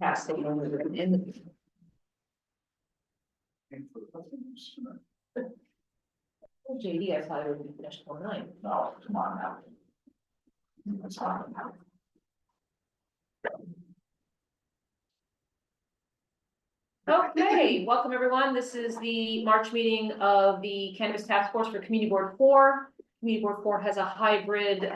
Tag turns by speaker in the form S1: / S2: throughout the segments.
S1: casting in the. JD, I thought it would be finished till 9.
S2: No, come on now. That's not now.
S1: Okay, welcome everyone. This is the March meeting of the Cannabis Task Force for Community Board 4. Community Board 4 has a hybrid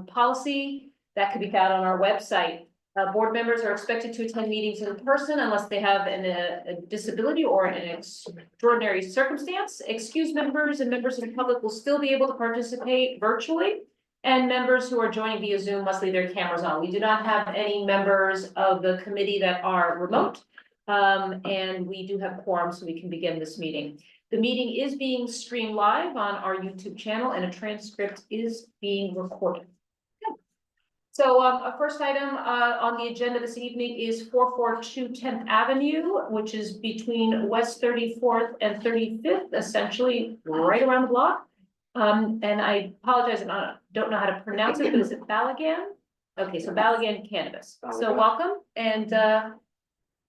S1: policy that can be found on our website. Board members are expected to attend meetings in person unless they have a disability or an extraordinary circumstance. Excused members and members of the public will still be able to participate virtually. And members who are joining via Zoom must leave their cameras on. We do not have any members of the committee that are remote. And we do have quorum, so we can begin this meeting. The meeting is being streamed live on our YouTube channel and a transcript is being recorded. So a first item on the agenda this evening is 442 10th Avenue, which is between West 34th and 35th, essentially right around the block. And I apologize, I don't know how to pronounce it, but is it Balagan? Okay, so Balagan Cannabis. So welcome, and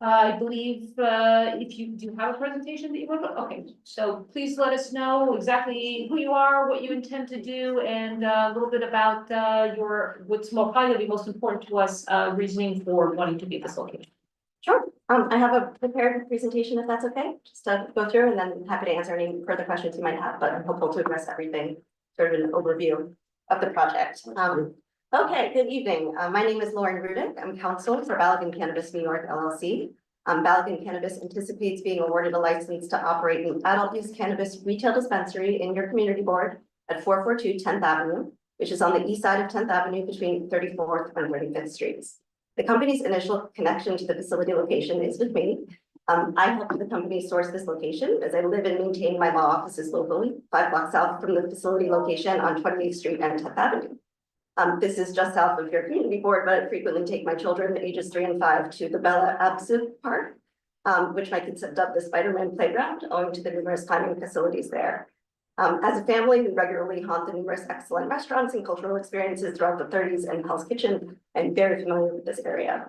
S1: I believe if you do have a presentation that you want to, okay, so please let us know exactly who you are, what you intend to do, and a little bit about what's probably most important to us, reasoning for wanting to be at this location.
S3: Sure. I have a prepared presentation if that's okay, just to go through, and then I'm happy to answer any further questions you might have, but I'm hopeful to address everything, sort of an overview of the project. Okay, good evening. My name is Lauren Rudick. I'm counsel for Balagan Cannabis New York LLC. Balagan Cannabis anticipates being awarded a license to operate an adult use cannabis retail dispensary in your community board at 442 10th Avenue, which is on the east side of 10th Avenue between 34th and 35th Streets. The company's initial connection to the facility location is with me. I helped the company source this location as I live and maintain my law offices locally, 5 blocks south from the facility location on 28th Street and 10th Avenue. This is just south of your community board, but I frequently take my children, ages 3 and 5, to the Balagan Park, which my kids have dubbed the Spider-Man playground, owing to the numerous climbing facilities there. As a family, we regularly haunt the numerous excellent restaurants and cultural experiences throughout the 30s and Hell's Kitchen, and very familiar with this area.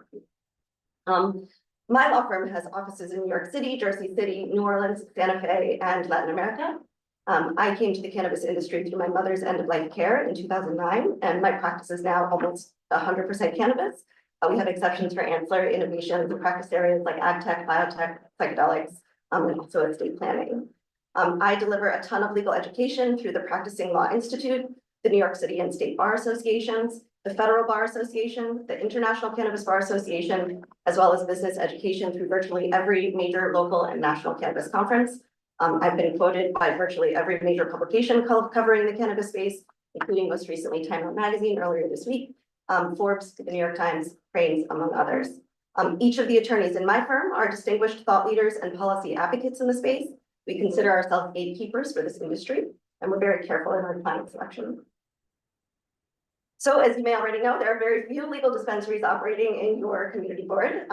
S3: My law firm has offices in New York City, Jersey City, New Orleans, Santa Fe, and Latin America. I came to the cannabis industry through my mother's end-of-life care in 2009, and my practice is now almost 100% cannabis. We have exceptions for ancillary innovations in practice areas like ag tech, biotech, psychedelics, and also estate planning. I deliver a ton of legal education through the Practicing Law Institute, the New York City and State Bar Associations, the Federal Bar Association, the International Cannabis Bar Association, as well as business education through virtually every major local and national cannabis conference. I've been quoted by virtually every major publication covering the cannabis space, including most recently Time Out Magazine earlier this week, Forbes, the New York Times, Crain's, among others. Each of the attorneys in my firm are distinguished thought leaders and policy advocates in the space. We consider ourselves gatekeepers for this industry, and we're very careful in our client selection. So as you may already know, there are very few legal dispensaries operating in your community board,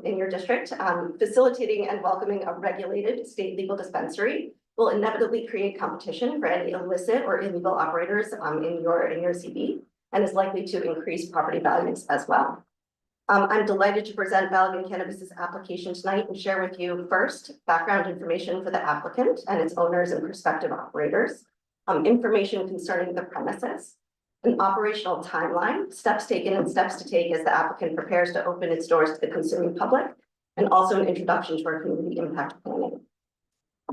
S3: in your district. Facilitating and welcoming a regulated state legal dispensary will inevitably create competition for any illicit or illegal operators in your CB, and is likely to increase property values as well. I'm delighted to present Balagan Cannabis's application tonight and share with you first background information for the applicant and its owners and prospective operators, information concerning the premises, an operational timeline, steps taken and steps to take as the applicant prepares to open its doors to the consuming public, and also an introduction to our community impact planning.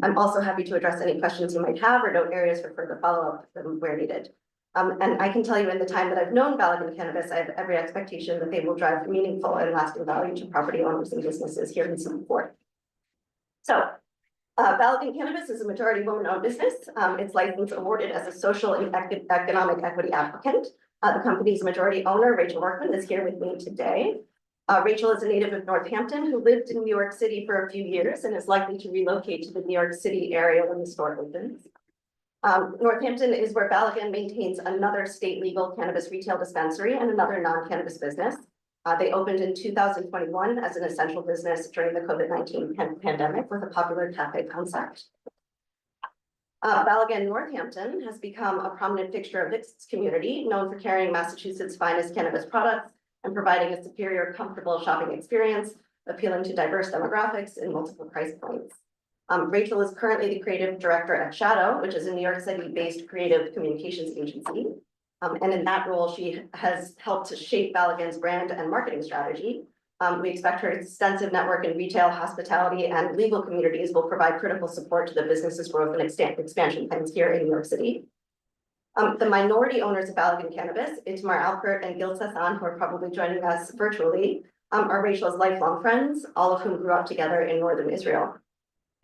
S3: I'm also happy to address any questions you might have or note areas for further follow-up where needed. And I can tell you in the time that I've known Balagan Cannabis, I have every expectation that they will drive meaningful and lasting value to property owners and businesses here in MCB4. So, Balagan Cannabis is a majority woman-owned business. Its license awarded as a social and economic equity applicant. The company's majority owner, Rachel Workman, is here with me today. Rachel is a native of Northampton who lived in New York City for a few years and is likely to relocate to the New York City area when the store opens. Northampton is where Balagan maintains another state legal cannabis retail dispensary and another non-cannabis business. They opened in 2021 as an essential business during the COVID-19 pandemic with a popular cafe concept. Balagan Northampton has become a prominent fixture of its community, known for carrying Massachusetts' finest cannabis products and providing a superior, comfortable shopping experience appealing to diverse demographics in multiple price points. Rachel is currently the creative director at Shadow, which is a New York City-based creative communications agency. And in that role, she has helped to shape Balagan's brand and marketing strategy. We expect her extensive network in retail, hospitality, and legal communities will provide critical support to the business's growth and expansion plans here in New York City. The minority owners of Balagan Cannabis, Itamar Alpert and Gil Sassan, who are probably joining us virtually, are Rachel's lifelong friends, all of whom grew up together in northern Israel.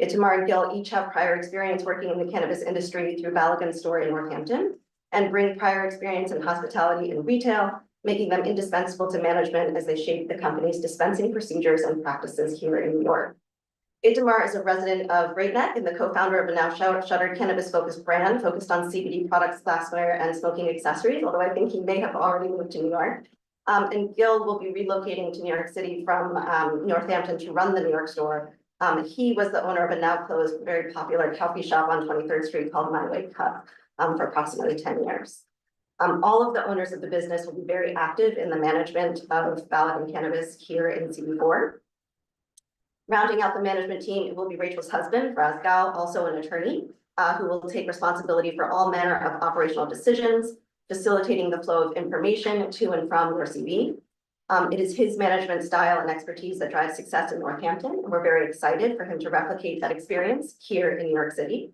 S3: Itamar and Gil each have prior experience working in the cannabis industry through Balagan's store in Northampton and bring prior experience in hospitality and retail, making them indispensable to management as they shape the company's dispensing procedures and practices here in New York. Itamar is a resident of Great Neck and the co-founder of a now shuttered cannabis-focused brand focused on CBD products, glassware, and smoking accessories, although I think he may have already moved to New York. And Gil will be relocating to New York City from Northampton to run the New York store. He was the owner of a now closed, very popular coffee shop on 23rd Street called My Way Cup for approximately 10 years. All of the owners of the business will be very active in the management of Balagan Cannabis here in CB4. Rounding out the management team, it will be Rachel's husband, Raz Gal, also an attorney, who will take responsibility for all manner of operational decisions, facilitating the flow of information to and from NorCB. It is his management style and expertise that drives success in Northampton, and we're very excited for him to replicate that experience here in New York City.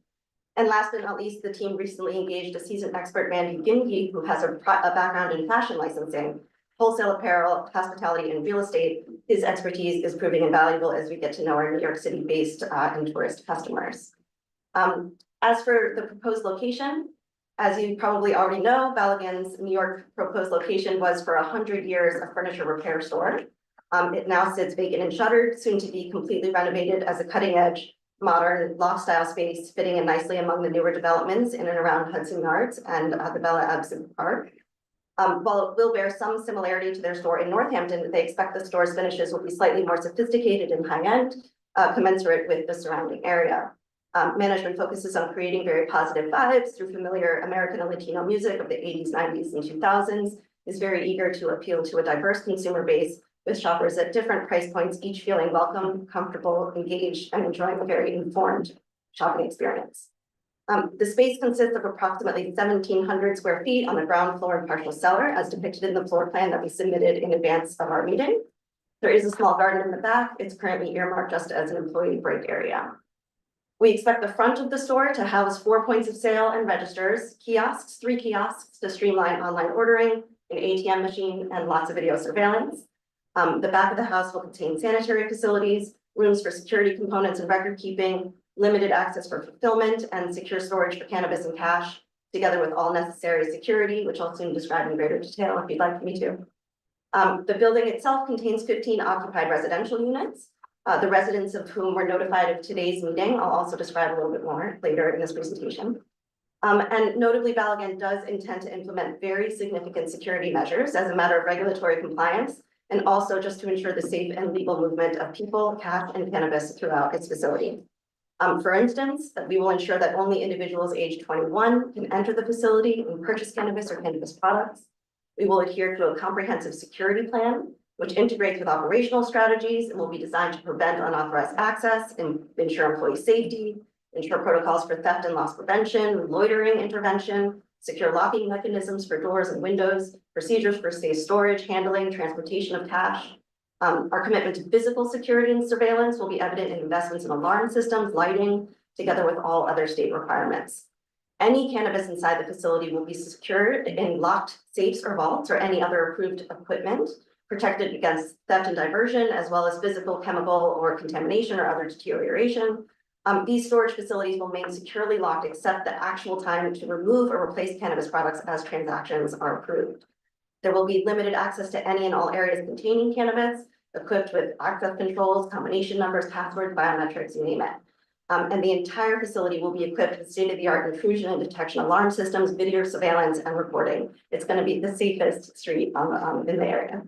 S3: And last but not least, the team recently engaged a seasoned expert, Mandy Gingi, who has a background in fashion licensing, wholesale apparel, hospitality, and real estate. His expertise is proving invaluable as we get to know our New York City-based and tourist customers. As for the proposed location, as you probably already know, Balagan's New York proposed location was for 100 years a furniture repair store. It now sits vacant and shuttered, soon to be completely renovated as a cutting-edge modern loft style space fitting in nicely among the newer developments in and around Hudson Yards and the Bella Absinthe Park. While it will bear some similarity to their store in Northampton, they expect the store's finishes will be slightly more sophisticated and high-end, commensurate with the surrounding area. Management focuses on creating very positive vibes through familiar American and Latino music of the 80s, 90s, and 2000s, is very eager to appeal to a diverse consumer base with shoppers at different price points, each feeling welcome, comfortable, engaged, and enjoying a very informed shopping experience. The space consists of approximately 1,700 square feet on the ground floor and partial cellar, as depicted in the floor plan that we submitted in advance of our meeting. There is a small garden in the back. It's currently earmarked just as an employee break area. We expect the front of the store to house 4 points of sale and registers, kiosks, 3 kiosks to streamline online ordering, an ATM machine, and lots of video surveillance. The back of the house will contain sanitary facilities, rooms for security components and record keeping, limited access for fulfillment, and secure storage for cannabis and cash, together with all necessary security, which I'll soon describe in greater detail if you'd like me to. The building itself contains 15 occupied residential units, the residents of whom were notified of today's meeting. I'll also describe a little bit more later in this presentation. And notably, Balagan does intend to implement very significant security measures as a matter of regulatory compliance, and also just to ensure the safe and legal movement of people, cash, and cannabis throughout its facility. For instance, we will ensure that only individuals aged 21 can enter the facility and purchase cannabis or cannabis products. We will adhere to a comprehensive security plan, which integrates with operational strategies and will be designed to prevent unauthorized access and ensure employee safety, ensure protocols for theft and loss prevention, loitering intervention, secure locking mechanisms for doors and windows, procedures for safe storage, handling, transportation of cash. Our commitment to physical security and surveillance will be evident in investments in alarm systems, lighting, together with all other state requirements. Any cannabis inside the facility will be secured in locked safes or vaults or any other approved equipment, protected against theft and diversion, as well as physical, chemical, or contamination or other deterioration. These storage facilities will remain securely locked except the actual time to remove or replace cannabis products as transactions are approved. There will be limited access to any and all areas containing cannabis, equipped with access controls, combination numbers, passwords, biometrics, you name it. And the entire facility will be equipped with state-of-the-art intrusion and detection alarm systems, video surveillance, and recording. It's going to be the safest street in the area.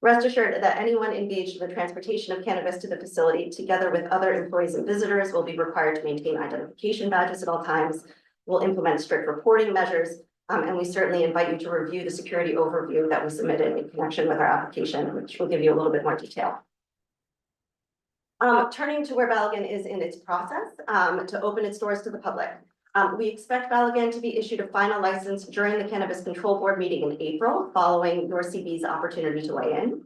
S3: Rest assured that anyone engaged in the transportation of cannabis to the facility, together with other employees and visitors, will be required to maintain identification badges at all times. We'll implement strict reporting measures, and we certainly invite you to review the security overview that we submitted in connection with our application, which will give you a little bit more detail. Turning to where Balagan is in its process, to open its doors to the public. We expect Balagan to be issued a final license during the Cannabis Control Board meeting in April, following your CB's opportunity to weigh in.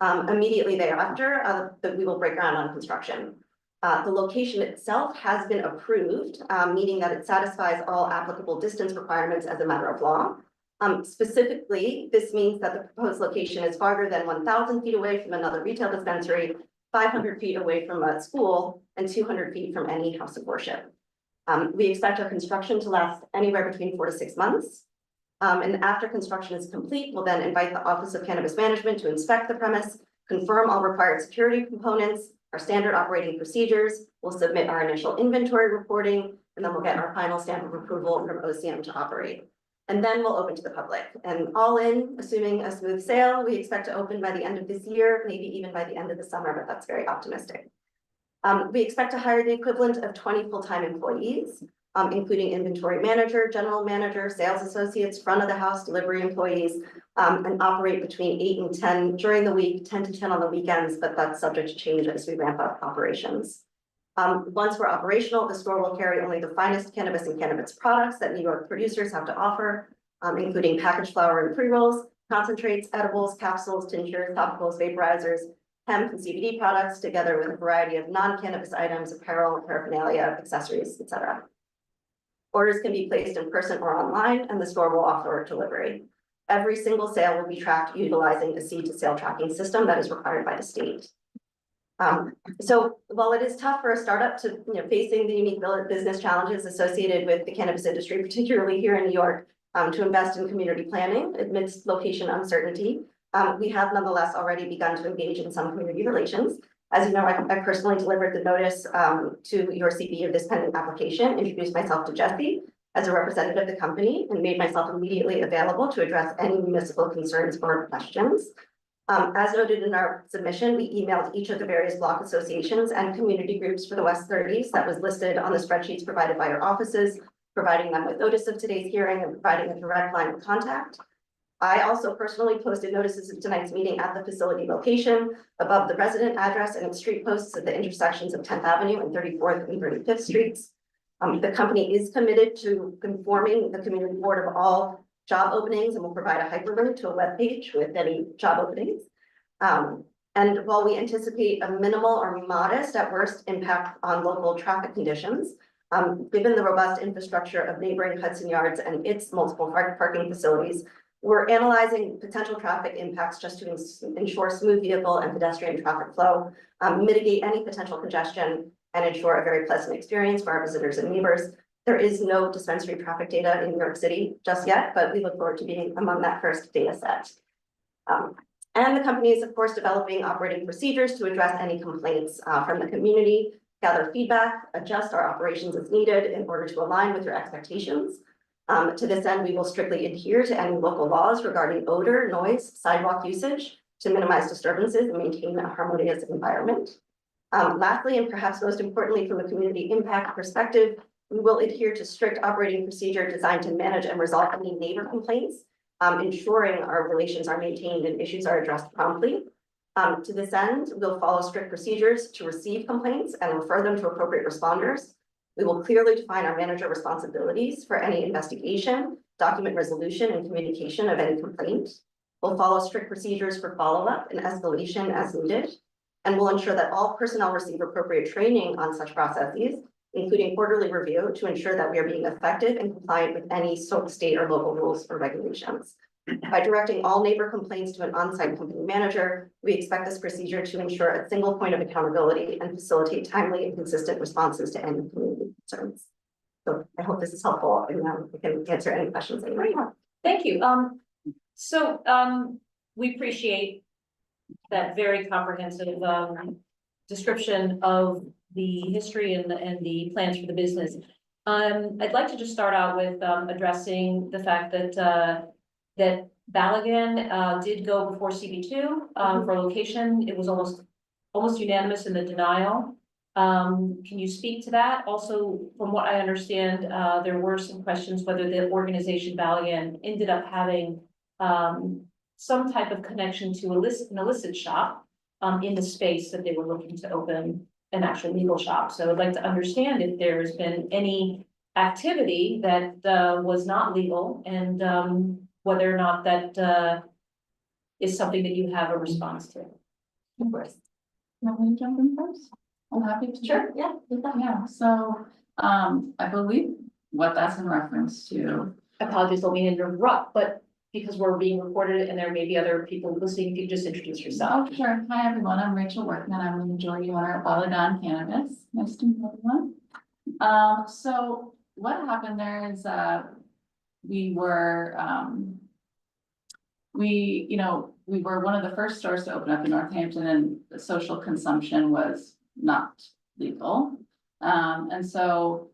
S3: Immediately thereafter, we will break ground on construction. The location itself has been approved, meaning that it satisfies all applicable distance requirements as a matter of law. Specifically, this means that the proposed location is farther than 1,000 feet away from another retail dispensary, 500 feet away from a school, and 200 feet from any house of worship. We expect our construction to last anywhere between 4 to 6 months. And after construction is complete, we'll then invite the Office of Cannabis Management to inspect the premise, confirm all required security components, our standard operating procedures. We'll submit our initial inventory reporting, and then we'll get our final stamp of approval from OCM to operate. And then we'll open to the public. And all in, assuming a smooth sail, we expect to open by the end of this year, maybe even by the end of the summer, but that's very optimistic. We expect to hire the equivalent of 20 full-time employees, including inventory manager, general manager, sales associates, front of the house, delivery employees, and operate between 8 and 10 during the week, 10 to 10 on the weekends, but that's subject to change as we ramp up operations. Once we're operational, the store will carry only the finest cannabis and cannabis products that New York producers have to offer, including packaged flower and pre-rolls, concentrates, edibles, capsules, tinctures, topicals, vaporizers, hemp and CBD products, together with a variety of non-cannabis items, apparel, paraphernalia, accessories, etc. Orders can be placed in person or online, and the store will offer delivery. Every single sale will be tracked utilizing a seed to sale tracking system that is required by the state. So while it is tough for a startup to, facing the unique business challenges associated with the cannabis industry, particularly here in New York, to invest in community planning amidst location uncertainty, we have nonetheless already begun to engage in some community relations. As you know, I personally delivered the notice to your CB of this pending application, introduced myself to Jesse as a representative of the company, and made myself immediately available to address any municipal concerns or questions. As noted in our submission, we emailed each of the various block associations and community groups for the West 30s that was listed on the spreadsheets provided by our offices, providing them with notice of today's hearing and providing a direct line of contact. I also personally posted notices of tonight's meeting at the facility location, above the resident address and street posts at the intersections of 10th Avenue and 34th and 35th Streets. The company is committed to informing the community board of all job openings, and will provide a hyperlink to a web page with any job openings. And while we anticipate a minimal or modest at worst impact on local traffic conditions, given the robust infrastructure of neighboring Hudson Yards and its multiple parking facilities, we're analyzing potential traffic impacts just to ensure smooth vehicle and pedestrian traffic flow, mitigate any potential congestion, and ensure a very pleasant experience for our visitors and neighbors. There is no dispensary traffic data in New York City just yet, but we look forward to being among that first data set. And the company is, of course, developing operating procedures to address any complaints from the community, gather feedback, adjust our operations as needed in order to align with your expectations. To this end, we will strictly adhere to any local laws regarding odor, noise, sidewalk usage to minimize disturbances and maintain a harmonious environment. Lastly, and perhaps most importantly from a community impact perspective, we will adhere to strict operating procedure designed to manage and resolve any neighbor complaints, ensuring our relations are maintained and issues are addressed promptly. To this end, we'll follow strict procedures to receive complaints and refer them to appropriate responders. We will clearly define our manager responsibilities for any investigation, document resolution, and communication of any complaint. We'll follow strict procedures for follow-up and escalation as needed, and we'll ensure that all personnel receive appropriate training on such processes, including quarterly review, to ensure that we are being effective and compliant with any state or local rules or regulations. By directing all neighbor complaints to an on-site company manager, we expect this procedure to ensure a single point of accountability and facilitate timely and consistent responses to any community concerns. So I hope this is helpful, and we can answer any questions that you might have.
S1: Thank you. We appreciate that very comprehensive description of the history and the plans for the business. I'd like to just start out with addressing the fact that that Balagan did go before CB2 for location. It was almost unanimous in the denial. Can you speak to that? Also, from what I understand, there were some questions whether the organization Balagan ended up having some type of connection to an illicit shop in the space that they were looking to open. an actual legal shop. So I'd like to understand if there's been any activity that was not legal and whether or not that is something that you have a response to.
S3: Of course.
S2: Want me to jump in first? I'm happy to.
S3: Sure, yeah.
S2: Yeah, so, I believe what that's in reference to.
S1: Apologies, don't mean to interrupt, but because we're being recorded and there may be other people listening, if you could just introduce yourself.
S2: Oh, sure. Hi, everyone. I'm Rachel Workman. I'm the majority owner of Balagan Cannabis. Nice to meet everyone. So what happened there is, we were, we were one of the first stores to open up in Northampton, and the social consumption was not legal. And so,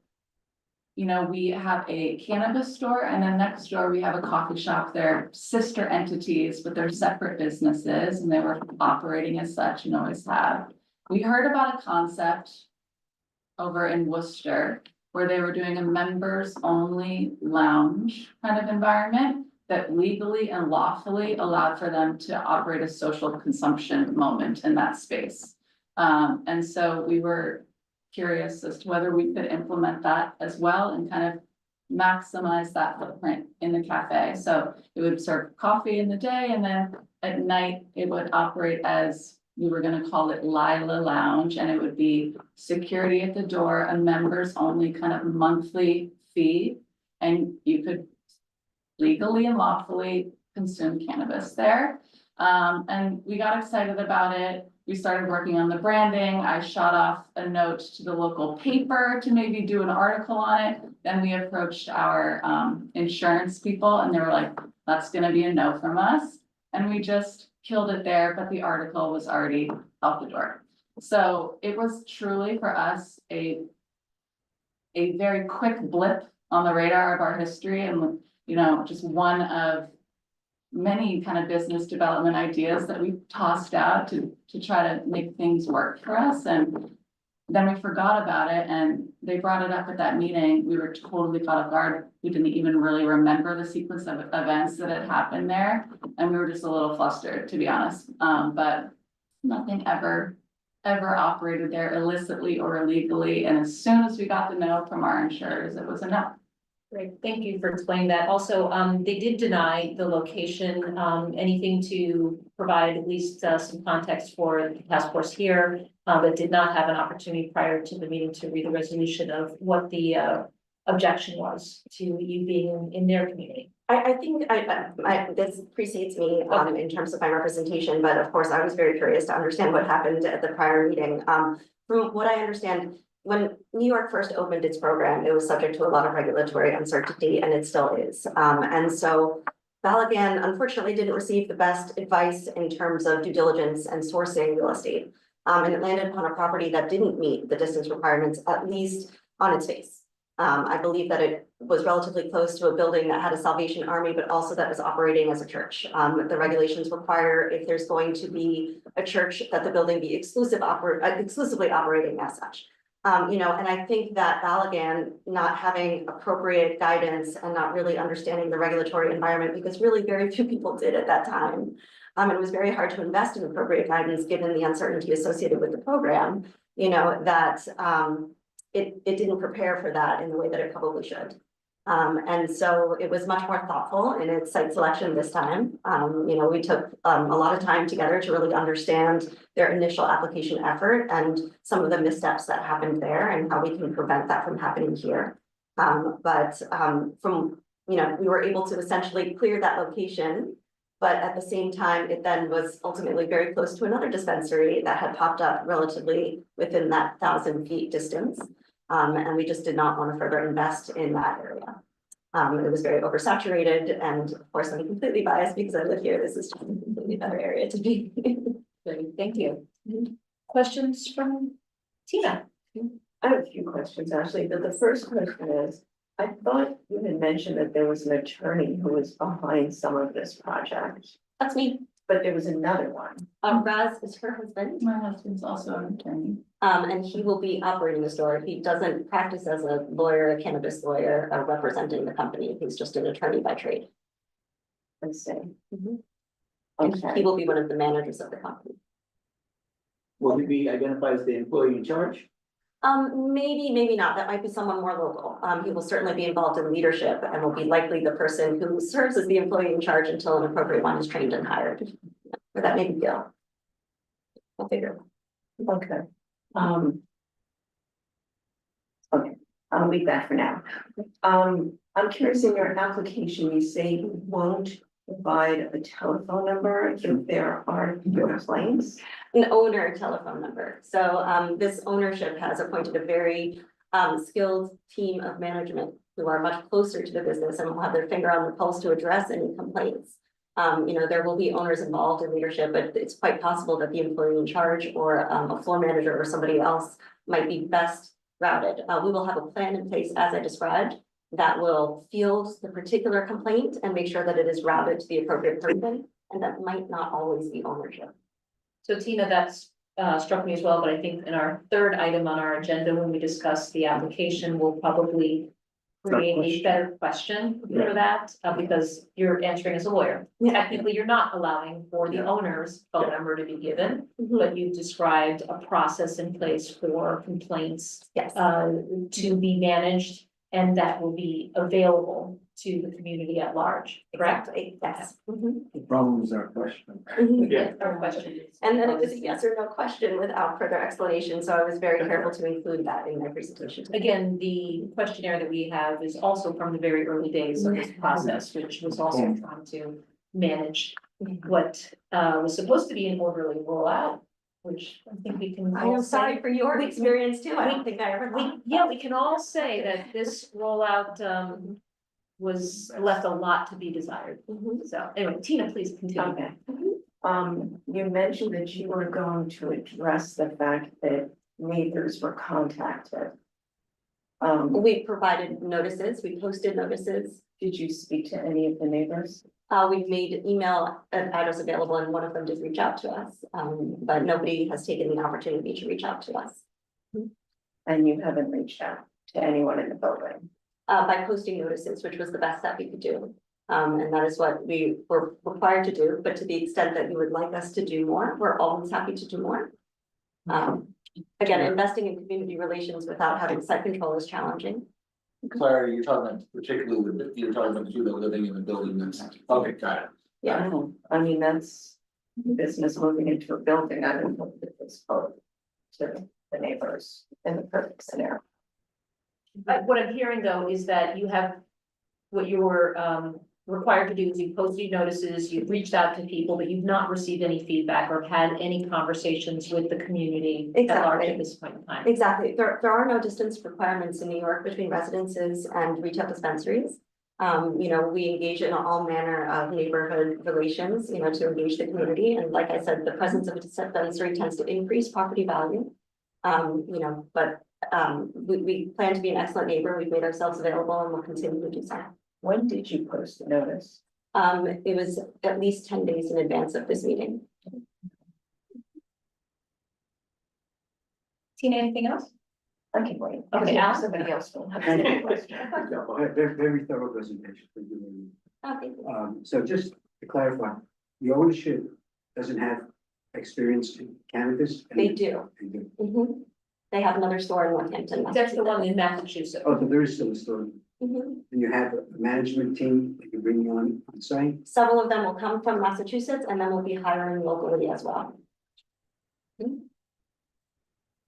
S2: we have a cannabis store, and then next door we have a coffee shop. They're sister entities, but they're separate businesses, and they were operating as such and always have. We heard about a concept over in Worcester where they were doing a members only lounge kind of environment that legally and lawfully allowed for them to operate a social consumption moment in that space. And so we were curious as to whether we could implement that as well and kind of maximize that footprint in the cafe. So it would serve coffee in the day, and then at night it would operate as, we were gonna call it Lila Lounge, and it would be security at the door, a members only kind of monthly fee. And you could legally and lawfully consume cannabis there. And we got excited about it. We started working on the branding. I shot off a note to the local paper to maybe do an article on it. Then we approached our insurance people, and they were like, that's gonna be a no from us. And we just killed it there, but the article was already out the door. So it was truly for us a very quick blip on the radar of our history, and just one of many kind of business development ideas that we tossed out to try to make things work for us. And then we forgot about it, and they brought it up at that meeting. We were totally caught off guard. We didn't even really remember the sequence of events that had happened there. And we were just a little flustered, to be honest. But nothing ever operated there illicitly or illegally. And as soon as we got the no from our insurers, it was a no.
S1: Great, thank you for explaining that. Also, they did deny the location, anything to provide at least some context for the task force here, that did not have an opportunity prior to the meeting to read the resolution of what the objection was to you being in their community.
S3: I think this precedes me in terms of my representation, but of course I was very curious to understand what happened at the prior meeting. From what I understand, when New York first opened its program, it was subject to a lot of regulatory uncertainty, and it still is. And so Balagan unfortunately didn't receive the best advice in terms of due diligence and sourcing real estate. And it landed upon a property that didn't meet the distance requirements, at least on its face. I believe that it was relatively close to a building that had a Salvation Army, but also that was operating as a church. The regulations require, if there's going to be a church, that the building be exclusively operating as such. And I think that Balagan not having appropriate guidance and not really understanding the regulatory environment, because really very few people did at that time. It was very hard to invest in appropriate guidance given the uncertainty associated with the program, it didn't prepare for that in the way that it probably should. And so it was much more thoughtful in its site selection this time. We took a lot of time together to really understand their initial application effort and some of the missteps that happened there and how we can prevent that from happening here. We were able to essentially clear that location, but at the same time, it then was ultimately very close to another dispensary that had popped up relatively within that 1,000 feet distance. And we just did not want to further invest in that area. It was very oversaturated, and of course I'm completely biased because I live here. This is just a completely better area to be.
S1: Great, thank you. Questions from Tina?
S4: I have a few questions, actually, but the first question is, I thought you had mentioned that there was an attorney who was behind some of this project,
S3: That's me.
S4: but there was another one.
S3: Raz is her husband,
S2: My husband's also an attorney.
S3: and he will be operating the store. He doesn't practice as a lawyer, a cannabis lawyer, representing the company. He's just an attorney by trade.
S4: I say.
S3: And he
S4: Okay,
S3: will be one of the managers of the company.
S5: will he be identified as the employee in charge?
S3: Maybe, maybe not. That might be someone more local. He will certainly be involved in leadership and will be likely the person who serves as the employee in charge until an appropriate one is trained and hired. Or that may be Gil. We'll figure.
S4: Okay. Okay, I'll leave that for now. I'm curious, in your application, you say you won't provide a telephone number if there are complaints.
S3: An owner telephone number. So this ownership has appointed a very skilled team of management who are much closer to the business and will have their finger on the pulse to address any complaints. There will be owners involved in leadership, but it's quite possible that the employee in charge or a floor manager or somebody else might be best routed. We will have a plan in place, as I described, that will field the particular complaint and make sure that it is routed to the appropriate person, and that might not always be ownership.
S1: So Tina, that's struck me as well, but I think in our third item on our agenda, when we discuss the application, we'll probably create a better question for that, because you're answering as a lawyer. Technically, you're not allowing for the owner's phone number to be given, but you've described a process in place for complaints
S3: Yes.
S1: to be managed, and that will be available to the community at large, correct?
S3: Exactly, yes. Mhm.
S6: The problem is our question.
S3: Mhm.
S5: Yeah.
S1: Our question is.
S3: And then it was a yes or no question without further explanation, so I was very careful to include that in my presentation.
S1: Again, the questionnaire that we have is also from the very early days of this process, which was also trying to manage what was supposed to be an orderly rollout, which I think we can
S3: I
S1: all
S3: am
S1: say.
S3: sorry for your experience too. I don't think I ever thought.
S1: We can all say that this rollout was left a lot to be desired.
S3: Mhm.
S1: So anyway, Tina, please continue.
S4: Okay. You mentioned that you were going to address the fact that neighbors were contacted.
S3: We provided notices, we posted notices,
S4: Did you speak to any of the neighbors?
S3: we've made email address available and one of them did reach out to us. But nobody has taken the opportunity to reach out to us.
S4: And you haven't reached out to anyone in the building?
S3: By posting notices, which was the best that we could do. And that is what we were required to do, but to the extent that you would like us to do more, we're always happy to do more. Again, investing in community relations without having site control is challenging.
S6: Claire, you're talking about particularly, you're talking about the people that are living in the building that's, okay, got it.
S3: Yeah.
S4: I mean, that's business moving into a building. I don't know if it's spoke to the neighbors in the perfect scenario.
S1: What I'm hearing though is that you have, what you were required to do is you posted notices, you've reached out to people, but you've not received any feedback or had any conversations with the community at large
S3: Exactly.
S1: at this point in time.
S3: Exactly. There are no distance requirements in New York between residences and retail dispensaries. We engage in all manner of neighborhood relations, to engage the community. And like I said, the presence of a dispensary tends to increase property value. But we plan to be an excellent neighbor. We've made ourselves available and we'll continue to do so.
S4: When did you post the notice?
S3: It was at least 10 days in advance of this meeting.
S1: Tina, anything else?
S4: I can wait.
S1: Okay, Al?
S4: Somebody else will have the same question.
S6: Very thorough presentation. Thank you very much.
S3: Oh, thank you.
S6: So just to clarify, the ownership doesn't have experience in cannabis?
S3: They do.
S6: They do.
S3: Mhm. They have another store in Northampton.
S1: That's the one in Massachusetts.
S6: Oh, so there is still a story,
S3: Mhm.
S6: and you have a management team that you bring on site?
S3: Several of them will come from Massachusetts and then we'll be hiring locally as well.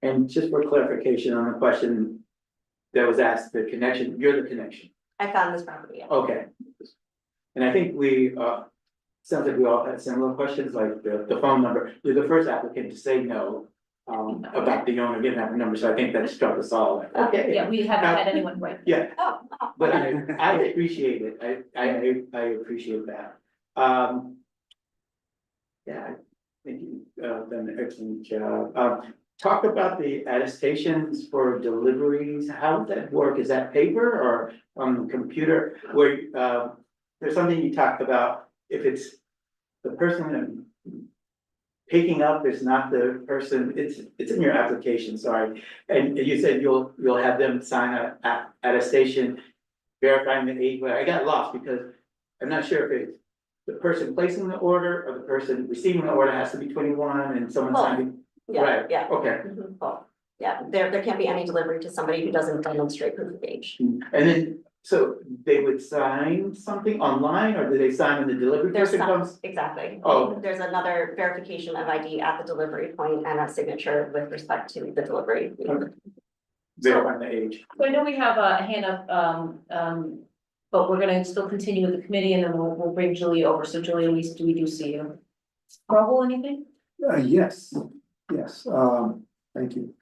S5: And just for clarification on the question that was asked, the connection, you're the connection,
S3: I found this property.
S5: okay. And I think sounds like we all had similar questions, like the phone number, you're the first applicant to say no. About the owner getting that number, so I think that struck us all, like, okay.
S1: Yeah, we haven't had anyone write.
S5: Yeah,
S3: Oh,
S5: but I appreciate it, I appreciate that. Yeah, I think you've done an excellent job. Talk about the attestations for deliveries, how would that work, is that paper or on the computer? Where, there's something you talked about, if it's the person picking up is not the person, it's in your application, sorry. And you said you'll have them sign a attestation verifying the age, but I got lost because I'm not sure if it's the person placing the order or the person receiving the order has to be 21 and someone signing.
S3: Yeah,
S5: Right,
S3: yeah.
S5: okay.
S3: Well, yeah, there can't be any delivery to somebody who doesn't demonstrate proof of age.
S5: And then, so they would sign something online, or do they sign when the delivery
S3: There's
S5: person
S3: some,
S5: comes?
S3: exactly.
S5: Oh.
S3: There's another verification of ID at the delivery point and a signature with respect to the delivery.
S5: Okay. Verifying the age.
S1: So I know we have a hand up, but we're gonna still continue with the committee and then we'll bring Julia over. So Julia, we do see you. Rahul, anything?
S7: Yes, thank you.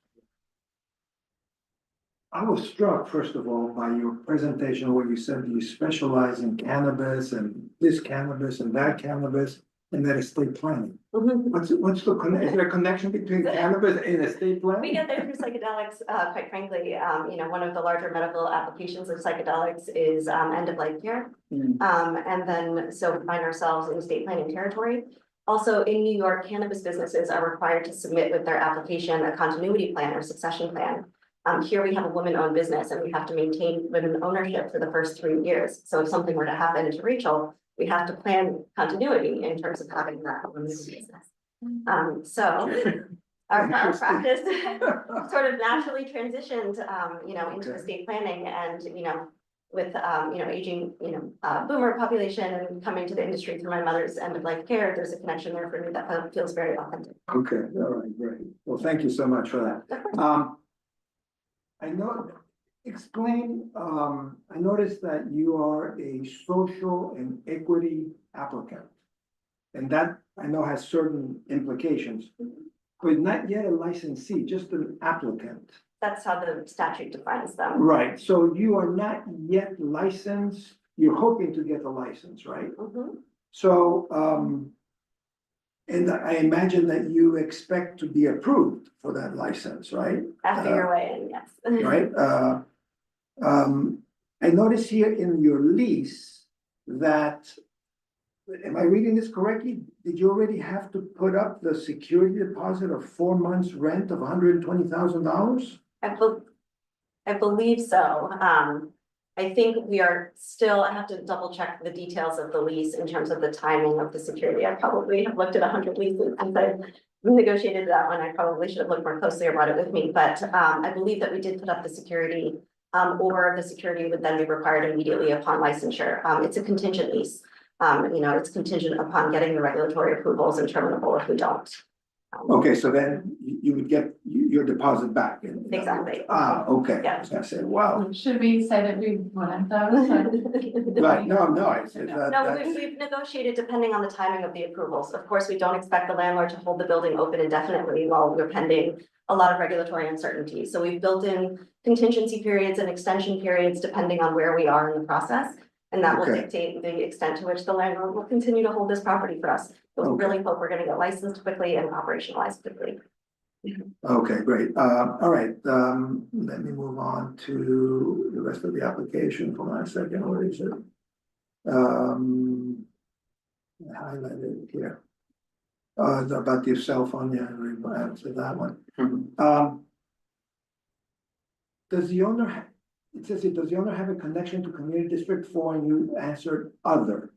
S7: I was struck, first of all, by your presentation where you said you specialize in cannabis and this cannabis and that cannabis and that estate planning.
S3: Mhm.
S7: What's is there a connection between cannabis and estate planning?
S3: We get there through psychedelics, quite frankly, one of the larger medical applications of psychedelics is end of life care.
S7: Mm.
S3: And then, so we find ourselves in estate planning territory. Also, in New York, cannabis businesses are required to submit with their application a continuity plan or succession plan. Here we have a woman-owned business and we have to maintain women ownership for the first 3 years. So if something were to happen to Rachel, we have to plan continuity in terms of having that woman's business. So our practice sort of naturally transitioned, into
S7: Okay.
S3: estate planning and, with, aging, boomer population and coming to the industry through my mother's end of life care, there's a connection there for me that feels very authentic.
S7: Okay, all right, great. Well, thank you so much for that. I know, explain, I noticed that you are a social and equity applicant. And that I know has certain implications, but not yet a licensee, just an applicant.
S3: That's how the statute defines them.
S7: Right, so you are not yet licensed, you're hoping to get the license, right?
S3: Mhm.
S7: So, and I imagine that you expect to be approved for that license, right?
S3: After your way in, yes.
S7: Right? I notice here in your lease that, am I reading this correctly? Did you already have to put up the security deposit of 4 months' rent of $120,000?
S3: I believe so. I think we are still, I have to double check the details of the lease in terms of the timing of the security. I probably have looked at 100 leases since I've negotiated that one. I probably should have looked more closely or brought it with me, but I believe that we did put up the security. Or the security would then be required immediately upon licensure. It's a contingent lease. It's contingent upon getting the regulatory approvals and terminable if we don't.
S7: Okay, so then you would get your deposit back.
S3: Exactly.
S7: Okay.
S3: Yeah.
S7: I said, wow.
S2: Should we say that we wouldn't though?
S7: Right, no, it's
S3: No,
S7: that's.
S3: we've negotiated depending on the timing of the approvals. Of course, we don't expect the landlord to hold the building open indefinitely while we're pending a lot of regulatory uncertainty. So we've built in contingency periods and extension periods depending on where we are in the process. And that will
S7: Okay.
S3: dictate the extent to which the landlord will continue to hold this property for us. But we
S7: Okay.
S3: really hope we're gonna get licensed quickly and operationalized quickly.
S7: Okay, great. All right, let me move on to the rest of the application. Hold on a second, where is it? I highlighted it here. It's about your cell phone, yeah, we've answered that one. Does the owner, it says it, does the owner have a connection to Community District 4 and you answered other?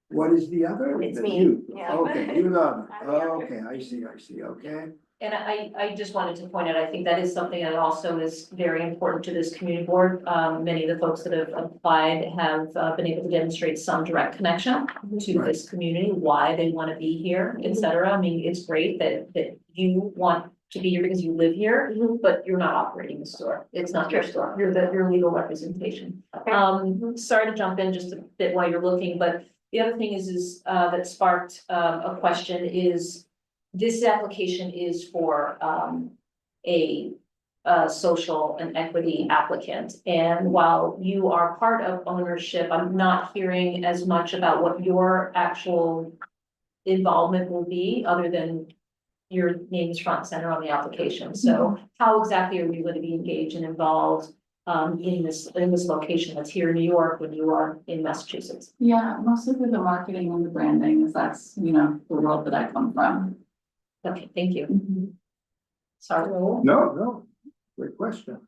S7: What is the other?
S3: It's
S7: The
S3: me,
S7: you.
S3: yeah.
S7: Okay, you the other.
S3: I'm the other.
S7: Okay, I see, okay.
S1: And I just wanted to point out, I think that is something that also is very important to this community board. Many of the folks that have applied have been able to demonstrate some direct connection to
S7: Right.
S1: this community, why they want to be here, et cetera. I mean, it's great that you want to be here because you live here,
S3: Mhm.
S1: but you're not operating the store. It's not your store. You're your legal representation.
S3: Okay.
S1: Sorry to jump in just a bit while you're looking, but the other thing is that sparked a question is this application is for a social and equity applicant. And while you are part of ownership, I'm not hearing as much about what your actual involvement will be, other than your name is front and center on the application. So how exactly are you going to be engaged and involved in this location that's here in New York when you are in Massachusetts?
S2: Yeah, mostly with the marketing and the branding, as that's, the world that I come from.
S1: Okay, thank you. Sorry, Raul.
S7: No, great question.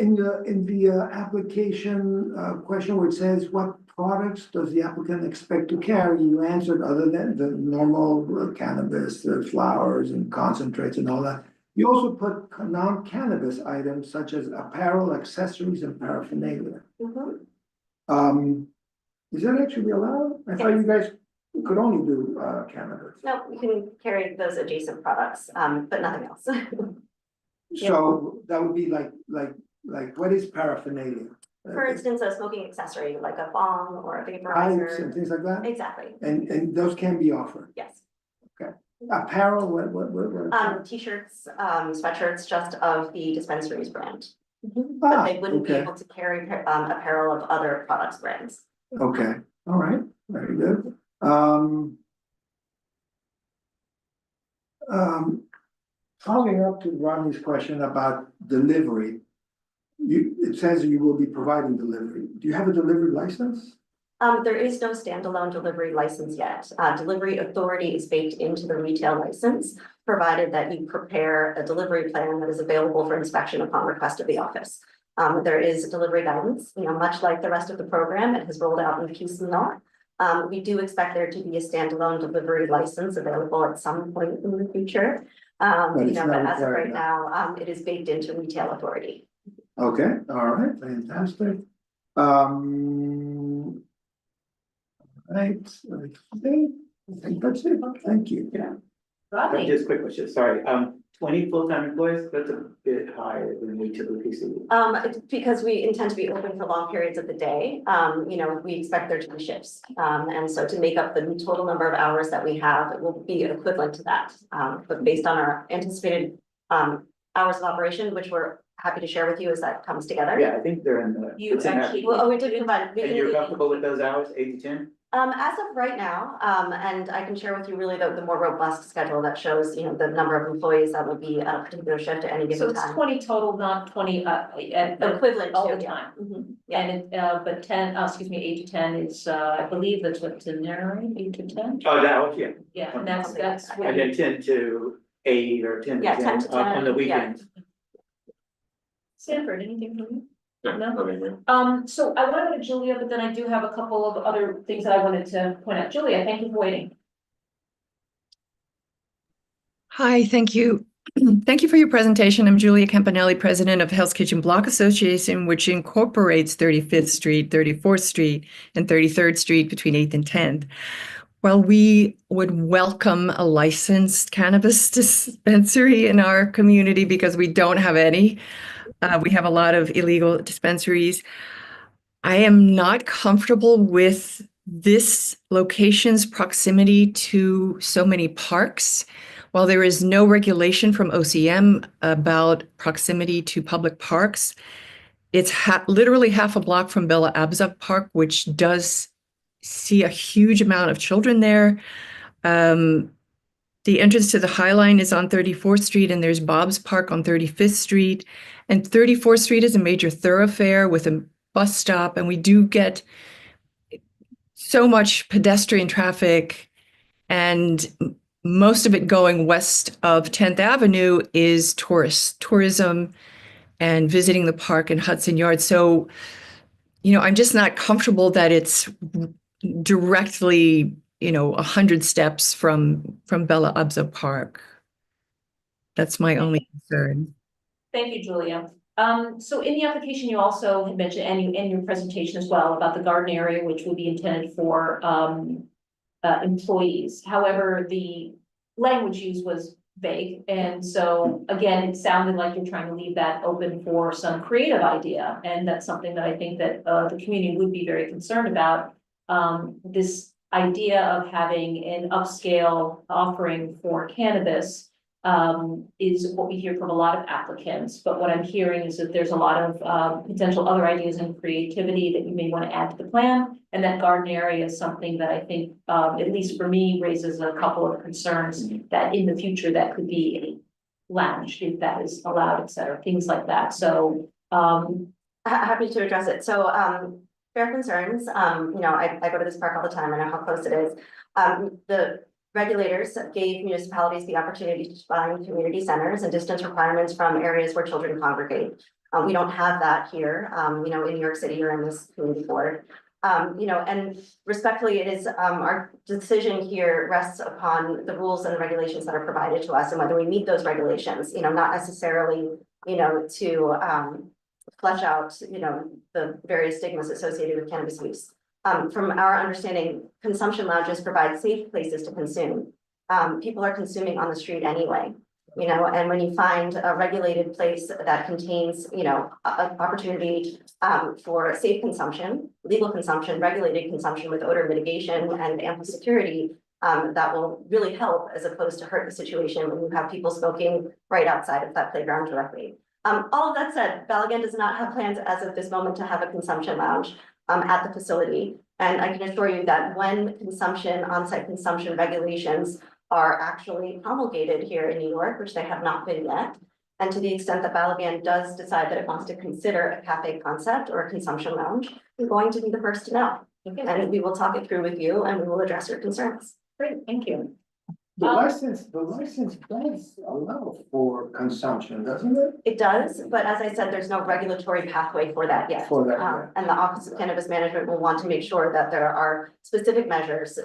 S7: in the application, question where it says, what products does the applicant expect to carry? You answered other than the normal cannabis, flowers and concentrates and all that. You also put non-cannabis items such as apparel, accessories and paraphernalia. Is that actually allowed? I thought you guys could only do, cannabis.
S3: No, you can carry those adjacent products, but nothing else.
S7: So that would be like, what is paraphernalia?
S3: For instance, a smoking accessory like a bong or a
S7: Pipes and
S3: vaporizer.
S7: things like that?
S3: Exactly,
S7: And those can be offered.
S3: yes.
S7: Apparel, what?
S3: T-shirts, sweatshirts just of the dispensaries brand. But
S7: Ah,
S3: they wouldn't be
S7: okay.
S3: able to carry apparel of other products brands.
S7: Okay, all right, very good. Following up to Rodney's question about delivery. It says you will be providing delivery. Do you have a delivery license?
S3: There is no standalone delivery license yet. Delivery authority is baked into the retail license, provided that you prepare a delivery plan that is available for inspection upon request of the office. There is delivery guidance, much like the rest of the program, it has rolled out in piecemeal. We do expect there to be a standalone delivery license available at some point in the future.
S7: But it's
S3: But
S7: not
S3: as of
S7: required
S3: right now, it is baked into retail authority.
S7: Okay, all right, fantastic. Right, I think that's it, thank you.
S1: Rodney,
S5: Just a quick question, sorry, 20 full-time employees, that's a bit higher than we typically see.
S3: It's because we intend to be open for long periods of the day, we expect there to be shifts. And so to make up the total number of hours that we have, it will be equivalent to that. But based on our anticipated hours of operation, which we're happy to share with you as that comes together.
S5: Yeah, I think they're in the.
S1: You
S5: it's in that-
S1: actually-
S3: Well, we did provide.
S5: And you're comfortable with those hours, 8 to 10?
S3: As of right now, and I can share with you really the more robust schedule that shows, the number of employees that would be at a particular shift at any
S1: so
S3: given
S1: it's
S3: time.
S1: 20 total, not 20,
S3: Equivalent
S1: all
S3: to,
S1: the
S3: yeah.
S1: time.
S3: Mhm, yeah.
S1: And but 10, excuse me, 8 to 10 is, I believe that's what's in there, right? 8 to 10?
S5: Oh, that was, yeah,
S1: Yeah, and that's what
S5: and then 10 to 8 or 10 to
S3: Yeah,
S5: 10
S3: 10 to 10,
S5: on the
S3: yeah.
S5: weekends.
S1: Sanford, anything from you?
S6: Yeah,
S1: No?
S6: okay.
S1: So I want to go to Julia, but then I do have a couple of other things that I wanted to point out. Julia, thank you for waiting.
S8: Hi, thank you. Thank you for your presentation. I'm Julia Campanelli, president of Hell's Kitchen Block Association, which incorporates 35th Street, 34th Street, and 33rd Street between 8th and 10th. While we would welcome a licensed cannabis dispensary in our community because we don't have any, we have a lot of illegal dispensaries. I am not comfortable with this location's proximity to so many parks. While there is no regulation from OCM about proximity to public parks, it's literally half a block from Bella Abzug Park, which does see a huge amount of children there. The entrance to the High Line is on 34th Street, and there's Bob's Park on 35th Street. And 34th Street is a major thoroughfare with a bus stop, and we do get so much pedestrian traffic, and most of it going west of 10th Avenue is tourism and visiting the park and Hudson Yards. So, I'm just not comfortable that it's directly, 100 steps from Bella Abzug Park. That's my only concern.
S1: Thank you, Julia. So in the application, you also had mentioned, and in your presentation as well, about the garden area, which would be intended for employees. However, the language used was vague. And so again, it sounded like you're trying to leave that open for some creative idea. And that's something that I think that the community would be very concerned about. This idea of having an upscale offering for cannabis is what we hear from a lot of applicants, but what I'm hearing is that there's a lot of potential other ideas and creativity that you may want to add to the plan. And that garden area is something that I think, at least for me, raises a couple of concerns that in the future that could be a lounge if that is allowed, et cetera, things like that. So
S3: Happy to address it. So, fair concerns. I go to this park all the time. I know how close it is. The Regulators gave municipalities the opportunity to define community centers and distance requirements from areas where children congregate. We don't have that here, in New York City or in this community board. And respectfully, it is, our decision here rests upon the rules and the regulations that are provided to us and whether we meet those regulations, not necessarily, to, flesh out, the various stigmas associated with cannabis use. From our understanding, consumption lounges provide safe places to consume. People are consuming on the street anyway, and when you find a regulated place that contains, an opportunity for safe consumption, legal consumption, regulated consumption with odor mitigation and ample security, that will really help as opposed to hurt the situation when you have people smoking right outside of that playground directly. All of that said, Balagan does not have plans as of this moment to have a consumption lounge at the facility. And I can assure you that when on-site consumption regulations are actually promulgated here in New York, which they have not been yet, and to the extent that Balagan does decide that it wants to consider a cafe concept or a consumption lounge, we're going to be the first to know. And we will talk it through with you and we will address your concerns.
S1: Great, thank you.
S7: The license does allow for consumption, doesn't it?
S3: It does, but as I said, there's no regulatory pathway for that yet.
S7: For that, yeah.
S3: And the Office of Cannabis Management will want to make sure that there are specific measures,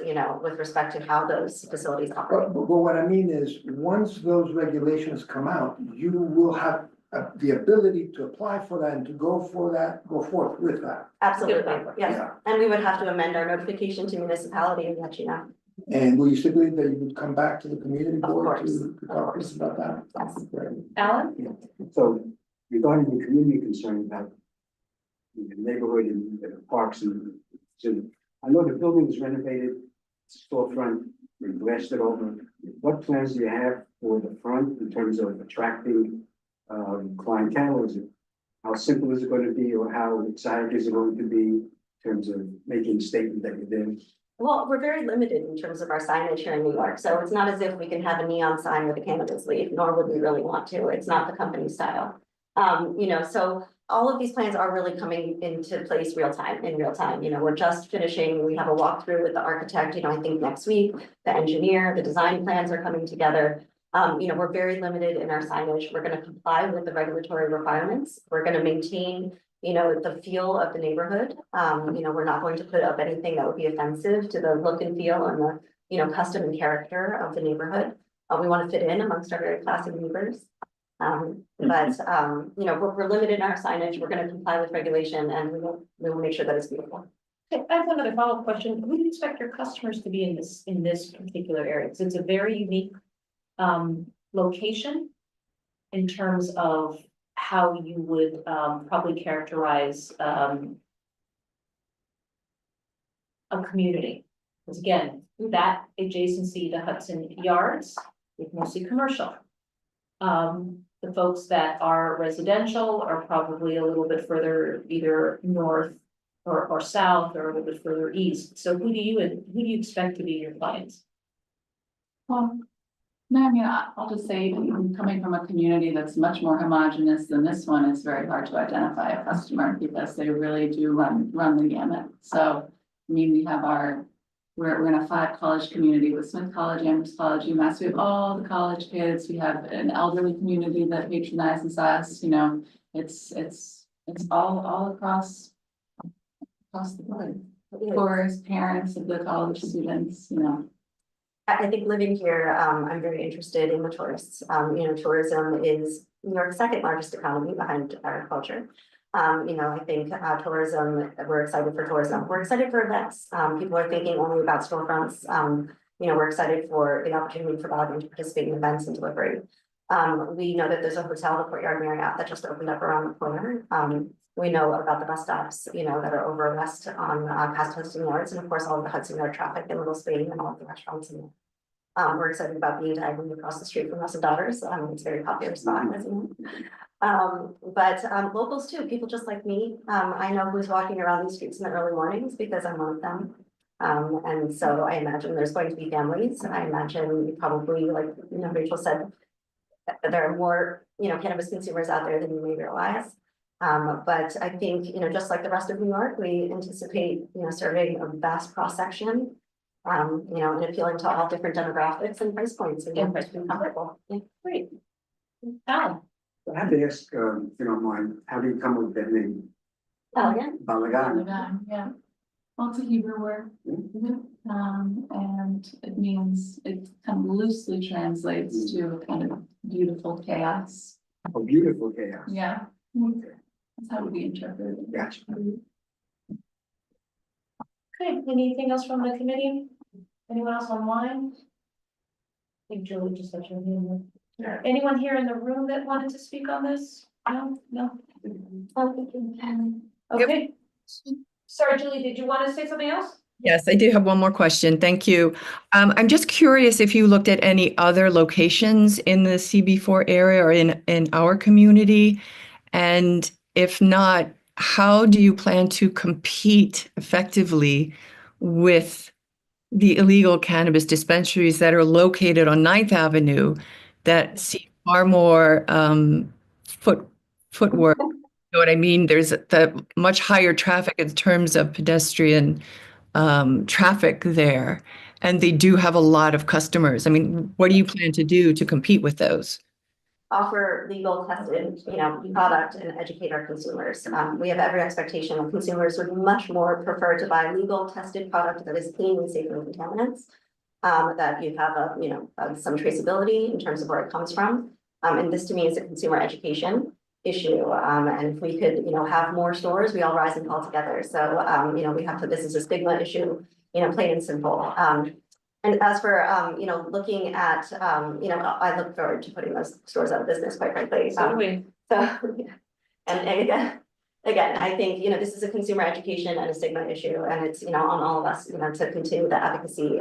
S3: with respect to how those facilities operate.
S7: But what I mean is, once those regulations come out, you will have the ability to apply for that and to go forth with that.
S3: Absolutely, yes.
S7: Yeah.
S3: And we would have to amend our notification to municipality and let you know.
S7: And will you stipulate that you would come back to the community board
S3: course,
S7: to talk to us about that?
S3: Yes.
S7: Great.
S1: Alan?
S9: So regarding the community concern about the neighborhood and the parks and so I know the building was renovated, storefront, we blasted over. What plans do you have for the front in terms of attracting clientele? Is it how simple is it going to be, or how exciting is it going to be in terms of making a statement that you're there?
S3: Well, we're very limited in terms of our signage here in New York, so it's not as if we can have a neon sign with a cannabis leaf, nor would we really want to. It's not the company style. So all of these plans are really coming into place in real time. We're just finishing, we have a walkthrough with the architect, I think next week, the engineer, the design plans are coming together. We're very limited in our signage. We're going to comply with the regulatory requirements. We're going to maintain the feel of the neighborhood. We're not going to put up anything that would be offensive to the look and feel and the, custom and character of the neighborhood. We want to fit in amongst our very classy neighbors. We're limited in our signage. We're going to comply with regulation and we will make sure that it's beautiful.
S1: Okay, I have another follow-up question. Who do you expect your customers to be in this particular area? Because it's a very unique location in terms of how you would probably characterize a community. Because again, that adjacency to Hudson Yards is mostly commercial. The folks that are residential are probably a little bit further either north or south or a little bit further east. So who do you expect to be your clients?
S2: Well, no, I'll just say, coming from a community that's much more homogeneous than this one, it's very hard to identify a customer because they really do run the gamut. So, we have we're in a 5-college community with Smith College, Amherst College, UMass. We have all the college kids. We have an elderly community that patronizes us. It's all across the board. Tourists, parents of the college students,
S3: I think living here, I'm very interested in the tourists. Tourism is New York's second largest economy behind agriculture. I think tourism, we're excited for tourism. We're excited for events. People are thinking only about storefronts. We're excited for the opportunity for Balagan to participate in events and delivery. We know that there's a hotel, the Courtyard Marriott, that just opened up around the corner. We know about the bus stops, that are over west on past Hudson Yards, and of course, all of the Hudson Yard traffic in Little Spain and all of the restaurants in there. We're excited about being diagonally across the street from House of Daughters. It's a very popular spot, as you know. But locals too, people just like me. I know who's walking around these streets in the early mornings because I'm one of them. And so I imagine there's going to be families. I imagine probably, like Rachel said, there are more cannabis consumers out there than you may realize. But I think just like the rest of New York, we anticipate serving a vast cross section you know, and appealing to all different demographics and price points and
S1: Yeah.
S3: price point comfortable. Yeah.
S1: Great. Alan,
S9: I have to ask, if you don't mind, how do you come with that name?
S3: Balagan.
S9: Balagan?
S2: Yeah. Well, it's a Hebrew word. And it means, it kind of loosely translates to a kind of beautiful chaos.
S9: Oh, beautiful chaos.
S2: Yeah. That's how we interpret it.
S9: Gotcha.
S1: okay, anything else from the committee? Anyone else online? I think Julie just let your hand up. Anyone here in the room that wanted to speak on this? No? Okay. Sorry, Julie, did you want to say something else?
S8: Yes, I do have one more question. Thank you. I'm just curious if you looked at any other locations in the CB4 area or in our community, and if not, how do you plan to compete effectively with the illegal cannabis dispensaries that are located on 9th Avenue that see far more footwork? You know what I mean? There's the much higher traffic in terms of pedestrian traffic there, and they do have a lot of customers. I mean, what do you plan to do to compete with those?
S3: Offer legal tested, you know, product and educate our consumers. We have every expectation that consumers would much more prefer to buy legal tested product that is clean and safe from contaminants. That you have some traceability in terms of where it comes from. And this to me is a consumer education issue. And if we could, you know, have more stores, we all rise and fall together. So, you know, we have to, this is a stigma issue, you know, plain and simple. And as for, you know, looking at, you know, I look forward to putting those stores out of business, quite frankly.
S1: So do we.
S3: So, yeah. And again, I think, you know, this is a consumer education and a stigma issue, and it's, you know, on all of us, you know, to continue the advocacy.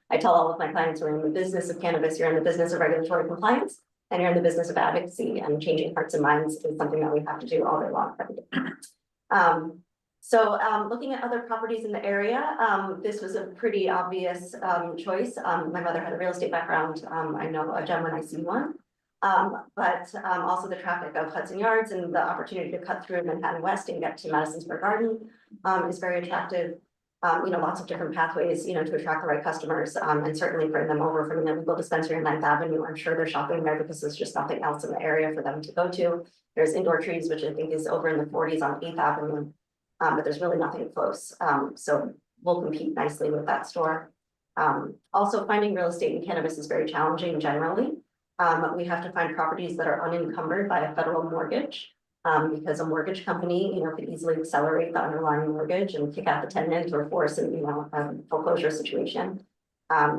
S3: I tell all of my clients, we're in the business of cannabis, you're in the business of regulatory compliance, and you're in the business of advocacy, and changing hearts and minds is something that we have to do all day long. So looking at other properties in the area, this was a pretty obvious choice. My mother had a real estate background. I know a gem when I see one. But also the traffic of Hudson Yards and the opportunity to cut through Manhattan West and get to Madison Square Garden is very attractive. You know, lots of different pathways, you know, to attract the right customers, and certainly bring them over from the illegal dispensary on 9th Avenue. I'm sure they're shopping there because there's just nothing else in the area for them to go to. There's Indoor Trees, which I think is over in the 40s on 8th Avenue, but there's really nothing close. So we'll compete nicely with that store. Also, finding real estate in cannabis is very challenging generally. We have to find properties that are unencumbered by a federal mortgage. Because a mortgage company, you know, could easily accelerate the underlying mortgage and kick out the tenant or force a, you know, a foreclosure situation.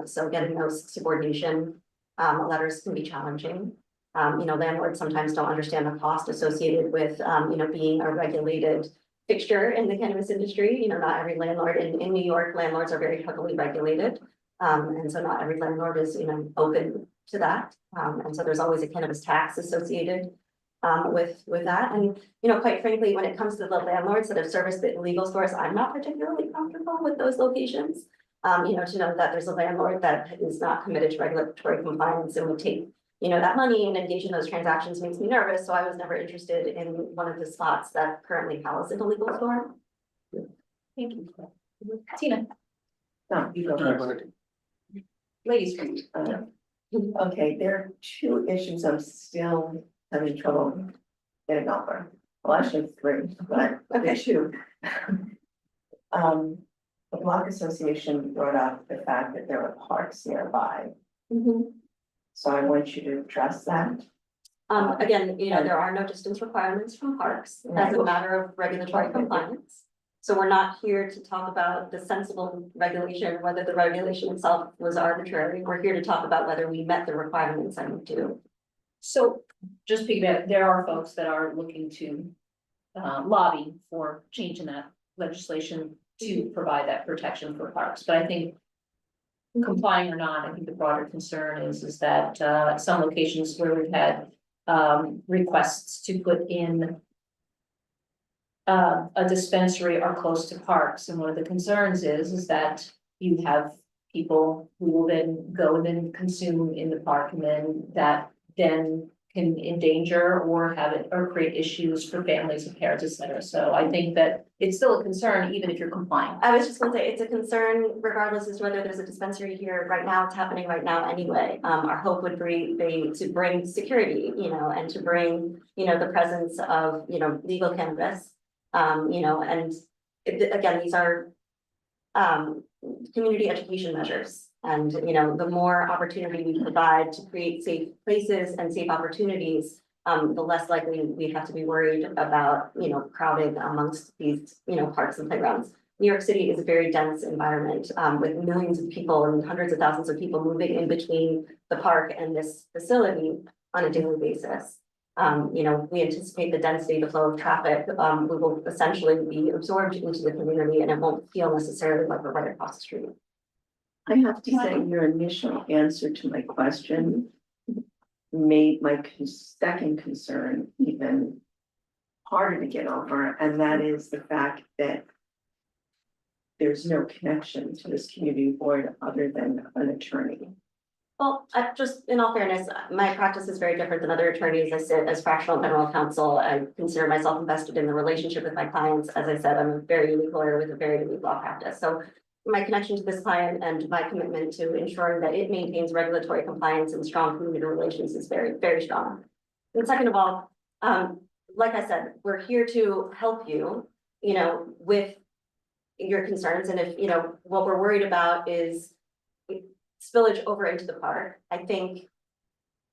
S3: So getting those subordination letters can be challenging. You know, landlords sometimes don't understand the cost associated with, you know, being a regulated fixture in the cannabis industry. You know, not every landlord in New York, landlords are very heavily regulated. And so not every landlord is, you know, open to that. And so there's always a cannabis tax associated with that. And, you know, quite frankly, when it comes to the landlords that have serviced the illegal stores, I'm not particularly comfortable with those locations. You know, to know that there's a landlord that is not committed to regulatory compliance and would take, you know, that money and engage in those transactions makes me nervous. So I was never interested in one of the spots that currently house an illegal store.
S1: Thank you. Tina,
S4: No, you go first.
S1: ladies first.
S4: Okay, there are two issues I'm still having trouble getting over. Well, actually three, but okay, two. The Block Association brought up the fact that there are parks nearby. So I want you to address that.
S3: Again, you know, there are no distance requirements from parks as a matter of regulatory compliance. So we're not here to talk about the sensible regulation, whether the regulation itself was arbitrary. We're here to talk about whether we met the requirements and we do.
S1: So just piggyback, there are folks that are looking to lobby for changing that legislation to provide that protection for parks. But I think complying or not, I think the broader concern is that some locations where we've had requests to put in a dispensary are close to parks, and one of the concerns is that you have people who will then go and then consume in the park, and then that then can endanger or have it, or create issues for families and parents, et cetera. So I think that it's still a concern, even if you're compliant.
S3: I was just gonna say, it's a concern regardless as to whether there's a dispensary here right now, it's happening right now anyway. Our hope would be to bring security, and to bring, the presence of, legal cannabis. And again, these are community education measures. And, the more opportunity we provide to create safe places and safe opportunities, the less likely we have to be worried about, crowding amongst these, parks and playgrounds. New York City is a very dense environment, with millions of people and hundreds of thousands of people moving in between the park and this facility on a daily basis. We anticipate the density, the flow of traffic, we will essentially be absorbed into the community and it won't feel necessarily like we're right across the street.
S4: I have to say, your initial answer to my question made my second concern even harder to get over, and that is the fact that there's no connection to this community board other than an attorney.
S3: Well, just in all fairness, my practice is very different than other attorneys. I sit as fractional general counsel. I consider myself invested in the relationship with my clients. As I said, I'm a very unique lawyer with a very unique law practice. So my connection to this client and my commitment to ensuring that it maintains regulatory compliance and strong community relations is very, very strong. And second of all, like I said, we're here to help you, with your concerns. And if, what we're worried about is spillage over into the park, I think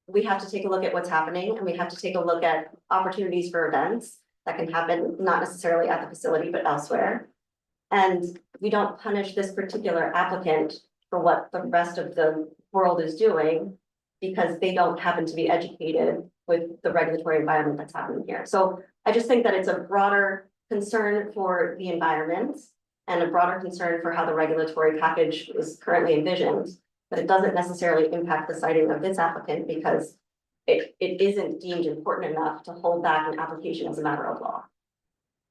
S3: we have to take a look at what's happening and we have to take a look at opportunities for events that can happen, not necessarily at the facility, but elsewhere. And we don't punish this particular applicant for what the rest of the world is doing because they don't happen to be educated with the regulatory environment that's happening here. So I just think that it's a broader concern for the environment and a broader concern for how the regulatory package is currently envisioned, but it doesn't necessarily impact the citing of this applicant because it isn't deemed important enough to hold back an application as a matter of law.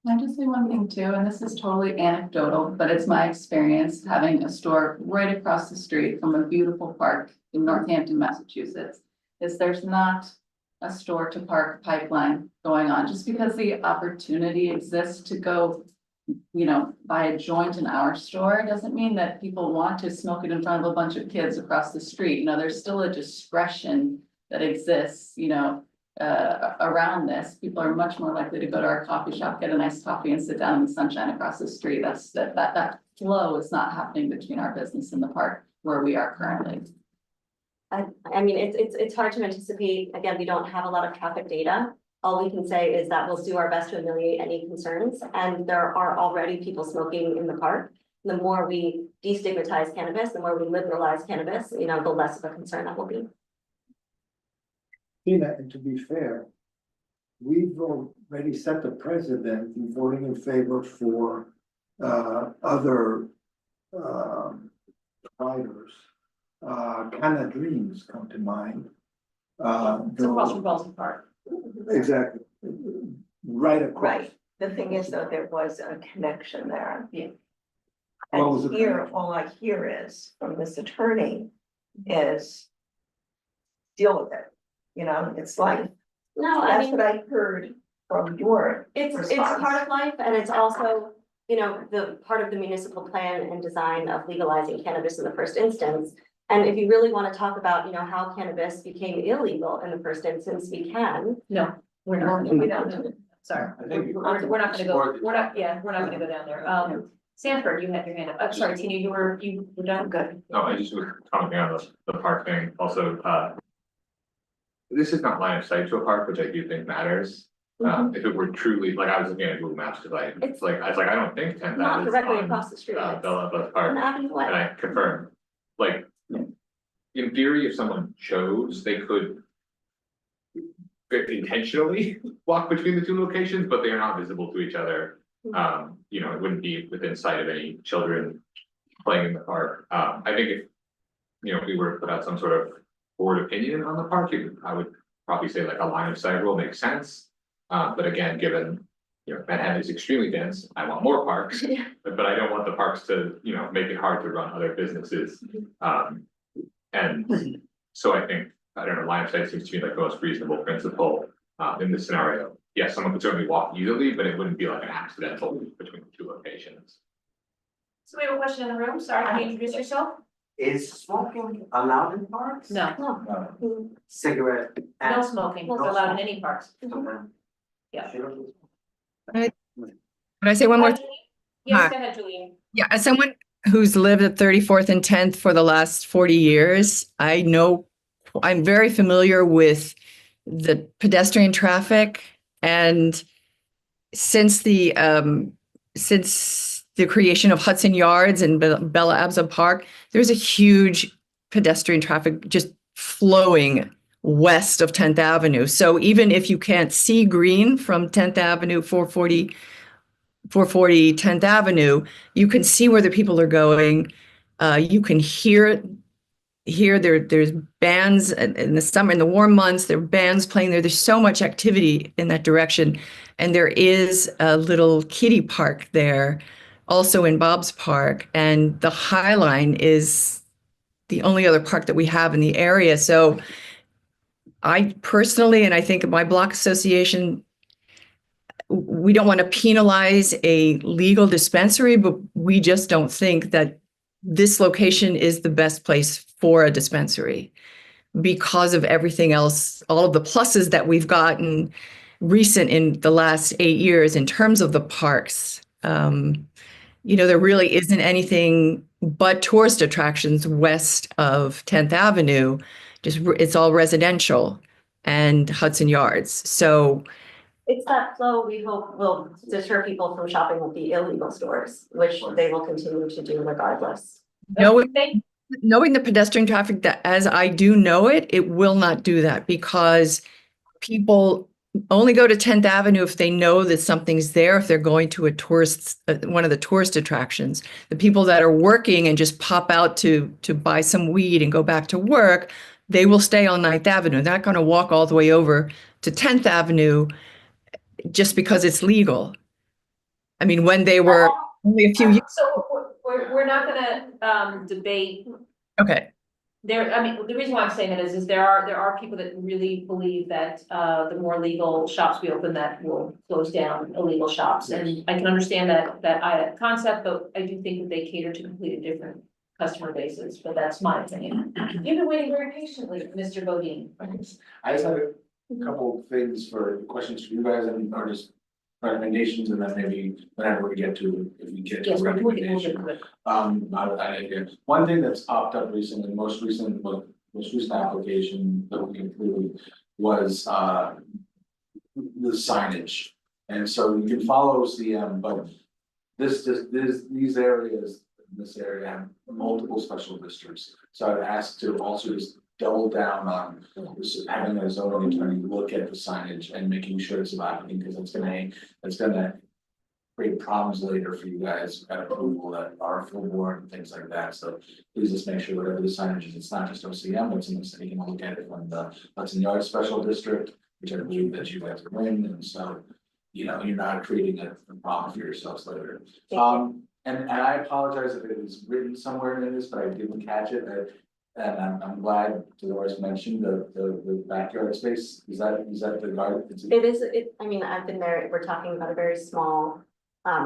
S2: Can I just say one thing too, and this is totally anecdotal, but it's my experience having a store right across the street from a beautiful park in Northampton, Massachusetts, is there's not a store to park pipeline going on, just because the opportunity exists to go, buy a joint in our store, doesn't mean that people want to smoke it in front of a bunch of kids across the street. There's still a discretion that exists, around this. People are much more likely to go to our coffee shop, get a nice coffee and sit down in the sunshine across the street. That flow is not happening between our business and the park where we are currently.
S3: I mean, it's hard to anticipate. Again, we don't have a lot of traffic data. All we can say is that we'll do our best to ameliorate any concerns. And there are already people smoking in the park. The more we destigmatize cannabis, the more we liberalize cannabis, the less of a concern that will be.
S7: Tina, and to be fair, we've already set the precedent in voting in favor for other providers. Canada Dreams come to mind.
S1: It's across from Ballston Park.
S7: Exactly, right across.
S4: Right. The thing is, though, there was a connection there.
S1: Yeah.
S7: What was the
S4: And here,
S7: connection?
S4: all I hear is from this attorney is deal with it. It's like,
S3: No, I
S4: that's
S3: mean,
S4: what I heard from your
S3: it's
S4: response.
S3: part of life and it's also, the part of the municipal plan and design of legalizing cannabis in the first instance. And if you really want to talk about, how cannabis became illegal in the first instance, we can.
S1: No, we're not.
S4: We don't.
S1: Sorry,
S6: I think
S1: we're not gonna go, we're not gonna go down there. Sanford, you had your hand up. I'm sorry, Tina, you were done?
S4: Good.
S10: No, I just was commenting on the park thing, also, this is not line of sight to a park, which I do think matters. If it were truly, like, I was looking at Google Maps, because I was like, I don't think 10th
S3: Not
S10: Ave is
S3: directly
S10: on,
S3: across the street. It's
S10: Bella
S3: an
S10: Park,
S3: avenue away.
S10: and I confirmed, like, in theory, if someone chose, they could intentionally walk between the two locations, but they are not visible to each other. It wouldn't be within sight of any children playing in the park. I think if, if we were to put out some sort of board opinion on the park, I would probably say like a line of sight rule makes sense. But again, given, Manhattan is extremely dense, I want more parks, but I don't want the parks to, make it hard to run other businesses. And so I think, I don't know, line of sight seems to me like the most reasonable principle, in this scenario. Yes, someone could certainly walk easily, but it wouldn't be like an accidental between the two locations.
S1: So we have a question in the room. Sorry, can you introduce yourself?
S11: Is smoking allowed in parks?
S1: No,
S2: No.
S11: Cigarette?
S1: no smoking is allowed in any parks. Yeah.
S8: Can I say one more?
S1: Yes, go ahead, Julian.
S8: Yeah, as someone who's lived at 34th and 10th for the last 40 years, I know I'm very familiar with the pedestrian traffic. And since the creation of Hudson Yards and Bella Abza Park, there's a huge pedestrian traffic just flowing west of 10th Avenue. So even if you can't see green from 10th Avenue, 440 10th Avenue, you can see where the people are going. You can hear there's bands in the summer, in the warm months, there are bands playing there. There's so much activity in that direction. And there is a little kiddie park there, also in Bob's Park. And the High Line is the only other park that we have in the area. So I personally, and I think my block association, we don't want to penalize a legal dispensary, but we just don't think that this location is the best place for a dispensary because of everything else, all of the pluses that we've gotten recent in the last 8 years in terms of the parks. There really isn't anything but tourist attractions west of 10th Avenue. It's all residential and Hudson Yards. So
S3: It's that flow we hope will deter people from shopping at the illegal stores, which they will continue to do regardless.
S8: knowing the pedestrian traffic that as I do know it, it will not do that because people only go to 10th Avenue if they know that something's there, if they're going to one of the tourist attractions. The people that are working and just pop out to buy some weed and go back to work, they will stay on 9th Avenue. They're not going to walk all the way over to 10th Avenue just because it's legal. I mean, when they were only a few years.
S1: So we're not gonna debate
S8: Okay.
S1: there. I mean, the reason why I'm saying that is there are people that really believe that the more legal shops we open, that will close down illegal shops. And I can understand that concept, but I do think that they cater to completely different customer bases, but that's my opinion. You've been waiting very patiently, Mr. Bodine.
S6: I just have a couple of things for questions for you guys and or just recommendations and then maybe whenever we get to, if we get to
S1: Yes, we'll get
S6: recommendation.
S1: to it.
S6: One thing that's popped up recently, most recent application that we included was the signage. And so you can follow CM, but these areas, in this area have multiple special districts. So I'd ask to also just double down on this, having a zoning attorney look at the signage and making sure it's about, because it's gonna create problems later for you guys at approval that are full board and things like that. So please just make sure whatever the signage is, it's not just OCM, but something that you can look at it from the Hudson Yards Special District, which I believe that you guys are in, and so you're not creating a problem for yourselves later. And I apologize if it was written somewhere in this, but I didn't catch it. And I'm glad Dolores mentioned the backyard space. Is that the garden?
S3: It is, I mean, I've been there, we're talking about a very small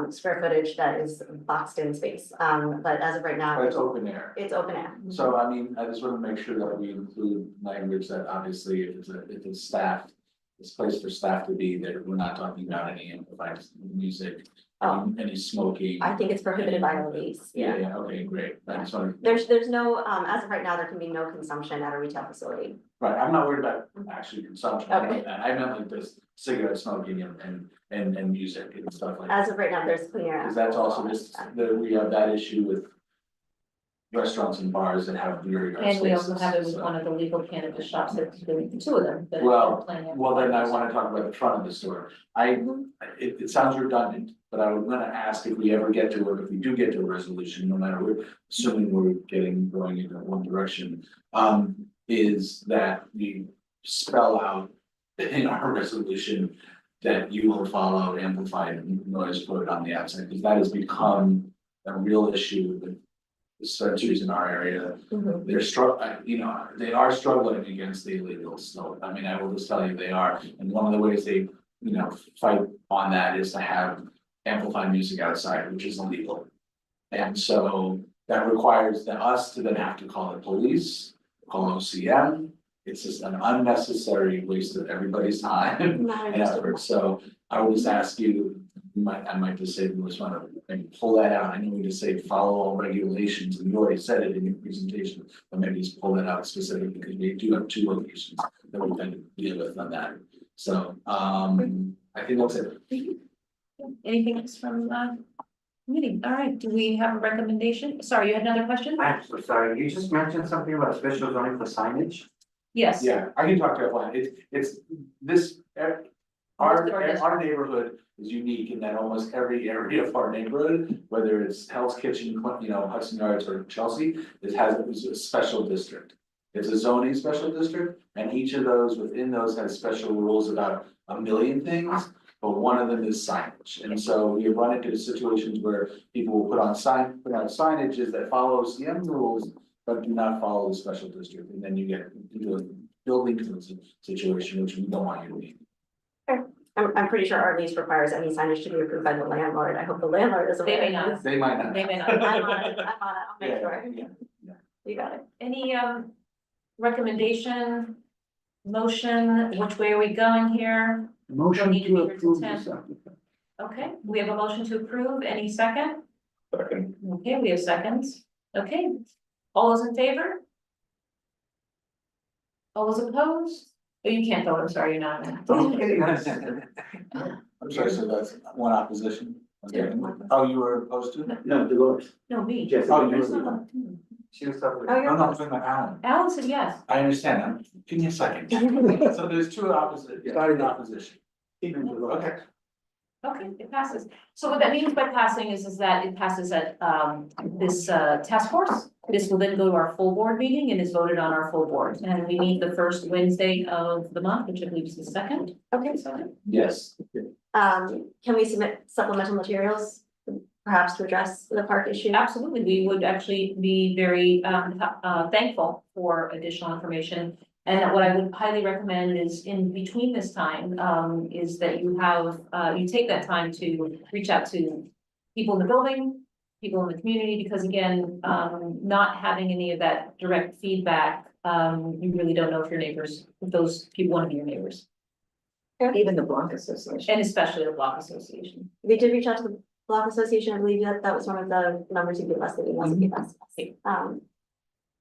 S3: square footage that is boxed in space. But as of right now.
S6: But it's open air.
S3: It's open air.
S6: So I mean, I just want to make sure that we include language that obviously if it's staffed, it's place for staff to be there. We're not talking about any amplified music, any smoking.
S3: I think it's prohibited by our lease.
S6: Yeah, okay, great. I just want to.
S3: There's no, as of right now, there can be no consumption at a retail facility.
S6: Right, I'm not worried about actually consumption.
S3: Okay.
S6: I meant like this cigarette smoking and music and stuff like that.
S3: As of right now, there's clean air.
S6: Because that's also just, we have that issue with restaurants and bars that have beer.
S1: And we also have it with one of the legal cannabis shops, that's doing two of them. that are
S6: Well,
S1: playing
S6: Well, then I
S1: it.
S6: want to talk about the front of the store. It sounds redundant, but I was gonna ask if we ever get to, or if we do get to a resolution, no matter what, assuming we're going in one direction. Is that we spell out in our resolution that you will follow amplified noise put on the outside, because that has become a real issue with dispensaries in our area,
S3: Mhm.
S6: they're they are struggling against the illegals, so, I mean, I will just tell you, they are, and one of the ways they, fight on that is to have amplified music outside, which is illegal. And so that requires us to then have to call the police, call OCM, it's just an unnecessary waste of everybody's time
S3: Not
S6: and
S3: interested.
S6: effort, so I will just ask you, I might just say, we just wanna maybe pull that out, I know we just say follow all regulations, and you already said it in your presentation, but maybe just pull that out specifically, because we do have 2 locations that we can deal with on that. So, I think that's it.
S1: Anything else from meeting? All right, do we have a recommendation? Sorry, you had another question?
S11: I'm so sorry, you just mentioned something about special zoning for signage?
S1: Yes.
S6: Yeah, I can talk to everyone, it's this, our neighborhood is unique in that almost every area of our neighborhood, whether it's Hell's Kitchen, Hudson Yards or Chelsea, it's a special district. It's a zoning special district, and each of those within those has special rules about a million things, but one of them is signage. And so you run into situations where people will put out signages that follow CM rules, but do not follow the special district, and then you get into a building code situation, which we don't want you to be.
S3: I'm pretty sure our lease requires any signage to be approved by the landlord. I hope the landlord is aware.
S1: They may not.
S6: They might not.
S1: They may not.
S3: I'm on it, I'll make
S6: Yeah,
S3: sure.
S6: yeah.
S3: You got it.
S1: Any recommendation, motion, which way are we going here?
S7: Motion
S1: need to
S7: to
S1: be here till
S7: approve
S1: 10.
S7: this application.
S1: Okay, we have a motion to approve. Any second?
S10: Second.
S1: Okay, we have seconds. Okay, all those in favor? All those opposed? Oh, you can't vote, I'm sorry, you're not.
S6: I'm sorry, so that's one opposition? Okay.
S1: Yeah.
S6: Oh, you were opposed to?
S5: No, Dolores.
S1: No, me.
S5: Jesse.
S6: Oh, you
S1: There's
S6: were.
S1: no-
S11: She was talking.
S3: Oh,
S6: No,
S3: you're.
S6: no, I'm talking about Alan.
S1: Alan said yes.
S6: I understand, give me a second. So there's 2 opposite, in opposition.
S5: Even Dolores.
S6: Okay.
S1: Okay, it passes. So what that means by passing is that it passes at this task force. This will then go to our full board meeting and is voted on our full board. And we meet the first Wednesday of the month, which I believe is the 2nd.
S3: Okay,
S6: Yes.
S3: can we submit supplemental materials, perhaps to address the park issue?
S1: Absolutely, we would actually be very thankful for additional information. And what I would highly recommend is in between this time, is that you have, you take that time to reach out to people in the building, people in the community, because again, not having any of that direct feedback, you really don't know if your neighbors, if those people want to be your neighbors,
S4: Even the block association.
S1: and especially the block association.
S3: We did reach out to the Block Association, I believe that was one of the numbers you gave us, the emails you gave us.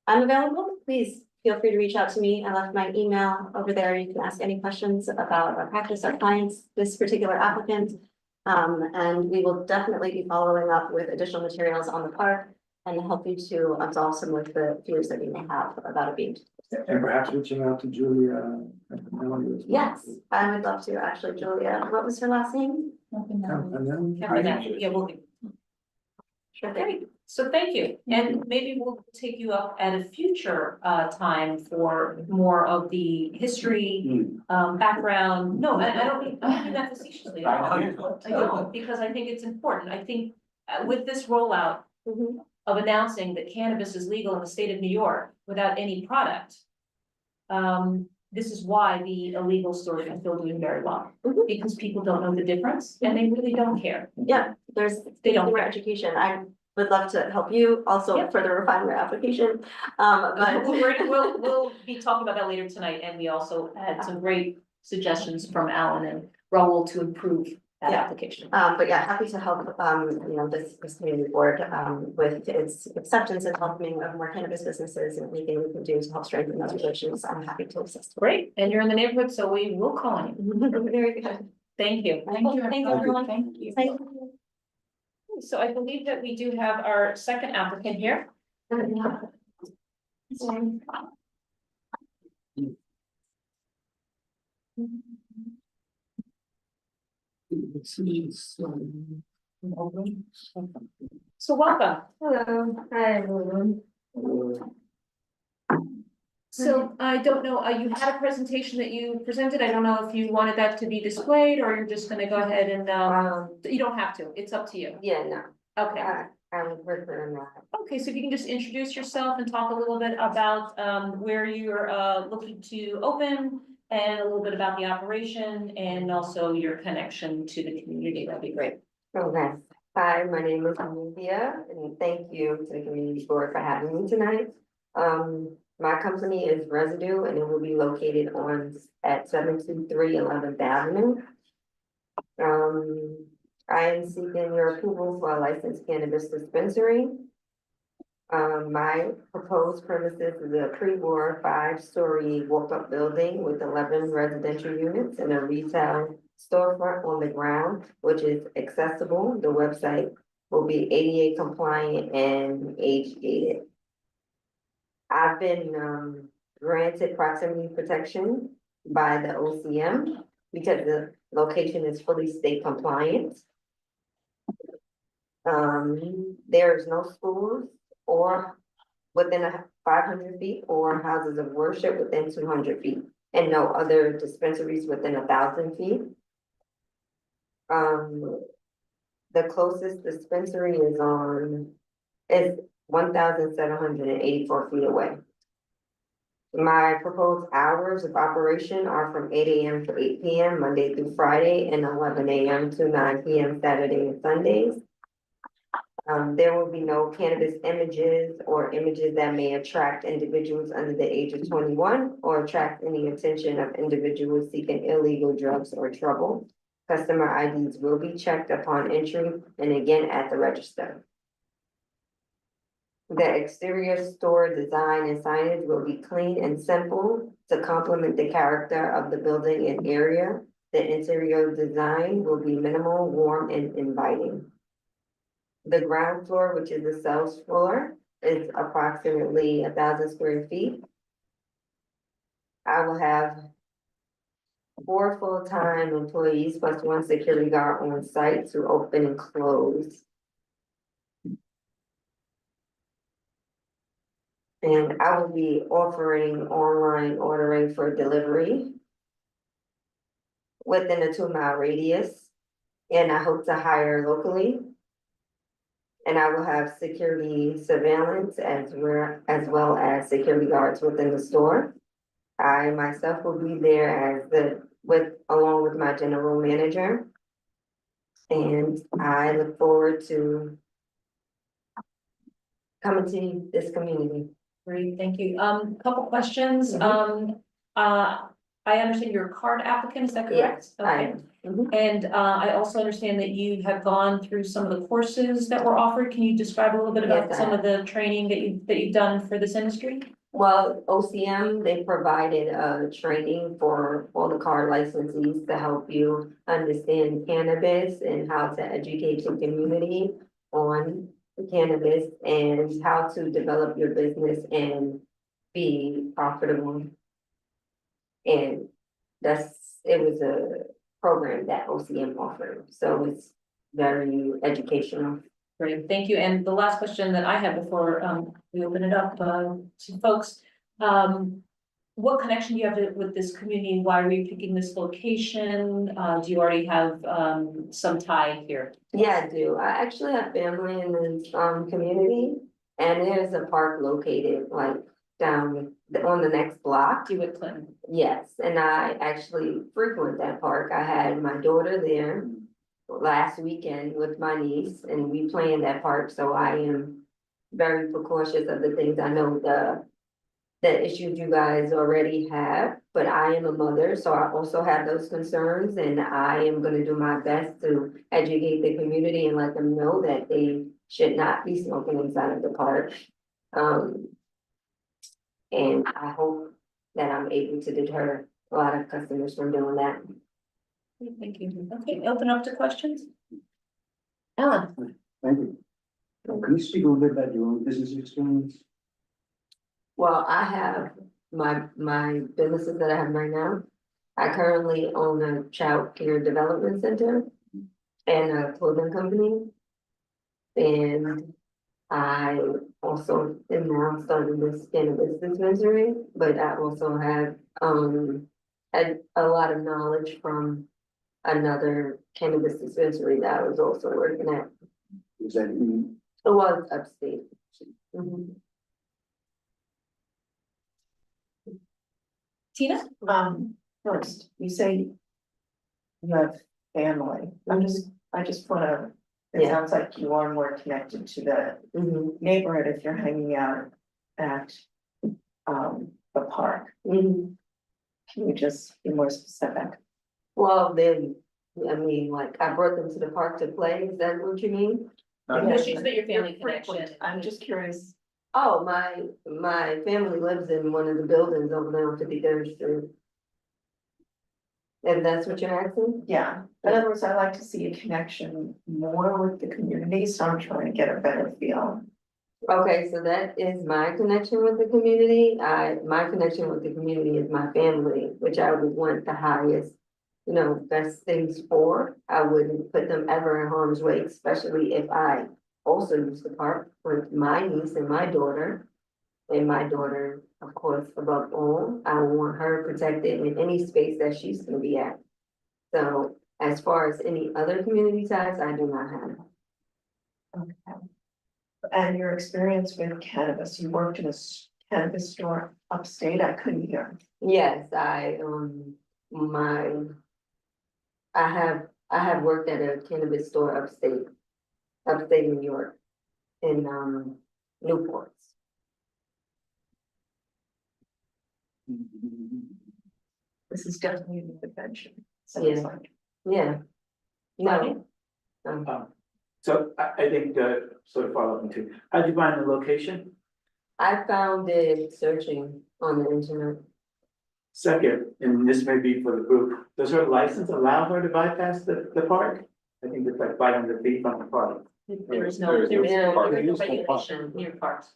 S3: I'm available, please feel free to reach out to me. I left my email over there. You can ask any questions about our practice, our clients, this particular applicant. And we will definitely be following up with additional materials on the park and help you to absolve some of the fears that you may have about it being.
S7: And perhaps reaching out to Julia.
S3: Yes, I would love to, actually, Julia. What was her last name?
S1: Yeah, we'll do.
S3: Sure thing.
S1: Great, so thank you, and maybe we'll take you up at a future time for more of the history, background. No, I don't mean that facetiously.
S6: I know you don't.
S1: I don't, because I think it's important. I think with this rollout
S3: Mhm.
S1: of announcing that cannabis is legal in the state of New York without any product. This is why the illegal stores are still doing very well,
S3: Mhm.
S1: because people don't know the difference and they really don't care.
S3: Yeah, there's
S1: They don't
S3: consumer
S1: care.
S3: education. I would love to help you also
S1: Yeah.
S3: further refine your application. But
S1: We'll be talking about that later tonight, and we also had some great suggestions from Alan and Raul to improve that
S3: Yeah.
S1: application.
S3: But yeah, happy to help, this community board, with its acceptance and welcoming of more cannabis businesses and anything we can do to help strengthen those relations. I'm happy to assist.
S1: Great, and you're in the neighborhood, so we will call on you.
S3: Very good.
S1: Thank you.
S3: Thank you, everyone.
S1: Thank you.
S3: Thank you.
S1: So I believe that we do have our second applicant here. So welcome.
S12: Hello, hi everyone.
S1: So I don't know, you had a presentation that you presented. I don't know if you wanted that to be displayed or you're just gonna go ahead and, you don't have to. It's up to you.
S12: Yeah, no,
S1: Okay,
S12: I would prefer not.
S1: Okay, so if you can just introduce yourself and talk a little bit about where you're looking to open and a little bit about the operation and also your connection to the community, that'd be great.
S12: Okay. Hi, my name is Olivia, and thank you to the community board for having me tonight. My company is Rezidue, and it will be located at 723 11th Avenue. I am seeking your approval for a licensed cannabis dispensary. My proposed premises is a pre-war 5-story walk-up building with 11 residential units and a retail storefront on the ground, which is accessible. The website will be ADA compliant and age gated. I've been granted proximity protection by the OCM because the location is fully state compliant. There is no schools or within 500 feet or houses of worship within 200 feet and no other dispensaries within 1,000 feet. The closest dispensary is 1,784 feet away. My proposed hours of operation are from 8 AM to 8 PM, Monday through Friday, and 11 AM to 9 PM, Saturday and Sundays. There will be no cannabis images or images that may attract individuals under the age of 21 or attract any attention of individuals seeking illegal drugs or trouble. Customer IDs will be checked upon entry and again at the register. The exterior store design and signage will be clean and simple to complement the character of the building and area. The interior design will be minimal, warm, and inviting. The ground floor, which is the sales floor, is approximately 1,000 square feet. I will have 4 full-time employees plus 1 security guard on site to open and close. And I will be offering online ordering for delivery within a 2-mile radius. And I hope to hire locally. And I will have security surveillance as well as security guards within the store. I myself will be there along with my general manager. And I look forward to coming to this community.
S1: Great, thank you. Couple questions. I understand you're a card applicant, is that correct?
S12: Yes, I
S1: Okay.
S12: am.
S1: And I also understand that you have gone through some of the courses that were offered. Can you describe a little bit about
S12: Yes, I
S1: some of the training that you've done for this industry?
S12: Well, OCM, they provided training for all the card licensees to help you understand cannabis and how to educate the community on cannabis and how to develop your business and be profitable. And it was a program that OCM offered, so it's very educational.
S1: Great, thank you. And the last question that I have before we open it up to folks. What connection do you have with this community? Why are you picking this location? Do you already have some tie here?
S12: Yeah, I do. I actually have family in this community, and there's a park located like down on the next block.
S1: Dewitt Clinton.
S12: Yes, and I actually frequent that park. I had my daughter there last weekend with my niece, and we play in that park, so I am very precautious of the things. I know the issues you guys already have, but I am a mother, so I also have those concerns, and I am gonna do my best to educate the community and let them know that they should not be smoking inside of the park. And I hope that I'm able to deter a lot of customers from doing that.
S1: Thank you. Okay, open up to questions. Ellen.
S9: Thank you. Can you speak a little bit about your own business experience?
S12: Well, I have my businesses that I have right now. I currently own a child care development center and a clothing company. And I also am now starting this cannabis dispensary, but I also have had a lot of knowledge from another cannabis dispensary that I was also working at.
S9: Is that in
S12: It was upstate. Mhm.
S1: Tina?
S4: First, you say you have family. I just wanna, it
S12: Yeah.
S4: sounds like you are more connected to the
S12: Mhm.
S4: neighborhood if you're hanging out at the park.
S12: Mhm.
S4: Can you just be more specific?
S12: Well, then, I mean, like, I brought them to the park to play, is that what you mean?
S1: No, she's been your family
S4: You're frequent.
S1: connection.
S4: I'm just curious.
S12: Oh, my family lives in one of the buildings over there on 53rd Street. And that's what you're asking?
S4: Yeah, in other words, I like to see a connection more with the community, so I'm trying to get a better feel.
S12: Okay, so that is my connection with the community. My connection with the community is my family, which I would want the highest, best things for. I wouldn't put them ever in harm's way, especially if I also use the park with my niece and my daughter. And my daughter, of course, above all, I want her protected in any space that she's gonna be at. So as far as any other community ties, I do not have.
S4: Okay. And your experience with cannabis, you worked in a cannabis store upstate, I couldn't hear.
S12: Yes, I have worked at a cannabis store upstate New York, in, Newport.
S4: This is definitely an intervention.
S12: Yeah.
S4: Sounds like.
S12: Yeah. No.
S5: So I think, sort of follow up into, how'd you find the location?
S12: I found it searching on the internet.
S5: Second, and this may be for the group, does her license allow her to bypass the park? I think it's like 500 feet from the park.
S1: There is no
S10: park.
S1: regulation near parks.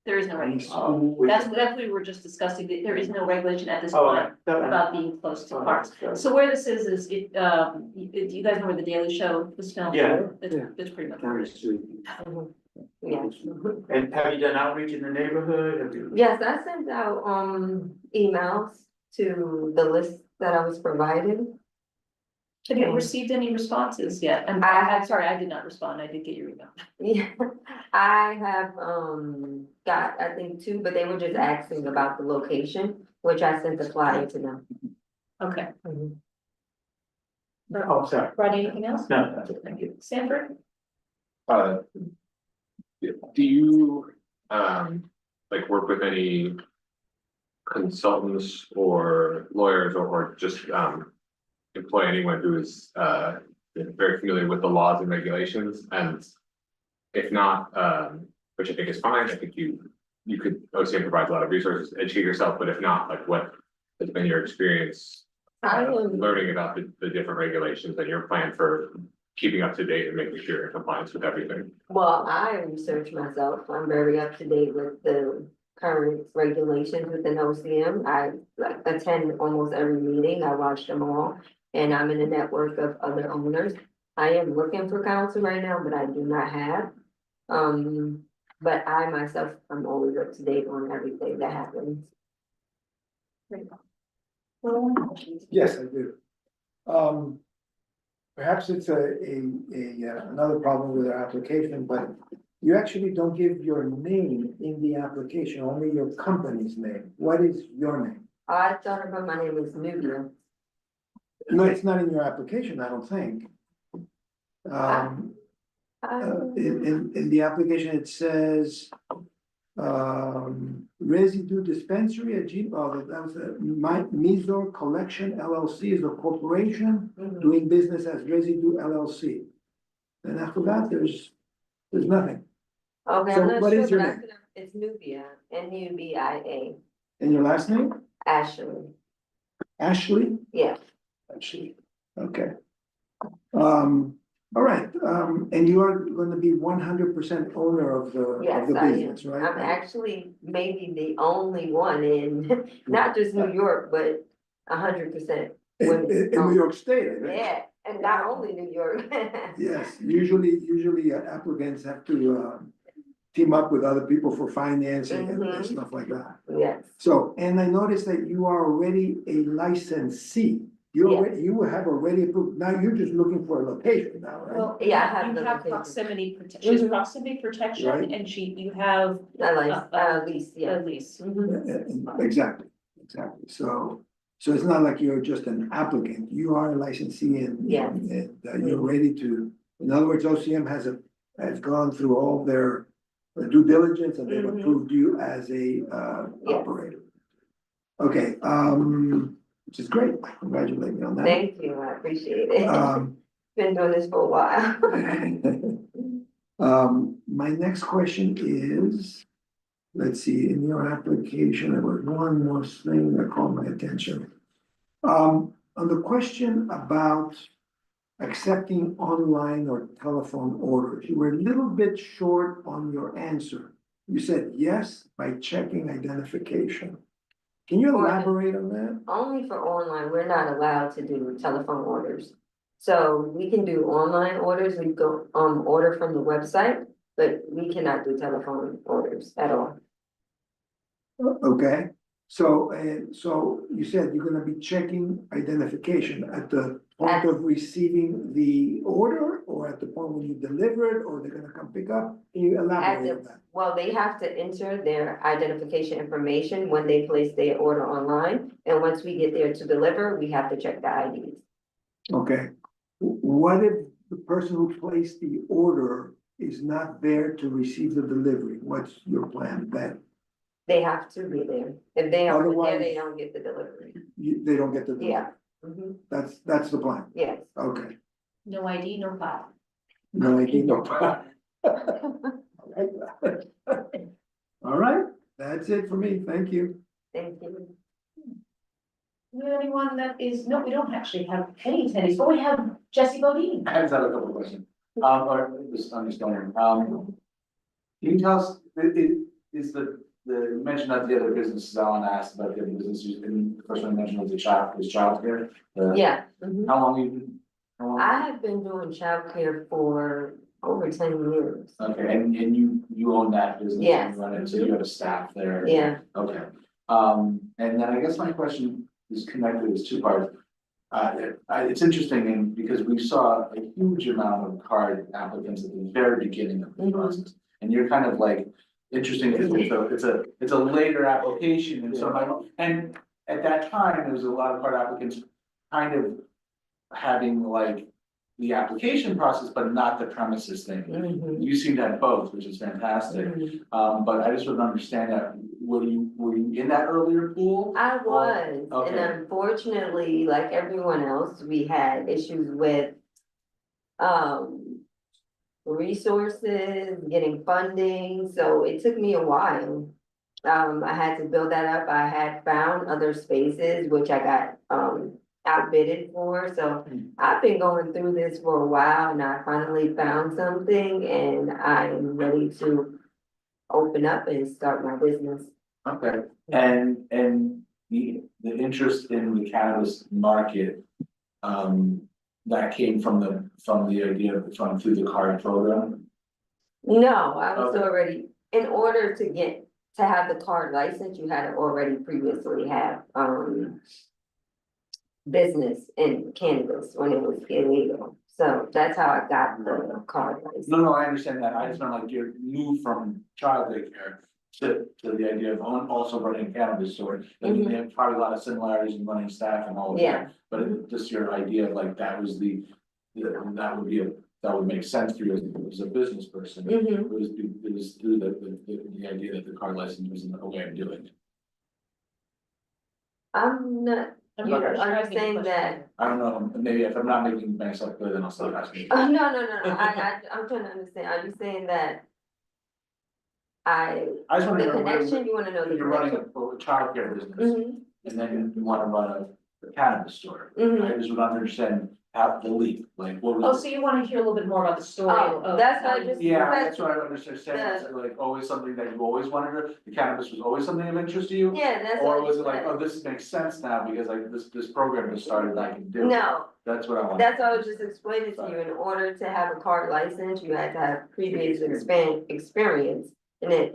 S1: There is no regulation.
S5: Oh,
S1: That's what we were just discussing. There is no regulation at this
S5: Oh,
S1: point about being close to parks. So where this is do you guys know where the Daily Show was filmed?
S5: Yeah.
S1: It's pretty much.
S9: Down the street.
S12: Yes.
S5: And have you done outreach in the neighborhood? Have you?
S12: Yes, I sent out, emails to the list that I was provided.
S1: Have you received any responses yet? I'm sorry, I did not respond. I did get your email.
S12: Yeah, I have, got, I think 2, but they were just asking about the location, which I sent the flyer to them.
S1: Okay.
S5: Oh, sorry.
S1: Rodney, anything else?
S5: No.
S1: Thank you. Sanford?
S10: Do you, like work with any consultants or lawyers or just, employ anyone who is, very familiar with the laws and regulations? And if not, which I think is fine, I think you could, OCM provides a lot of resources, educate yourself, but if not, like what has been your experience learning about the different regulations and your plan for keeping up to date and making sure you're in compliance with everything?
S12: Well, I research myself. I'm very up to date with the current regulations within OCM. I attend almost every meeting. I watch them all. And I'm in a network of other owners. I am looking for counsel right now, but I do not have. But I myself, I'm always up to date on everything that happens.
S7: Yes, I do. Perhaps it's another problem with our application, but you actually don't give your name in the application, only your company's name. What is your name?
S12: I thought about my name is Nubia.
S7: No, it's not in your application, I don't think. In the application, it says, Rezidue Dispensary at that was my Mizor Collection LLC is a corporation doing business as Rezidue LLC. And after that, there's nothing.
S12: Okay,
S7: So
S12: I'm not
S7: what
S12: sure,
S7: is your
S12: but I
S7: name?
S12: could have, it's Nubia, Nubia.
S7: And your last name?
S12: Ashley,
S7: Ashley?
S12: yeah.
S7: Ashley, okay. All right, and you are gonna be 100% owner of the
S12: Yes, I am.
S7: business, right?
S12: I'm actually maybe the only one in, not just New York, but 100%.
S7: In New York State, I think.
S12: Yeah, and not only New York.
S7: Yes, usually applicants have to team up with other people for financing and
S12: Mhm.
S7: stuff like that.
S12: Yes,
S7: So, and I noticed that you are already a licensee. You have already approved, now you're just looking for a location now, right?
S1: Well,
S3: Yeah, I have
S1: you
S3: the
S1: have
S3: location.
S1: proximity protection, she's
S3: Mhm.
S1: proximity protection,
S7: Right.
S1: and you have
S3: At least, yeah.
S1: a lease.
S3: Mhm.
S7: Exactly, so it's not like you're just an applicant, you are a licensee and.
S3: Yes.
S7: And you're ready to, in other words, OCM has gone through all their due diligence and they've
S3: Mhm.
S7: approved you as a
S3: Yes.
S7: operator. Okay, which is great, congratulate me on that.
S3: Thank you, I appreciate it.
S7: Um,
S3: Been doing this for a while.
S7: My next question is, let's see, in your application, there was one more thing that caught my attention. On the question about accepting online or telephone orders, you were a little bit short on your answer. You said yes by checking identification. Can you elaborate on that?
S12: Only for online, we're not allowed to do telephone orders. So we can do online orders, we go, order from the website, but we cannot do telephone orders at all.
S7: Okay, so, so you said you're gonna be checking identification at the point of receiving the order, or at the point when you deliver it, or they're gonna come pick up? Can you
S12: At
S7: elaborate on
S12: the,
S7: that?
S12: well, they have to enter their identification information when they place their order online. And once we get there to deliver, we have to check the IDs.
S7: Okay, what if the person who placed the order is not there to receive the delivery? What's your plan then?
S12: They have to be there. If they aren't there,
S7: Otherwise-
S12: they don't get the delivery.
S7: They don't get the. delivery.
S12: Yeah. Mhm.
S7: That's the plan,
S12: Yes.
S7: okay.
S1: No ID, no file.
S7: No ID, no problem. All right, that's it for me, thank you.
S12: Thank you.
S1: Do we have anyone that is, no, we don't actually have any attendees, but we have Jesse Bodine.
S6: I just have a couple of questions, or just understanding, can you tell us, is you mentioned that the other businesses, Alan asked about the other businesses, and the first one you mentioned was childcare.
S12: Yeah. Mhm.
S6: How long you been? How long?
S12: I have been doing childcare for over 10 years.
S6: Okay, and you own that business? and
S12: Yes.
S6: you run it, so you have a staff there?
S12: Yeah.
S6: Okay, and then I guess my question is connected, it's two parts. It's interesting, and because we saw a huge amount of card applicants at the very beginning of the
S12: Mhm.
S6: process. And you're kind of like, interesting, because it's a later application, and so and at that time, there was a lot of card applicants kind of having like the application process, but not the premises thing.
S12: Mhm.
S6: You seem to have both, which is fantastic.
S12: Mhm.
S6: But I just wouldn't understand that, were you in that earlier pool?
S12: I was,
S6: Okay.
S12: and unfortunately, like everyone else, we had issues with resources, getting funding, so it took me a while. I had to build that up. I had found other spaces, which I got outbidded for, so I've been going through this for a while and I finally found something and I'm ready to open up and start my business.
S6: Okay, and the interest in the cannabis market, that came from the idea of through the card program?
S12: No, I was
S6: Okay.
S12: already, in order to have the card license, you had to already previously have, business in cannabis when it was illegal. So that's how I got the card license.
S6: No, I understand that, I just meant like you're moved from child daycare to the idea of also running a cannabis store. And they have probably a lot of similarities in running staff and all of
S12: Yeah.
S6: that, but just your idea of like, that was that would make sense for you as a business person.
S12: Mhm.
S6: It was through the idea that the card license was a way of doing it.
S12: I'm not,
S1: I'm
S12: you
S1: not sure I
S12: are
S1: think the
S12: saying
S1: question-
S12: that,
S6: I don't know, maybe if I'm not making myself clear, then I'll stop asking.
S12: oh, no, I'm trying to understand, are you saying that
S6: I just want to
S12: the
S6: know.
S12: connection, you wanna know the
S6: You're running
S12: connection?
S6: a childcare business,
S12: Mhm,
S6: and then you want to run a cannabis store.
S12: mhm.
S6: I just would understand how the leap, like what
S1: Oh,
S6: was.
S1: so you want to hear a little bit more about the story
S12: Oh,
S1: of.
S12: that's what I just-
S6: Yeah, that's what I understand,
S12: Yeah.
S6: it's like always something that you always wanted to, the cannabis was always something of interest to you?
S12: Yeah, that's.
S6: Or
S12: what I
S6: was it
S12: just
S6: like,
S12: said.
S6: oh, this makes sense now because like this program has started, I can do it?
S12: No,
S6: That's what I want.
S12: that's what I was just explaining to you, in order to have a card license, you had to have previous experience. And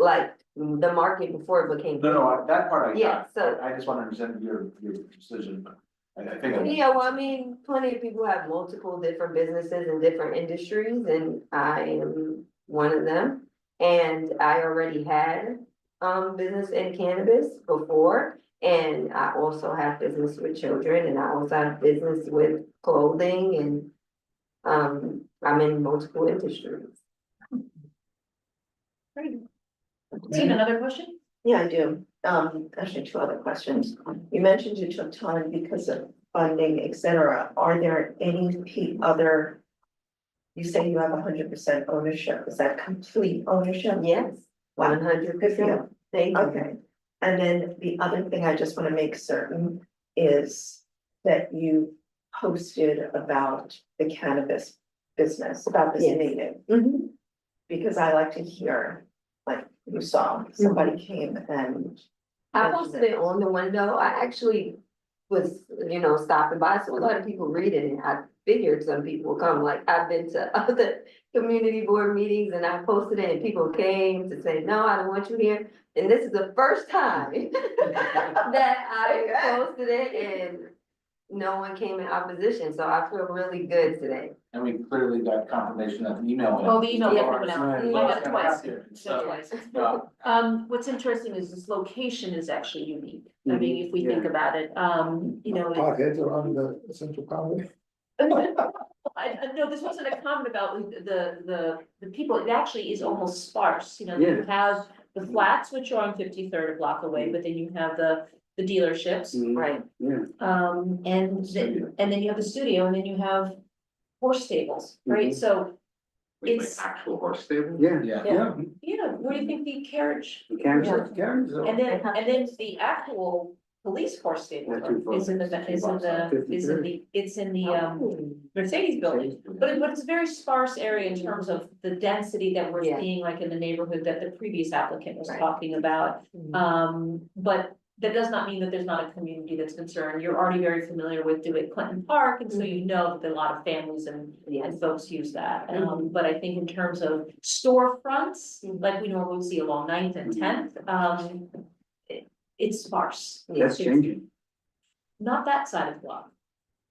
S12: like, the market before it became.
S6: No, that part I
S12: Yeah,
S6: got,
S12: so-
S6: I just want to understand your decision. I think.
S12: Yeah, well, I mean, plenty of people have multiple different businesses in different industries, and I am one of them. And I already had business in cannabis before, and I also have business with children, and I also have business with clothing, and I'm in multiple industries.
S1: Great. Tina, another question?
S4: Yeah, I do. Actually, two other questions. You mentioned you took time because of funding, et cetera. Are there any other? You say you have 100% ownership. Is that complete ownership?
S12: Yes,
S4: Wow.
S12: 100%. Thank you.
S4: Okay. And then the other thing I just want to make certain is that you posted about the cannabis business, about this
S12: Yes.
S4: meeting.
S12: Mhm.
S4: Because I like to hear, like you saw, somebody came and.
S12: I posted it on the window. I actually was, stopping by, so a lot of people read it, and I figured some people would come, like, I've been to other community board meetings, and I posted it, and people came to say, no, I don't want you here. And this is the first time that I posted it, and no one came in opposition, so I feel really good today.
S6: And we clearly got confirmation that the email. went
S1: Oh, the email
S6: out.
S1: went out.
S6: Right.
S1: I got it twice.
S6: So,
S1: Twice.
S6: yeah.
S1: What's interesting is this location is actually unique. I mean, if we think about it,
S7: Potheads around the central comedy.
S1: No, this wasn't a comment about the people, it actually is almost sparse, you have the flats, which are on 53rd, a block away, but then you have the dealerships.
S12: Right.
S9: Yeah.
S1: And then you have the studio, and then you have horse stables, right? So
S10: Wait,
S1: it's,
S10: like actual horse stable?
S9: Yeah.
S6: Yeah.
S1: where do you think the carriage?
S9: You can't.
S1: And then the actual police horse stable
S9: Not too far.
S1: is in the Mercedes building. But it's a very sparse area in terms of the density that we're
S12: Yeah.
S1: seeing, like in the neighborhood that the previous applicant was
S12: Right.
S1: talking about. But that does not mean that there's not a community that's concerned. You're already very familiar with DeWitt Clinton Park, and so you know that a lot of families and folks use that. But I think in terms of storefronts, like we normally see along 9th and 10th, it's sparse.
S9: That's changing.
S1: Not that side of the block.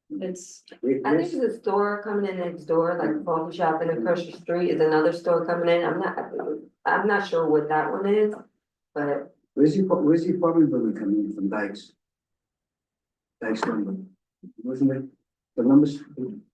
S1: It's,
S12: I think there's a store coming in next door, like a coffee shop, and across the street is another store coming in. I'm not sure what that one is, but
S9: Where's the apartment building coming in from Dykes? Dykes number, wasn't it? The numbers,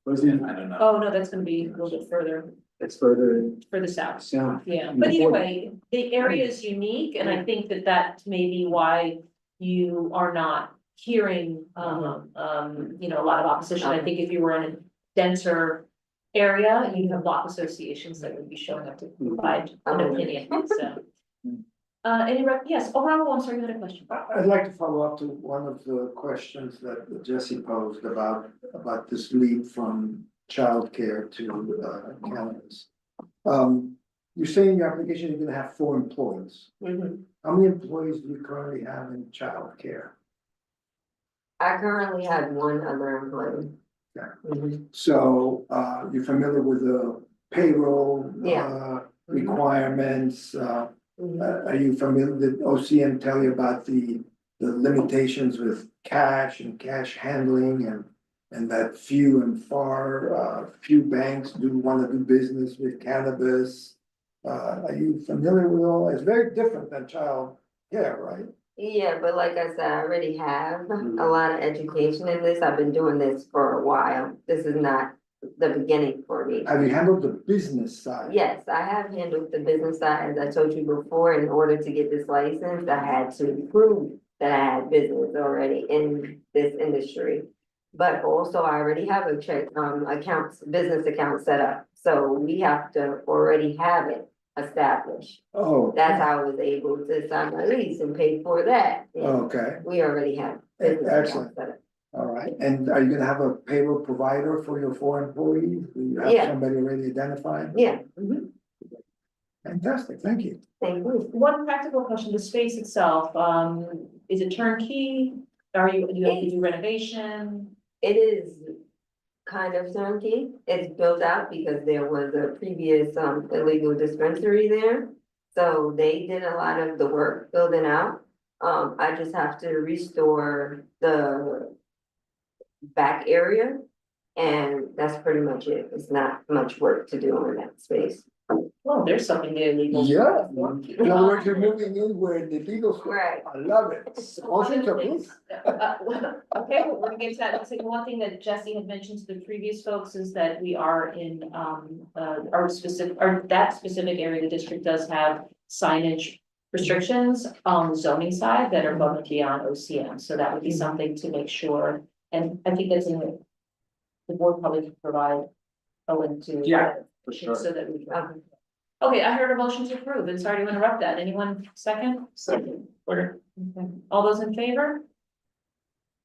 S9: wasn't it?
S6: I don't know.
S1: oh, no, that's gonna be a little bit further
S9: It's further
S1: south.
S9: south.
S1: Yeah, but either way, the area is unique, and I think that may be why you are not hearing, a lot of opposition. I think if you were in a denser area, you have block associations that would be showing up to provide an opinion, so. Yes, Ronald, I'm sorry, you had a question.
S7: I'd like to follow up to one of the questions that Jesse posed about this leap from childcare to cannabis. You say in your application you're gonna have 4 employees. How many employees do you currently have in childcare?
S12: I currently have one other employee.
S7: Yeah.
S12: Mhm.
S7: So you're familiar with the payroll requirements? Are you familiar, did OCM tell you about the limitations with cash and cash handling and that few and far, few banks do want to do business with cannabis? Are you familiar with all that? It's very different than child care, right?
S12: Yeah, but like I said, I already have a lot of education in this. I've been doing this for a while. This is not the beginning for me.
S7: Have you handled the business side?
S12: Yes, I have handled the business side, as I told you before. In order to get this license, I had to prove that I had business already in this industry. But also I already have a business account set up, so we have to already have it established.
S7: Oh.
S12: That's how I was able to sign my lease and pay for that. And
S7: Okay,
S12: we already have business
S7: excellent.
S12: accounts set up.
S7: All right. And are you gonna have a payroll provider for your 4 employees? Do you have
S12: Yeah.
S7: somebody already identified?
S12: Yeah,
S7: Fantastic, thank you.
S12: thank you.
S1: One practical question, the space itself, is it turnkey? Do you have to do renovation?
S12: It is kind of turnkey. It's built out because there was a previous illegal dispensary there. So they did a lot of the work building out. I just have to restore the back area. And that's pretty much it. It's not much work to do in that space.
S1: Well, there's something there legal.
S7: Yeah, in other words, you're moving in where the legal.
S12: Right.
S7: I love it.
S1: One of
S7: Motion
S1: the
S7: to approve.
S1: things- Okay, well, we're gonna get to that. I think one thing that Jesse had mentioned to the previous folks is that we are in, that specific area, the district does have signage restrictions on the zoning side that are above and beyond OCM, so that would be something to make sure. And I think that's in the board probably could provide a link to.
S6: Yeah, for sure.
S1: So that we can. Okay, I heard a motion to approve, and sorry to interrupt that. Anyone second?
S6: Second. Okay.
S1: Okay. All those in favor?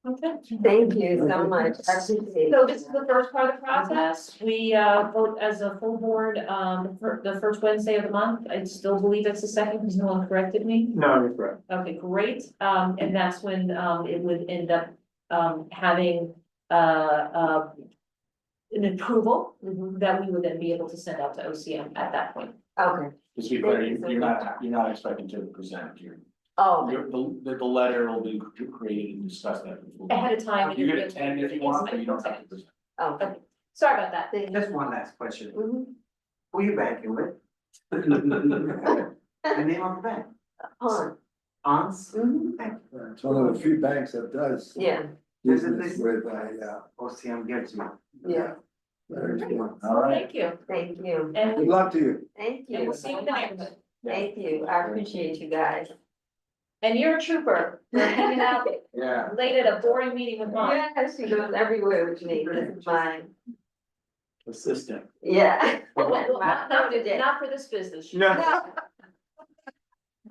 S1: Okay.
S12: Thank you so much. I appreciate
S1: So this is the first part of the process. We vote as a full board, the first Wednesday of the month. I still believe it's the second because no one corrected me.
S5: No, you're correct.
S1: Okay, great. And that's when it would end up having an approval that we would then be able to send out to OCM at that point.
S12: Okay.
S6: Just to be clear, you're not expecting to present your,
S12: Oh,
S6: the letter will be created and discussed that.
S1: Ahead of time.
S6: You can attend if you want, but you don't have to present.
S12: okay.
S1: Sorry about that.
S12: Thank you.
S11: Just one last question.
S12: Mhm.
S11: Who you banking with? The name of the bank?
S12: Hold
S11: Hans?
S12: on.
S11: Thank you.
S7: It's one of the few banks that does
S12: Yeah,
S7: business with,
S11: OCM gives you.
S12: yeah.
S7: very good.
S6: All right.
S1: Thank you.
S12: Thank you.
S7: Good
S1: And
S7: luck to you.
S12: Thank
S1: and
S12: you.
S1: we'll see you in the neighborhood.
S12: Thank you. I appreciate you guys.
S1: And you're a trooper. We're hanging out
S6: Yeah.
S1: late at a boring meeting with mom.
S12: Yeah, she goes everywhere with me. This is mine.
S5: Assistant.
S12: Yeah.
S1: Well,
S12: My-
S1: not for this business.
S5: No.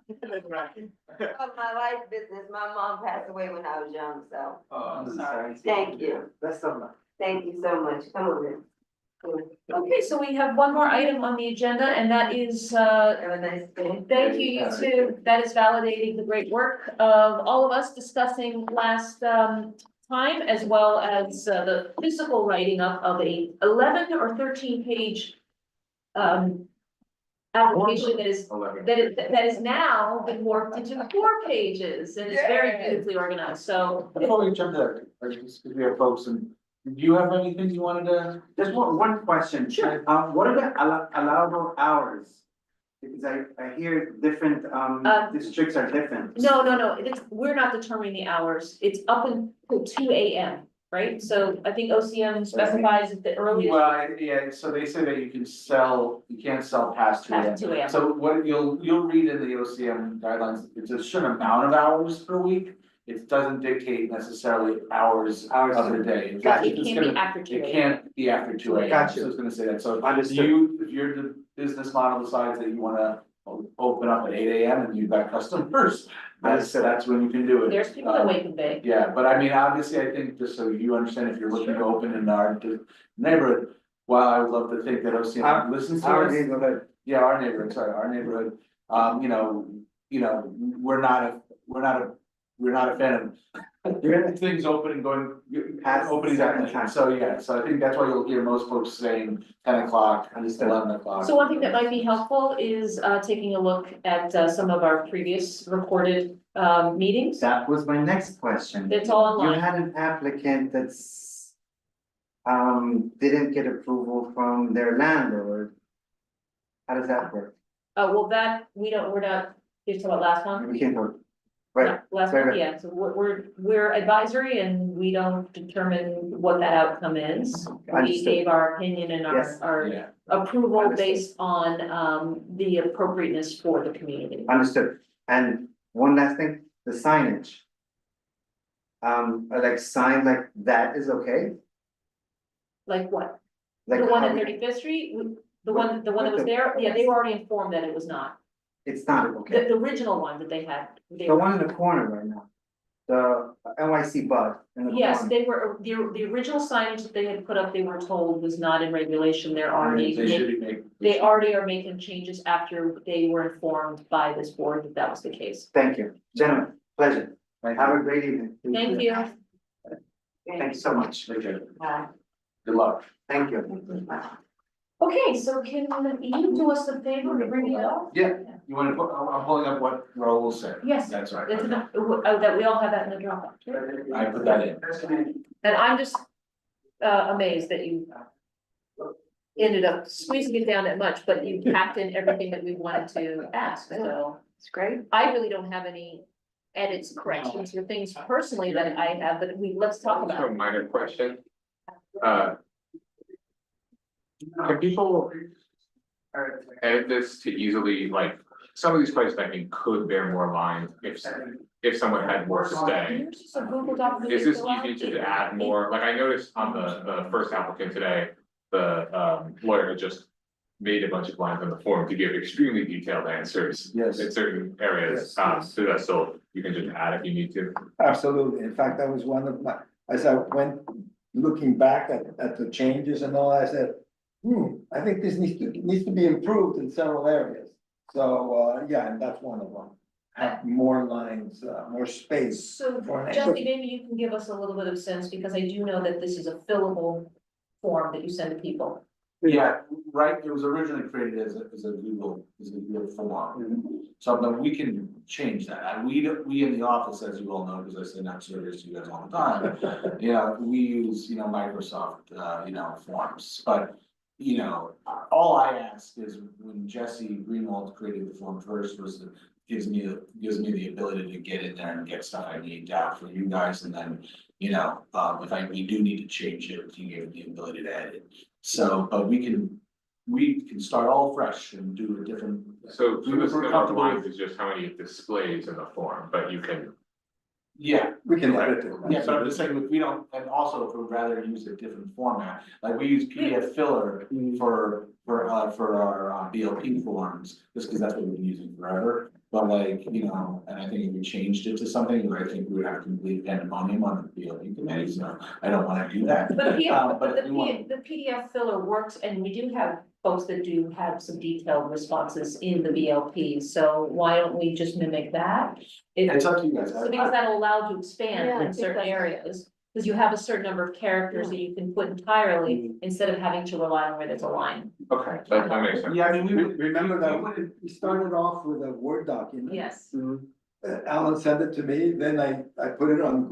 S12: Of my life business, my mom passed away when I was young, so
S11: Oh, I'm sorry.
S12: thank you.
S11: Best of luck.
S12: Thank you so much. Come on in.
S1: Okay, so we have one more item on the agenda, and that is,
S12: Have a nice day.
S1: thank you, you two. That is validating the great work of all of us discussing last time, as well as the physical writing up of a 11 or 13 page application that is
S6: 11.
S1: that is now been morphed into 4 pages, and it's very beautifully organized, so.
S6: Before we jump there, because we have folks, and do you have anything you wanted to?
S11: Just one question.
S1: Sure.
S11: What are the allowable hours? Because I hear different, districts are different.
S1: No, we're not determining the hours, it's up until 2 AM, right? So I think OCM specifies that the earliest
S6: Well, yeah, so they say that you can't sell past 2
S1: past
S6: AM.
S1: 2 AM.
S6: So what you'll read in the OCM guidelines, it's a certain amount of hours per week. It doesn't dictate necessarily hours of the day. In fact,
S1: It
S6: it's
S1: can't be
S6: gonna-
S1: after 2
S6: It
S1: AM.
S6: can't be after 2 AM.
S11: Gotcha.
S6: So I was gonna say that, so
S11: Understood.
S6: if you're the business model decides that you wanna open up at 8 AM and you've got customers, that's when you can do it.
S1: There's people that wake and bake.
S6: Yeah, but I mean, obviously, I think just so you understand, if you're looking to open in our neighborhood, while I would love to think that OCM listens to
S11: Our
S6: us.
S11: neighborhood.
S6: Yeah, our neighborhood, we're not a fan of things open and going,
S11: Past
S6: opening
S11: certain
S6: that,
S11: time.
S6: so yeah, so I think that's why you'll hear most folks saying 10 o'clock,
S11: Understood.
S6: 11 o'clock.
S1: So one thing that might be helpful is taking a look at some of our previous recorded meetings.
S11: That was my next question.
S1: It's all
S11: You
S1: online.
S11: had an applicant that's didn't get approval from their landlord. How does that work?
S1: Well, that, we're not, you're talking about last one?
S11: We can't vote. Right,
S1: Last
S11: right,
S1: one,
S11: right.
S1: yeah, so we're advisory and we don't determine what that outcome is. We
S11: Understood.
S1: gave our opinion and
S11: Yes.
S1: our
S6: Yeah,
S1: approval
S11: Understood.
S1: based on the appropriateness for the community.
S11: Understood. And one last thing, the signage. Like sign like that is okay?
S1: Like what?
S11: Like
S1: The one
S11: how
S1: at
S11: we-
S1: 35th Street, the one that was there, yeah, they were already informed that it was not.
S11: It's not okay.
S1: The original one that they had.
S11: The one in the corner right now. The NYC Bud in the corner.
S1: Yes, they were, the original signage that they had put up, they were told was not in regulation, they're already.
S6: they should be making.
S1: They already are making changes after they were informed by this board that that was the case.
S11: Thank you. Gentlemen, pleasure. Have a great evening.
S1: Thank you.
S11: Thank you so much.
S6: Okay,
S12: Bye.
S6: good luck.
S11: Thank you.
S1: Okay, so can you do us the favor of bringing it up?
S6: Yeah. You wanna put, I'm pulling up what Raoul said.
S1: Yes.
S6: That's right.
S1: That's enough, that we all have that in the Dropbox.
S6: I put that in.
S1: And I'm just amazed that you ended up squeezing it down that much, but you packed in everything that we wanted to ask, so.
S12: It's great.
S1: I really don't have any edits, corrections, or things personally that I have, but let's talk about
S10: A
S1: it.
S10: minor question. Can people edit this to easily, like, some of these places I think could bear more lines if someone had more stay.
S1: Here's just a Google doc.
S10: Is this easy to add more? Like, I noticed on the first applicant today, the lawyer just made a bunch of lines on the form to give extremely detailed answers
S7: Yes.
S10: in certain areas.
S7: Yes.
S10: So that's still, you can just add if you need to.
S7: Absolutely. In fact, that was one of my, as I went looking back at the changes and all, I said, I think this needs to be improved in several areas. So, yeah, and that's one of them. Have more lines, more space.
S1: So
S7: for an
S1: Jesse, maybe you can give us a little bit of sense, because I do know that this is a fillable form that you send to people.
S6: Yeah, right, it was originally created as a Google form. So, but we can change that, we in the office, as you all know, because I send out surveys to you guys all the time. You know, we use, Microsoft, forms, but, all I ask is when Jesse Greenwald created the form first was that gives me the ability to get in there and get stuff I need out for you guys, and then, if we do need to change it, he gave me the ability to edit. So, but we can start all fresh and do a different.
S10: So
S6: We were
S10: the number of
S6: comfortable
S10: lines
S6: with-
S10: is just how many it displays in the form, but you can.
S6: Yeah,
S7: We can edit it.
S6: yeah, but I'm just saying, if we don't, and also if we'd rather use a different format, like we use PDF filler for our BLP forms, just because that's what we've been using forever. But like, and I think if we changed it to something where I think we would have complete pandemonium on the BLP committee, so I don't wanna do that.
S1: But
S6: But if we want-
S1: the PDF filler works, and we do have folks that do have some detailed responses in the BLP, so why don't we just mimic that?
S6: It's up to you guys.
S1: So because that'll allow you to expand
S12: Yeah, I
S1: in
S12: think
S1: certain
S12: that's-
S1: areas, because you have a certain number of characters that you can put entirely, instead of having to rely on where there's a line.
S10: Okay, that makes sense.
S6: Yeah, I mean, we would.
S7: Remember that
S6: would-
S7: we started off with a Word document.
S1: Yes,
S7: Alan sent it to me, then I put it on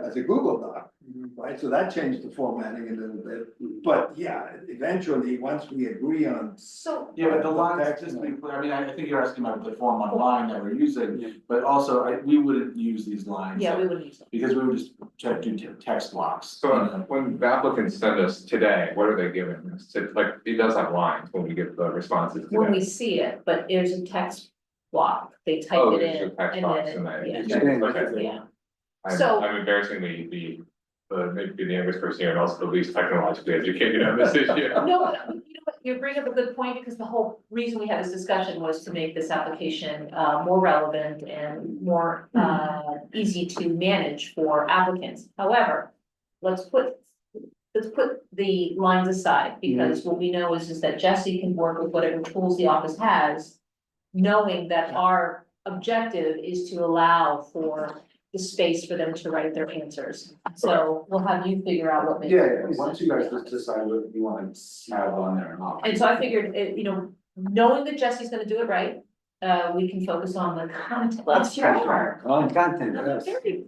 S7: as a Google Doc, right? So that changed the formatting a little bit. But yeah, eventually, once we agree on.
S1: so,
S6: Yeah, but the lines, just to be clear, I mean, I think you're asking about the form online that we're using, but also we wouldn't use these lines.
S1: yeah, we wouldn't use it.
S6: Because we would just try to do text blocks.
S10: So when the applicants send us today, what are they giving us? It's like, it does have lines when we get the responses
S1: When we
S10: today.
S1: see it, but there's a text block, they type
S10: Oh,
S1: it
S10: there's a
S1: in,
S10: text
S1: and
S10: box
S1: then,
S10: and
S1: yeah.
S10: Okay.
S1: Yeah,
S10: I'm
S1: So-
S10: I'm embarrassingly maybe the youngest person here and also the least technologically educated on this issue.
S1: no, but you know what, you bring up a good point, because the whole reason we had this discussion was to make this application more relevant and more easy to manage for applicants. However, let's put the lines aside, because what we know is that Jesse can work with whatever tools the office has, knowing that our objective is to allow for the space for them to write their answers. So we'll have you figure out what makes.
S6: Once you guys decide what you wanna have on there and off.
S1: And so I figured, knowing that Jesse's gonna do it right, we can focus on the content.
S9: That's
S1: You are.
S9: On content,
S1: I'm
S9: yes.
S1: very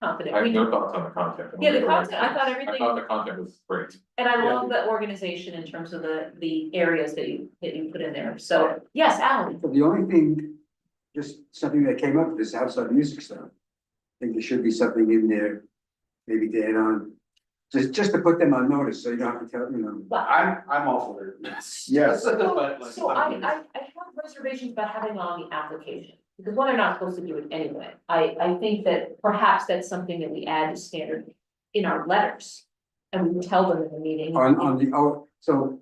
S1: confident.
S10: I have
S1: We
S10: no
S1: do-
S10: thoughts on the content.
S1: Yeah, the content, I thought everything.
S10: I thought the content was great.
S1: And I love the organization in terms of the areas that you put in there. So, yes, Alan.
S9: But the only thing, just something that came up, this outside music stuff. I think there should be something in there, maybe to add on, just to put them on notice, so you don't have to tell,
S6: I'm all for it.
S7: Yes.
S1: So I have reservations about having on the application, because one, they're not supposed to do it anyway. I think that perhaps that's something that we add as standard in our letters. And we tell them in the meeting.
S9: on the, so.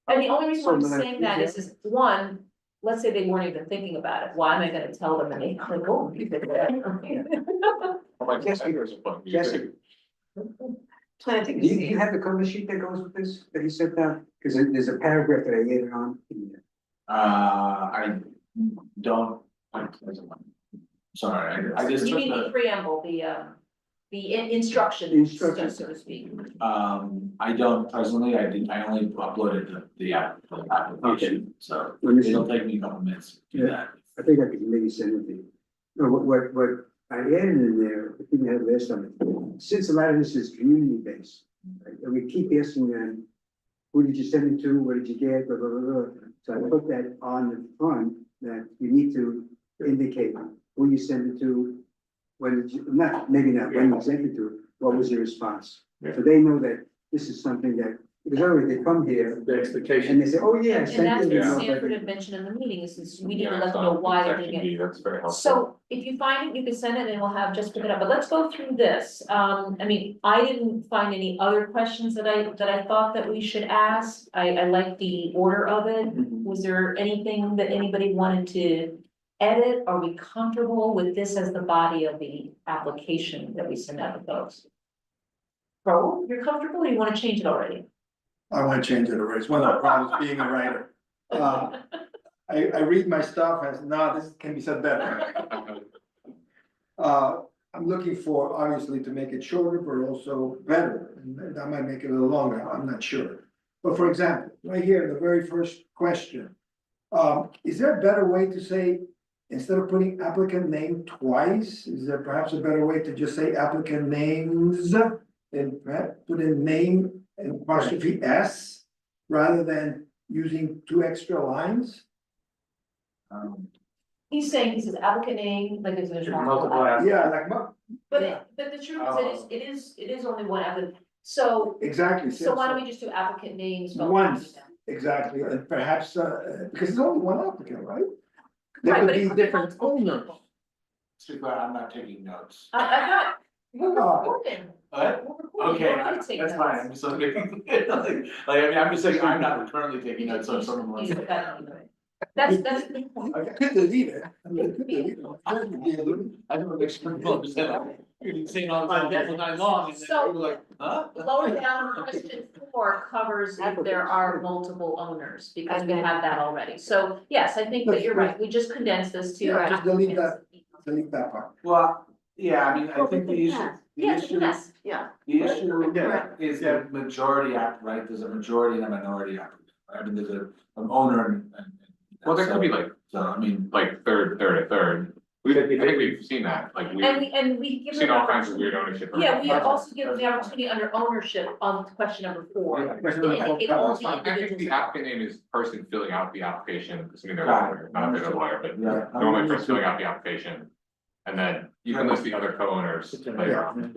S1: And the only reason why I'm
S9: So the-
S1: saying that is one, let's say they weren't even thinking about it, why am I gonna tell them and they like, oh, you did that.
S10: Oh, my
S9: Jesse-
S10: fingers are fun.
S9: Jesse,
S4: Planting.
S9: do you have the cover sheet that goes with this, that he sent down? Cause there's a paragraph that I added on.
S6: I don't. Sorry, I just
S1: You
S6: took
S1: mean the
S6: the,
S1: preamble, instructions, so
S7: Instructions.
S1: to speak.
S6: I don't presently, I only uploaded the application, so it'll take me a couple minutes to do that.
S9: I think I could maybe send it to you. No, what I added in there, I think I had last time, since a lot of this is community based, right, and we keep asking them, who did you send it to, what did you get, blah, blah, blah, blah. So I put that on the front, that you need to indicate who you send it to, when did you, maybe not when you sent it to, what was your response? So they know that this is something that, because otherwise they come here
S5: The expectation.
S9: and they say, oh, yeah. I
S1: And
S9: sent
S1: that's
S9: you
S1: what
S9: this."
S1: Sanford had mentioned in the meeting, is we need to
S10: Yeah,
S1: let
S10: it's
S1: them know
S10: on
S1: why they're
S10: section
S1: doing it.
S10: B, that's very helpful.
S1: So if you find it, you can send it and we'll have just pick it up, but let's go through this. I mean, I didn't find any other questions that I thought that we should ask. I like the order of it. Was there anything that anybody wanted to edit? Are we comfortable with this as the body of the application that we send out to folks? Raul, you're comfortable or you wanna change it already?
S7: I want to change it already. It's one of the problems being a writer. I read my stuff as, no, this can be said better. I'm looking for, obviously, to make it shorter, but also better, and that might make it a little longer, I'm not sure. But for example, right here, in the very first question, is there a better way to say, instead of putting applicant name twice, is there perhaps a better way to just say applicant names? And perhaps put in name and apostrophe S, rather than using 2 extra lines?
S1: He's saying, he says applicant name, like there's
S5: Multiple
S1: multiple.
S5: applicants.
S7: Yeah, like,
S1: But the truth is, it is only one applicant, so,
S7: exactly.
S1: so why don't we just do applicant names? spelled
S7: Once.
S1: out?
S7: Exactly, and perhaps, because there's only one applicant, right? There
S1: Right,
S7: could
S1: but it
S7: be
S1: could be
S7: different
S1: multiple
S7: owners.
S1: people.
S6: To be clear, I'm not taking notes.
S1: I thought, we're
S7: Oh.
S1: recording.
S6: What?
S1: We're recording.
S6: Okay,
S1: You don't need to take
S6: that's
S1: notes.
S6: fine, I'm just looking, like, I mean, I'm just saying, I'm not currently taking notes, so if someone wants.
S1: He's got it. That's a good point.
S7: I could delete it. I mean, I could delete it.
S6: I don't make sure people understand, you're saying all night long, and then
S1: So-
S6: people are like, huh?
S1: Lower down, question 4 covers if there are multiple owners, because we have that already. So, yes, I think that you're right, we just condensed this to.
S7: Yeah, just delete that. Delete that part.
S6: Well, yeah, I mean, I think the issue,
S1: Yes, yes,
S4: Yeah.
S6: the issue
S5: Yeah.
S6: is the majority act, right, there's a majority and a minority applicant, right? I mean, there's an owner and.
S10: Well, there could be like,
S6: So, I mean,
S10: like third, a third. I think we've seen that, like
S1: and we give
S10: seen
S1: them.
S10: all kinds of weird ownership.
S1: Yeah, we also give them the opportunity under ownership on question number 4.
S7: Question
S1: To
S7: number four
S1: indicate all
S7: covers.
S1: the
S10: I think the
S1: individuals.
S10: applicant name is person filling out the application, assuming they're a
S6: Got it.
S10: lawyer, not that they're a lawyer, but
S6: yeah.
S10: normally person filling out the application. And then you can list the other co-owners later on.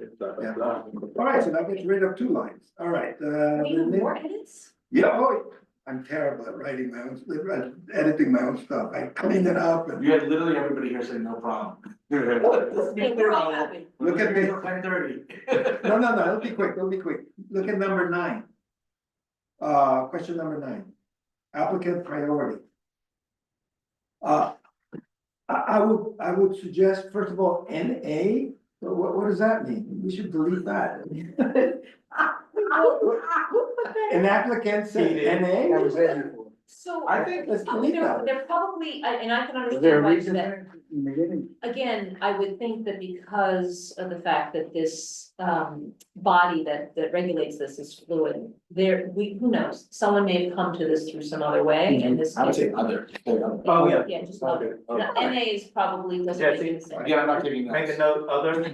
S7: All right, so that gets rid of 2 lines. All right.
S1: Need more edits?
S7: Yeah, oh, I'm terrible at writing my own, editing my own stuff. I clean it up and.
S6: You had literally everybody here saying no problem.
S1: Hey, we're all happy.
S7: Look at me.
S6: 10:30.
S7: No, it'll be quick, Look at number 9. Question number 9, applicant priority. I would suggest, first of all, NA, what does that mean? We should delete that. An applicant said
S9: That
S7: NA?
S9: was there before.
S1: So.
S6: I think
S7: Let's delete that.
S1: They're probably, and I can
S9: Was there
S1: understand
S9: a
S1: why
S9: reason
S1: that.
S9: there in the beginning?
S1: Again, I would think that because of the fact that this body that regulates this is fluid, who knows? Someone may have come to this through some other way and this.
S6: I would say other.
S5: Oh, yeah.
S1: Yeah, just love it.
S5: Okay.
S1: NA is probably doesn't make any sense.
S6: Again, I'm not taking notes.
S5: Make a note, other. And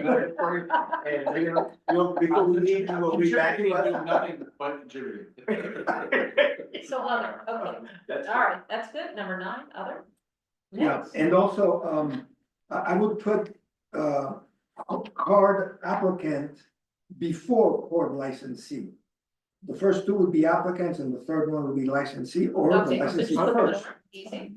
S5: before we leave, we'll be back.
S6: Contributing, doing nothing but contributing.
S1: So other, okay,
S5: That's
S1: all right, that's good. Number 9, other.
S7: Yeah,
S1: Next.
S7: and also, I would put, card applicant before card licensee. The first 2 would be applicants and the third one would be licensee or the
S1: Okay, so
S7: licensee
S1: just put them
S7: first,
S1: in easy.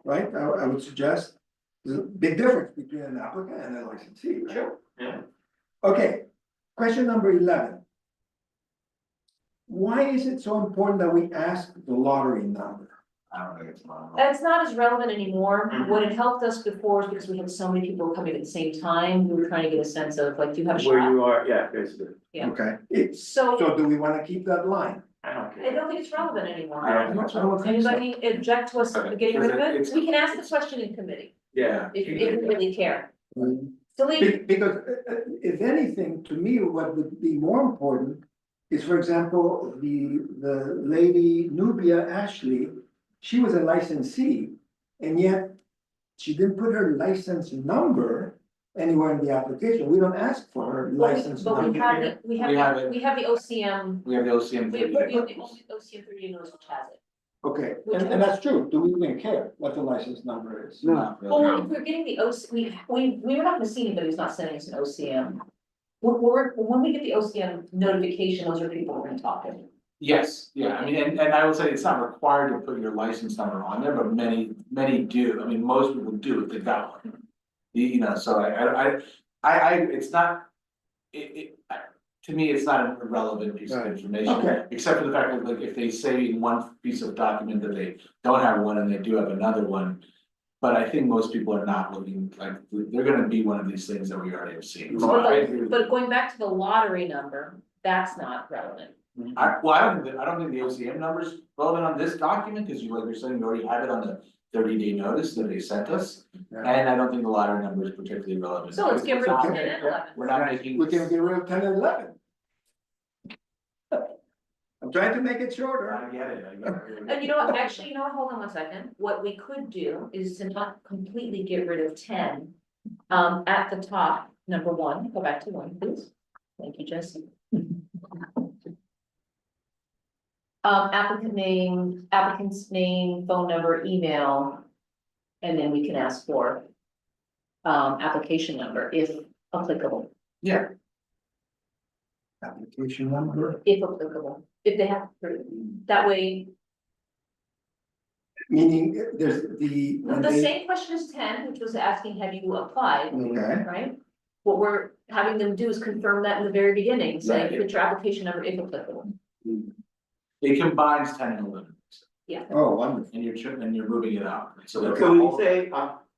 S7: right? I would suggest, there's a big difference between an applicant and a licensee. Right?
S5: Sure, yeah.
S7: Okay, question number 11. Why is it so important that we ask the lottery number?
S6: I don't think it's mine.
S1: It's not as relevant anymore.
S5: Mhm.
S1: What it helped us before is because we had so many people coming at the same time, we were trying to get a sense of like, do you have a
S5: Where
S1: shot?
S5: you are, yeah, basically.
S1: Yeah.
S7: Okay,
S1: So
S7: so do we wanna keep that line?
S5: I don't
S1: I
S5: care.
S1: don't think it's relevant anymore.
S5: I don't think so.
S1: Anybody object to us
S10: Okay,
S1: getting rid of
S6: because
S1: it?
S6: it's-
S1: We can ask the question in committee
S5: Yeah.
S1: if you really care. delete,
S7: Because if anything, to me, what would be more important is, for example, the lady Nubia Ashley, she was a licensee, and yet she didn't put her license number anywhere in the application. We don't ask for her license
S1: but we
S7: number.
S1: have the, we
S6: We have
S1: have,
S6: it.
S1: we have the OCM,
S6: We have the OCM.
S1: we have the only OCM 30 notice which has it.
S7: Okay, and that's true. Do we even care what the license number is?
S6: No.
S1: Well, if we're getting the we're not gonna see anybody who's not sending us an OCM. When we get the OCM notification, those are people we're gonna talk to.
S6: Yes, yeah, I mean, and I will say it's not required to put your license number on there, but many do, I mean, most people do if they've got one. You know, so it's not, to me, it's not a relevant piece of
S7: Right.
S6: information.
S7: Okay.
S6: Except for the fact that, like, if they say in one piece of document that they don't have one and they do have another one. But I think most people are not looking, like, they're gonna be one of these things that we already have seen. So I agree with
S1: But
S6: you.
S1: going back to the lottery number, that's not relevant.
S6: I don't think the OCM number's relevant on this document, because you, like you're saying, you already have it on the 30-day notice that they sent us.
S7: Yeah.
S6: And I don't think the lottery number is particularly relevant.
S1: So let's get rid of
S6: It's not-
S1: 10 and 11.
S6: We're not making.
S7: We can get rid of 10 and 11. I'm trying to make it shorter.
S6: I get it.
S1: And you know what, actually, you know what, hold on 1 second, what we could do is to not completely get rid of 10. At the top, number 1, go back to 1, please. Thank you, Jesse. Applicant's name, phone number, email. And then we can ask for application number if applicable,
S6: Yeah,
S7: Application number,
S1: if applicable, if they have, that way,
S7: meaning there's the. when
S1: the
S7: they-
S1: same question as 10, which was asking, have you applied?
S7: Okay,
S1: Right? What we're having them do is confirm that in the very beginning, saying,
S6: Right.
S1: put your application number if applicable.
S6: it combines 10 and 11,
S7: oh, wonderful.
S6: and you're moving it out, so. that-
S5: So we say,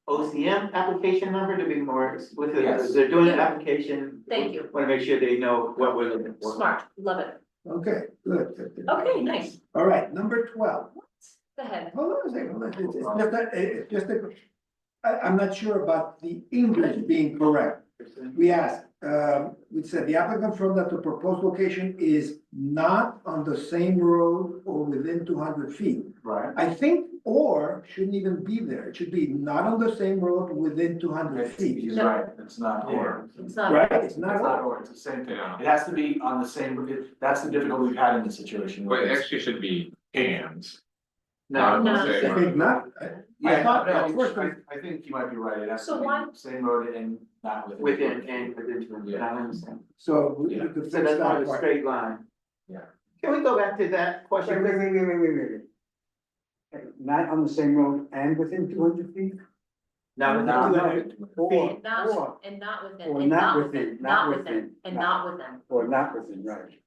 S5: OCM application number to be more explicit,
S6: Yes.
S5: because they're doing an application.
S1: Thank you.
S5: Want to make sure they know what we're looking for.
S1: Smart, love it.
S7: Okay, good.
S1: Okay, nice.
S7: All right, number 12.
S1: Go ahead.
S7: Hold on a second, hold on. It's just a, I'm not sure about the English being correct. We asked, we said the applicant confirmed that the proposed location is not on the same road or within 200 feet.
S6: Right.
S7: I think or shouldn't even be there. It should be not on the same road within 200 feet.
S6: He's
S1: No.
S6: right, it's not or.
S1: It's not.
S7: Right, it's
S6: It's
S7: not
S6: not
S7: or.
S6: or, it's the same thing,
S10: Yeah.
S6: it has to be on the same, that's the difficulty we've had in the situation.
S10: But
S6: where
S10: it
S6: it's-
S10: actually should be and.
S5: No,
S1: No.
S7: I think not.
S6: Yeah,
S7: thought
S6: no,
S7: at first
S6: I think you might be right, it has
S1: So
S6: to
S1: why-
S6: be same road and not within.
S5: within, and within,
S6: Yeah.
S5: I understand.
S7: So we
S6: Yeah.
S7: could
S5: So
S7: fix
S5: that's not
S7: that
S5: a
S7: part.
S5: straight line.
S6: Yeah.
S5: Can we go back to that question?
S9: Wait. Not on the same road and within 200 feet?
S5: Now,
S6: Not
S5: now,
S6: within.
S9: Or,
S1: Not,
S9: or,
S1: and not within,
S9: or
S1: and
S9: not
S1: not
S9: within,
S1: within,
S9: not
S1: not
S9: within,
S1: within, and
S9: not-
S1: not within.
S9: or not within, right?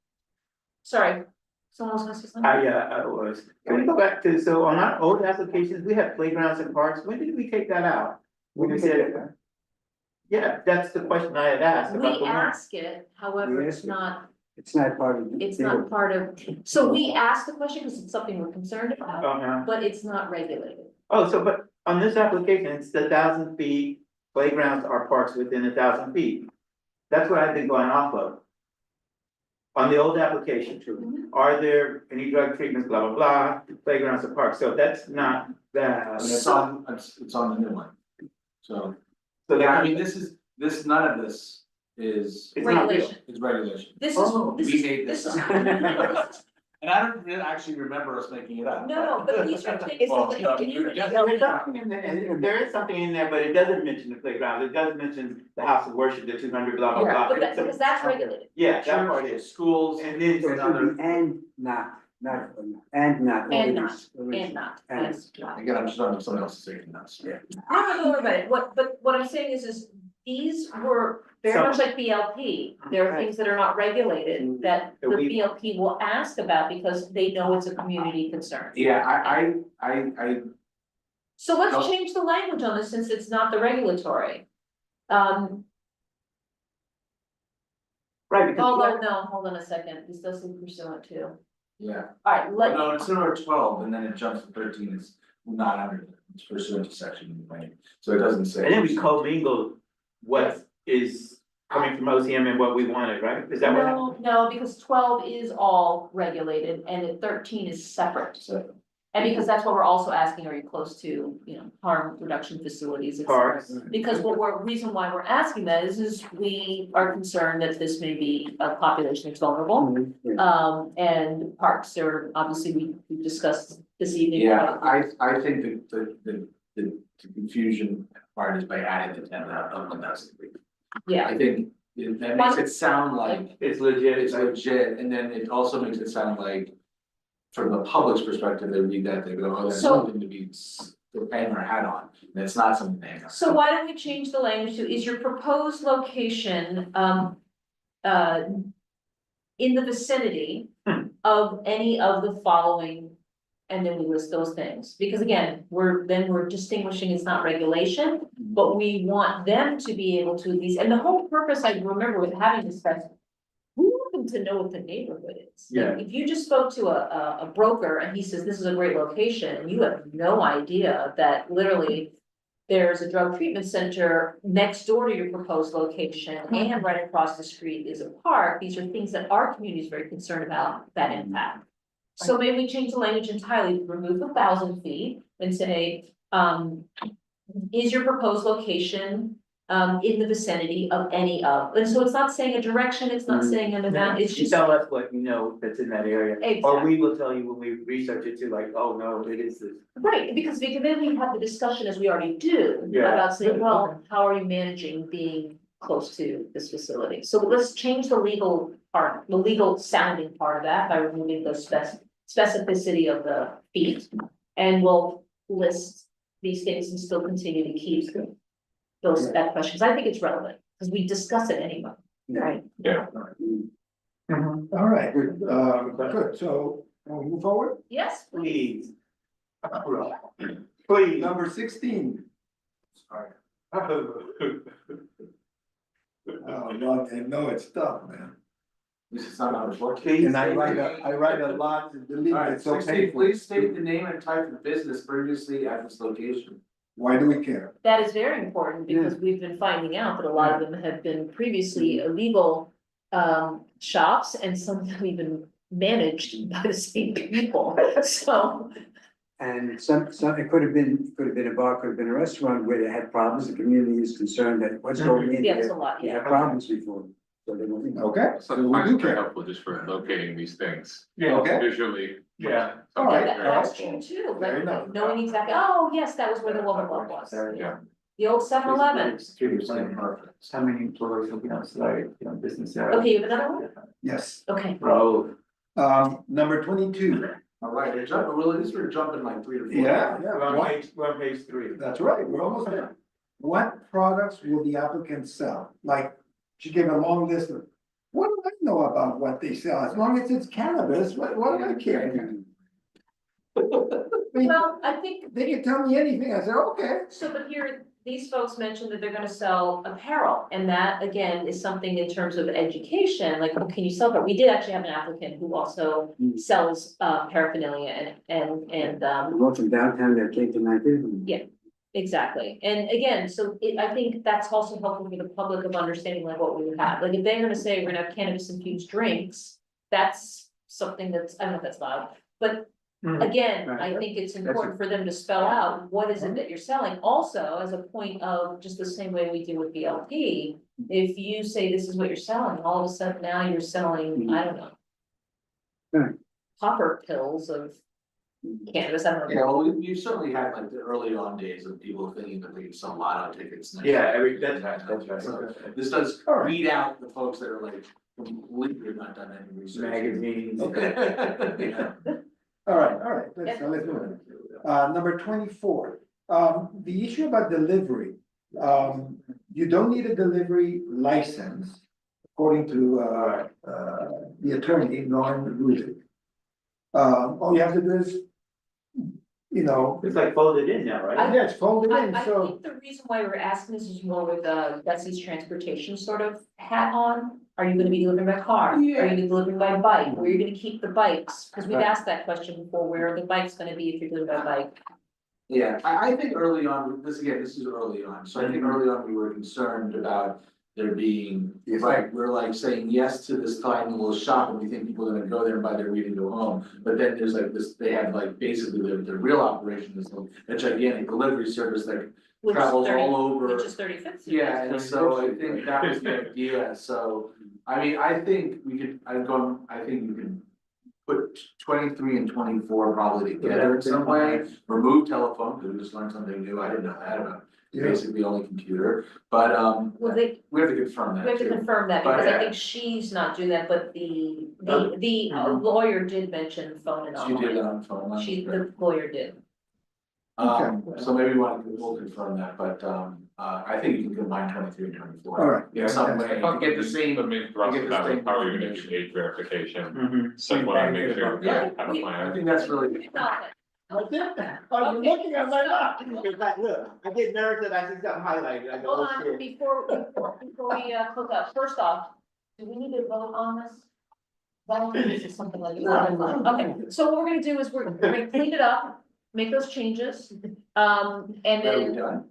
S1: Sorry, someone was gonna say something?
S5: I was, can we go back to, so on our old applications, we had playgrounds and parks, when did we take that out? When we said, yeah, that's the question I had asked about
S1: We
S5: the one.
S1: ask it, however,
S9: We
S1: it's
S9: ask it.
S1: not,
S9: It's not part of.
S1: it's not part of, so we ask the question because it's something we're concerned about,
S5: Uh-huh.
S1: but it's not regulated.
S5: Oh, so, but on this application, it's 1,000 feet, playgrounds or parks within 1,000 feet. That's what I've been going off of. On the old application,
S1: Mhm.
S5: are there any drug treatments, blah, blah, blah, playgrounds or parks, so that's not that.
S6: And it's on the new one, so.
S5: So
S6: Yeah, I
S5: that,
S6: mean, none of this is.
S5: it's not real.
S1: Regulation.
S6: Is regulation.
S1: This
S5: Oh,
S1: is,
S6: We
S1: this
S6: made
S1: is,
S6: this
S1: this
S6: up.
S1: is,
S6: And I don't really actually remember us making it up.
S1: no, but these are things
S6: Well,
S1: that
S6: no,
S1: can you.
S6: yeah.
S5: No, there's something in there, and there is something in there, but it doesn't mention the playground, it does mention the house of worship, the 200, blah, blah,
S6: Yeah,
S5: blah.
S1: But that,
S5: So-
S1: because that's regulated.
S5: Yeah, that part
S6: Churches,
S5: is,
S6: schools,
S5: and then,
S9: So it should be and not,
S1: And not, and
S9: And
S1: not.
S6: again, I'm just talking about someone else's taking notes.
S9: Yeah.
S1: Don't worry about it, but what I'm saying is these were very much like BLP. There are things that are not regulated that the
S5: That we-
S1: BLP will ask about because they know it's a community concern.
S6: Yeah, I,
S1: So let's
S6: No.
S1: change the language on this since it's not the regulatory.
S5: right, because.
S1: Although, no, hold on a second, this does look pursuant to.
S6: yeah,
S1: Alright,
S6: no, it's number 12, and then it jumps to 13, it's not under, it's pursuant to section, right? So it doesn't say.
S5: And then we commingled what is coming from OCM and what we wanted, right? Is that what happened?
S1: No, because 12 is all regulated and 13 is separate. And because that's what we're also asking, are you close to, harm reduction facilities? et cetera.
S5: Parks?
S1: Because reason why we're asking that is we are concerned that this may be a population that's vulnerable. And parks are, obviously, we discussed this evening.
S6: Yeah, I think the confusion part is by adding the 10 of 1,000.
S1: Yeah,
S6: I think that makes it sound like
S5: It's legit.
S6: it's legit, and then it also makes it sound like, from the public's perspective, they read that, they go, oh, that's
S1: So-
S6: something to be, they're hanging their hat on, and it's not something they hang on.
S1: so why don't we change the language to, is your proposed location, in the vicinity of any of the following? And then we list those things, because again, we're distinguishing, it's not regulation, but we want them to be able to at least, and the whole purpose, I remember with having this festival. We want them to know what the neighborhood is. Like, if you just spoke to a broker and he says, this is a great location, and you have no idea that literally. There's a drug treatment center next door to your proposed location, and right across the street is a park, these are things that our community is very concerned about, that impact. So maybe we change the language entirely, remove 1,000 feet and say, is your proposed location in the vicinity of any of, and so it's not saying a direction, it's not saying an amount, it's
S5: You
S1: just.
S5: tell us what you know that's in that area, or
S1: Exactly.
S5: we will tell you when we research it too, like, oh, no, it is this.
S1: Right, because then we have the discussion, as we already do,
S5: Yeah.
S1: about saying, well, how are you managing being close to this facility? So let's change the legal part, the legal sounding part of that by removing the specificity of the feet. And we'll list these things and still continue to keep that questions. I think it's relevant, because we discuss it anyway, right?
S10: Yeah.
S7: All right, good, so, we'll move forward,
S1: Yes,
S5: Please. Please.
S7: number 16.
S6: Sorry.
S7: Oh, Lord, I know it's tough, man.
S6: At least it's not number 14.
S7: And I write a lot, and believe me,
S6: Alright,
S7: it's so
S6: 16,
S7: painful.
S6: please state the name and type of business previously at this location.
S7: Why do we care?
S1: that is very important, because we've been finding out that a lot of them have been previously illegal shops, and some of them even managed by the same people, so.
S9: And some, it could have been a bar, could have been a restaurant where they had problems, the community is concerned that what's going in
S1: Yeah, there's a
S9: there.
S1: lot,
S9: We
S1: yeah.
S9: had problems before, so they don't.
S7: Okay,
S10: So
S7: so
S10: I
S7: we do
S10: find it very
S7: care.
S10: helpful just for locating these things
S7: Okay.
S10: visually.
S5: Yeah.
S7: All right,
S1: Yeah, that's true too,
S7: Fair
S1: like
S7: enough.
S1: knowing exactly, oh, yes, that was where the woman was.
S10: Yeah.
S1: The old 7-Eleven.
S5: How many employees will be on site, business area?
S1: Okay, you have another one?
S7: Yes,
S1: Okay.
S5: Bro.
S7: number 22.
S6: All right, well, at least we're jumping like 3 to 4.
S7: Yeah,
S5: We're on
S7: what,
S5: page 3.
S7: that's right, we're almost there. What products will the applicant sell? Like, she gave a long list of, what do I know about what they sell? As long as it's cannabis, what do I care? I mean,
S1: Well, I think,
S7: they can tell me anything, I said, okay.
S1: so but here, these folks mentioned that they're gonna sell apparel, and that again is something in terms of education, like, well, can you sell that? We did actually have an applicant who also sells paraphernalia and
S9: I wrote from downtown that came to my business.
S1: Yeah. Exactly, and again, so I think that's also helpful for the public of understanding like what we would have, like if they're gonna say we're gonna have cannabis infused drinks. That's something that's, I don't know if that's loud, but again, I think it's important for them to spell out what is it that you're selling. Also, as a point of just the same way we do with BLP, if you say this is what you're selling, all of a sudden now you're selling, I don't know.
S9: Right.
S1: Popper pills of cannabis, I don't know.
S6: Yeah, well, you certainly had like the early on days of people thinking that they could sell lotto tickets.
S5: Yeah, that's right.
S6: So this does weed out the folks that are like completely not done any research.
S5: Magazines.
S6: Yeah.
S7: All right, let's move on. Number 24, the issue about delivery. You don't need a delivery license, according to the attorney, Norm Rudick. All you have to do is,
S5: It's like folded in now, right?
S7: yeah, it's folded in,
S1: I
S7: so.
S1: think the reason why we're asking this is more with Jesse's transportation sort of hat on. Are you gonna be delivering by car? Are you gonna be delivering by bike? Where are you gonna keep the bikes? Cause we've asked that question before, where are the bikes gonna be if you're delivering by bike?
S6: Yeah, I think early on, this is early on, so I think early on we were concerned about they're being,
S9: Yes.
S6: right, we're like saying yes to this tiny little shop and we think people are gonna go there and buy their weed and go home. But then there's like this, they have like basically their real operation is like a gigantic delivery service that
S1: Which is
S6: travels
S1: 30
S6: all over.
S1: Which is 35th.
S6: Yeah, and so I think that was the idea, so, I mean, I think we could, I think we can put 23 and 24 probably together in some way, remove telephone, because we just learned something new, I didn't know that about basically only computer, but,
S1: Well, they,
S6: we have to confirm
S1: we have
S6: that
S1: to
S6: too.
S1: confirm that,
S6: But,
S1: because I
S6: yeah.
S1: think she's not doing that, but the lawyer did mention phone and
S6: She
S1: online.
S6: did on phone.
S1: The lawyer did.
S6: So maybe we'll confirm that, but, I think you can combine 23 and 24.
S7: All right.
S6: In some way,
S10: I
S6: to
S10: thought
S6: get the same.
S10: The main thrust
S6: get
S10: of
S6: the
S10: that was
S6: same
S10: how are you gonna do
S6: information.
S10: age verification,
S5: Mhm.
S10: so you wanna make sure you
S6: Yeah.
S10: have a
S6: I
S10: plan.
S6: think that's really.
S5: What's that? Oh, you're looking at my mouth. It's like, look, I get nervous that I see something highlighted, I go,
S1: Hold
S5: oh
S1: on,
S5: shit.
S1: before we close up, first off, do we need to vote on this? I don't think this is something like. Okay, so what we're gonna do is we're gonna clean it up, make those changes, and
S6: That we
S1: then,
S6: done?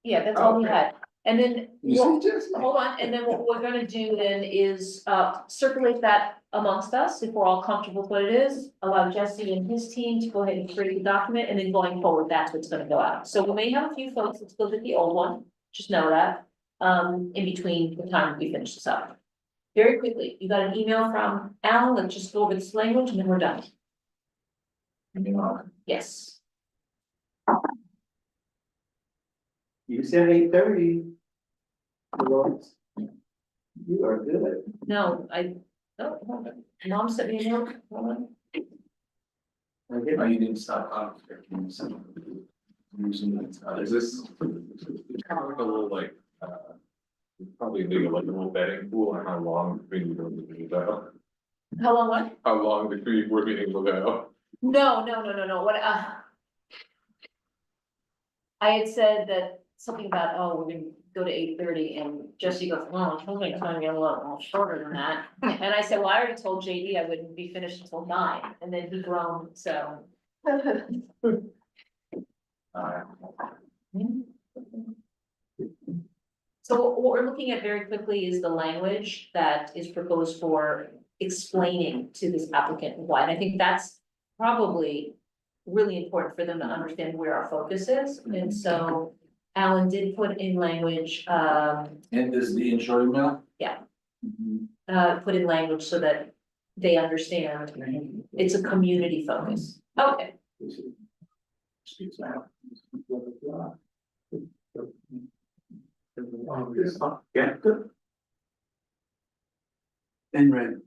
S1: yeah, that's all we
S6: Okay.
S1: had. And then,
S7: You see, Jesse?
S1: hold on, and then what we're gonna do then is circulate that amongst us, if we're all comfortable with what it is. Allow Jesse and his team to go ahead and create the document, and then going forward, that's what's gonna go out. So we may have a few folks that still get the old one, just know that, in between the time we finish this up. Very quickly, you got an email from Alan, let's just go over this language and then we're done. Yes.
S5: You said 8:30. You are good.
S1: No, hold on. Mom sent me a note, hold on.
S6: Oh, you didn't stop. Using that.
S10: Is this kind of like a little like, probably legal, like a little betting pool on how long between the meetings will go?
S1: How long, what?
S10: How long the three board meetings will go?
S1: No, what, I had said that something about, oh, we're gonna go to 8:30, and Jesse goes, well, I think it's gonna get a little shorter than that. And I said, well, I already told JD I wouldn't be finished until 9, and then he groaned, so. So what we're looking at very quickly is the language that is proposed for explaining to this applicant why, and I think that's probably really important for them to understand where our focus is, and so Alan did put in language,
S6: And this is the intro email?
S1: Yeah.
S6: Mhm.
S1: put in language so that they understand it's a community focus. Okay,
S6: Excuse me.
S5: Yeah, good.
S9: And red.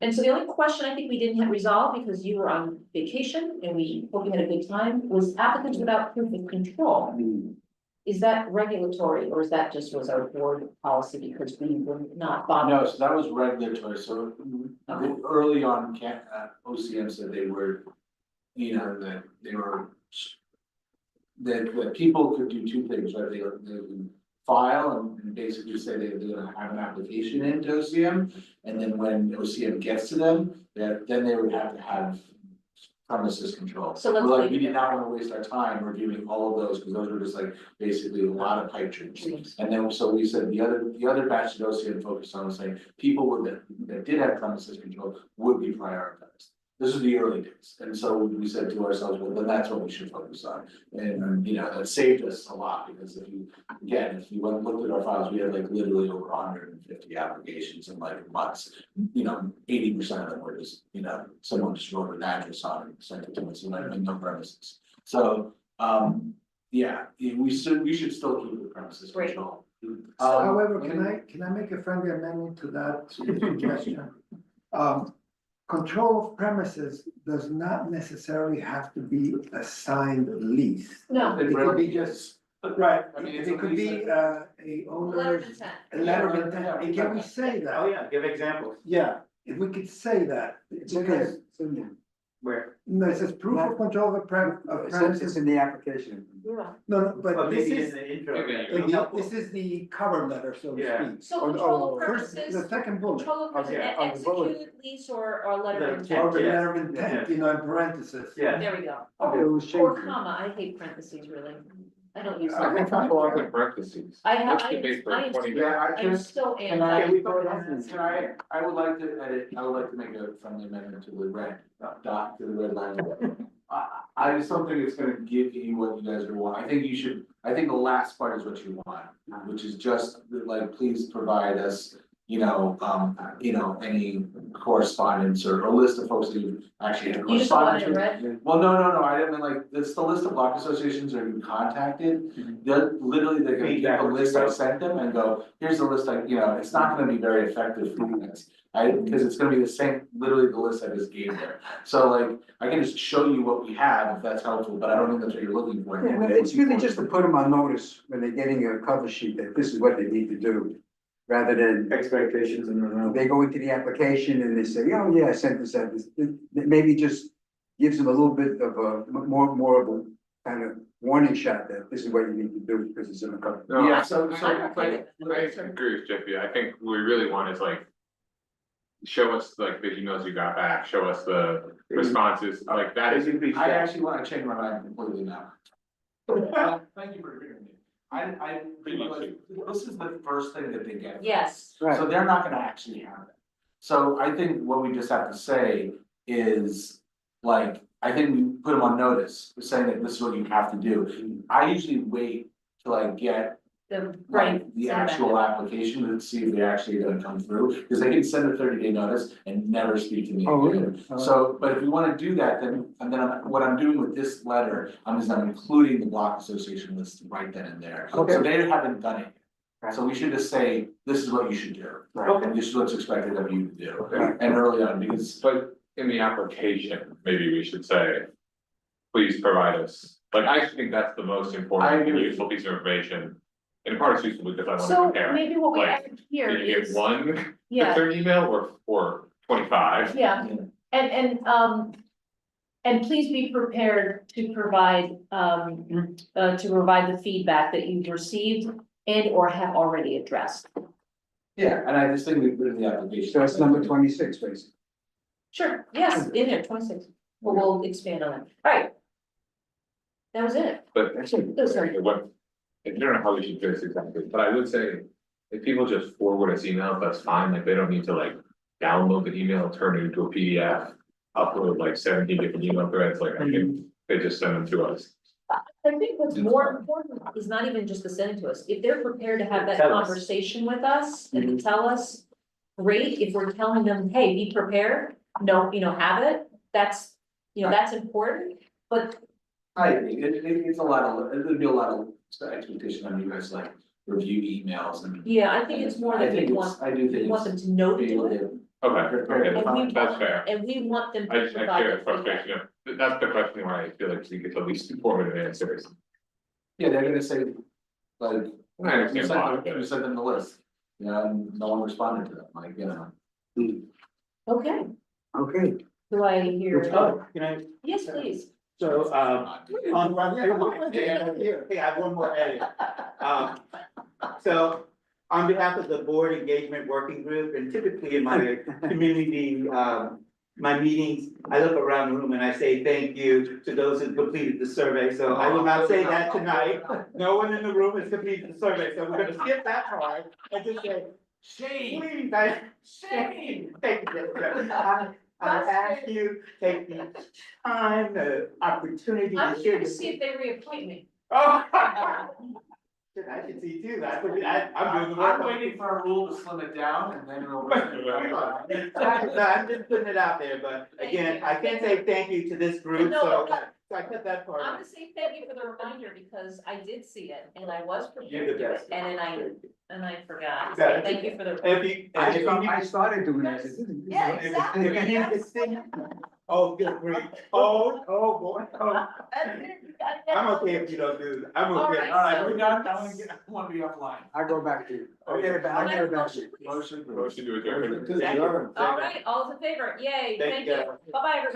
S1: and so the only question I think we didn't have resolved, because you were on vacation and we hope you had a good time, was applicants without proof of control. Is that regulatory, or is that just was our board policy because we were not bothered?
S6: No, so that was regulatory, so early on, OCM said they were, you know, that they were. That people could do two things, right, they would file and basically say they're gonna have an application into OCM. And then when OCM gets to them, then they would have to have premises control.
S1: So let's
S6: We're like,
S1: leave
S6: we
S1: it
S6: did
S1: there.
S6: not wanna waste our time reviewing all of those, because those were just like basically a lot of pipe dreams. And then, so we said the other batch that OCM focused on was saying, people that did have premises control would be prioritized. This is the early days, and so we said to ourselves, well, then that's what we should focus on. And, you know, that saved us a lot, because if you went and looked at our files, we had like literally over 150 applications in like months. You know, 80% of them were just, you know, someone just wrote an address on it and sent it to us, and no premises. So, yeah, we should still keep the premises
S1: Great.
S6: control.
S7: However, can I make a friendly amendment to that suggestion? Control of premises does not necessarily have to be a signed lease.
S1: No,
S7: It could be just, right,
S6: I mean,
S7: it could be a
S1: letter
S7: owner's,
S1: of intent.
S7: a letter of intent, and can we say
S5: Oh,
S7: that?
S5: yeah, give examples.
S7: Yeah, if we could say that, because,
S5: Where?
S7: no, it says proof of control of
S9: It's
S7: premises,
S9: in the application.
S1: Yeah.
S7: no,
S5: Well,
S7: but this
S5: maybe in
S7: is,
S5: the intro.
S7: this is the cover letter, so to
S5: Yeah.
S7: speak.
S1: So
S9: Oh,
S1: control of
S7: First,
S1: premises,
S7: the second bullet,
S1: control of premises,
S5: Okay,
S9: on the bullet.
S1: executed lease or letter of
S5: The-
S1: intent.
S7: or the
S5: Yeah.
S7: letter of intent, you know, in parentheses.
S5: Yeah.
S1: There we go.
S9: Okay, it was
S1: Or
S9: changed.
S1: comma, I hate parentheses really. I don't use.
S10: I think that's all in parentheses.
S1: I have,
S10: Let's
S1: I
S10: debate for
S1: am
S10: 20
S6: Yeah, I
S1: I'm
S6: can,
S1: still
S6: can I,
S1: anti.
S6: I would like to edit, I would like to make a friendly amendment to the red, dot, to the red line. I just don't think it's gonna give you what you guys want. I think you should, I think the last part is what you want, which is just like, please provide us, any correspondence or a list of folks that you actually had
S1: You just want
S6: correspondence
S1: it
S6: with.
S1: in red?
S6: Well, no, I didn't mean like, this, the list of block associations that you contacted, they're gonna keep
S5: Feedback.
S6: a list I sent them and go, here's the list, it's not gonna be very effective for you guys. Because it's gonna be the same, literally the list I just gave there, so like, I can just show you what we have if that's helpful, but I don't think that's what you're looking for. I think
S9: Yeah,
S6: what
S9: it's
S6: you
S9: really
S6: want-
S9: just to put them on notice when they're getting a cover sheet that this is what they need to do. Rather than
S5: Expectations and.
S9: they go into the application and they say, oh, yeah, I sent this out. It maybe just gives them a little bit of a more of a kind of warning shot that this is what you need to do because it's in the cover.
S10: No,
S6: Yeah, so,
S1: I'm okay with
S10: I
S1: that.
S10: agree with Jeffy. I think what we really want is like. Show us like the emails you got back, show us the responses, like that is.
S6: I actually wanna change my mind completely now. Thank you for hearing me. I realize this is the first thing that they get.
S1: Yes,
S9: Right.
S6: So they're not gonna actually have it. So I think what we just have to say is, like, I think we put them on notice, saying that this is what you have to do. I usually wait till I get
S1: the, right.
S6: like the
S1: send it back.
S6: actual application to see if they're actually gonna come through, because they can send a 30-day notice and never speak to me
S9: Oh,
S6: again.
S9: really?
S6: So, but if you wanna do that, then, what I'm doing with this letter, I'm including the block association list right then and there.
S9: Okay.
S6: So they haven't done it.
S9: Right.
S6: So we should just say, this is what you should do.
S9: Right.
S6: And this is what's expected of you to do,
S10: Okay.
S6: and early on, because
S10: But in the application, maybe we should say, please provide us, like, I actually think that's the most
S6: I
S10: important and
S6: agree.
S10: useful piece of information. In part, it's useful because I want to
S1: So
S10: compare,
S1: maybe what we
S10: like,
S1: add here
S10: did you
S1: is,
S10: get one
S1: yeah,
S10: picture email or 25?
S1: yeah, and please be prepared to provide the feedback that you've received and or have already addressed.
S6: yeah, and I just think we put in the application.
S9: So that's number 26, basically.
S1: Sure, yes, in there, 26, but we'll expand on it, alright. That was it.
S10: But
S1: Oh, sorry.
S10: what, I don't know how we should do this exactly, but I would say, if people just forward us emails, that's fine, like, they don't need to like download the email, turn it into a PDF. Upload like 17 different email threads, like, I think they just send them to us.
S1: I think what's more important is not even just to send it to us, if they're prepared to have that
S5: Tell us.
S1: conversation with us and to tell us. Great, if we're telling them, hey, be prepared, no, have it, that's, that's important, but.
S6: I agree, it's a lot of, it'd be a lot of expectation on you guys, like, review emails and.
S1: Yeah, I think it's more
S6: I
S1: that we
S6: think it's-
S1: want,
S6: I do think
S1: we want them
S6: it's
S1: to know to
S6: be able
S1: do it.
S6: to.
S10: Okay,
S1: And we
S10: that's
S1: want,
S10: fair.
S1: and we want them
S10: I
S1: to
S10: just, I
S1: provide
S10: share
S1: the
S10: the frustration of, that's the question where I feel like we get the least informative answers.
S6: Yeah, they're gonna say, like,
S10: I understand why, but-
S6: you sent them the list, and no one responded to them, like,
S1: Okay,
S9: Okay.
S1: do I hear?
S5: Oh, can I?
S1: Yes, please.
S5: So, hey, I have one more edit. So, on behalf of the board engagement working group, and typically in my community, my meetings, I look around the room and I say thank you to those who completed the survey, so I will not say that tonight. No one in the room has completed the survey, so we're gonna skip that part and just say,
S6: Shame.
S5: please, shame, thank you. I ask you, take the time, the opportunity
S1: I'm
S5: to
S1: here
S5: share
S1: to
S5: this.
S1: see if they reappoint me.
S5: Oh. I should see too, I'm doing the work.
S6: I'm waiting for a rule to slim it down, and then we'll.
S5: No, I'm just putting it out there, but again, I can't say thank you to this group, so I cut that part
S1: I'm
S5: out.
S1: gonna say thank you for the reminder because I did see it and I was
S5: You're
S1: prepared
S5: the
S1: to do it
S5: best.
S1: and I forgot.
S5: Yeah.
S1: Thank you for the.
S5: If you, if you need
S9: I
S5: to-
S9: started doing that. I said,
S1: Yeah,
S5: if
S1: exactly.
S5: you need to sing- Oh, good grief, oh boy, oh, I'm okay if you don't do that, I'm
S1: All
S5: okay.
S1: right,
S6: Alright, we got, I wanna be offline.
S9: I go back to you. I'll get it back, I'll get it back to you.
S6: Motion.
S10: Motion to adjourn.
S5: Second.
S1: All right, all those in favor, yay,
S5: Thank
S1: thank
S5: you.
S1: you, bye-bye, everybody.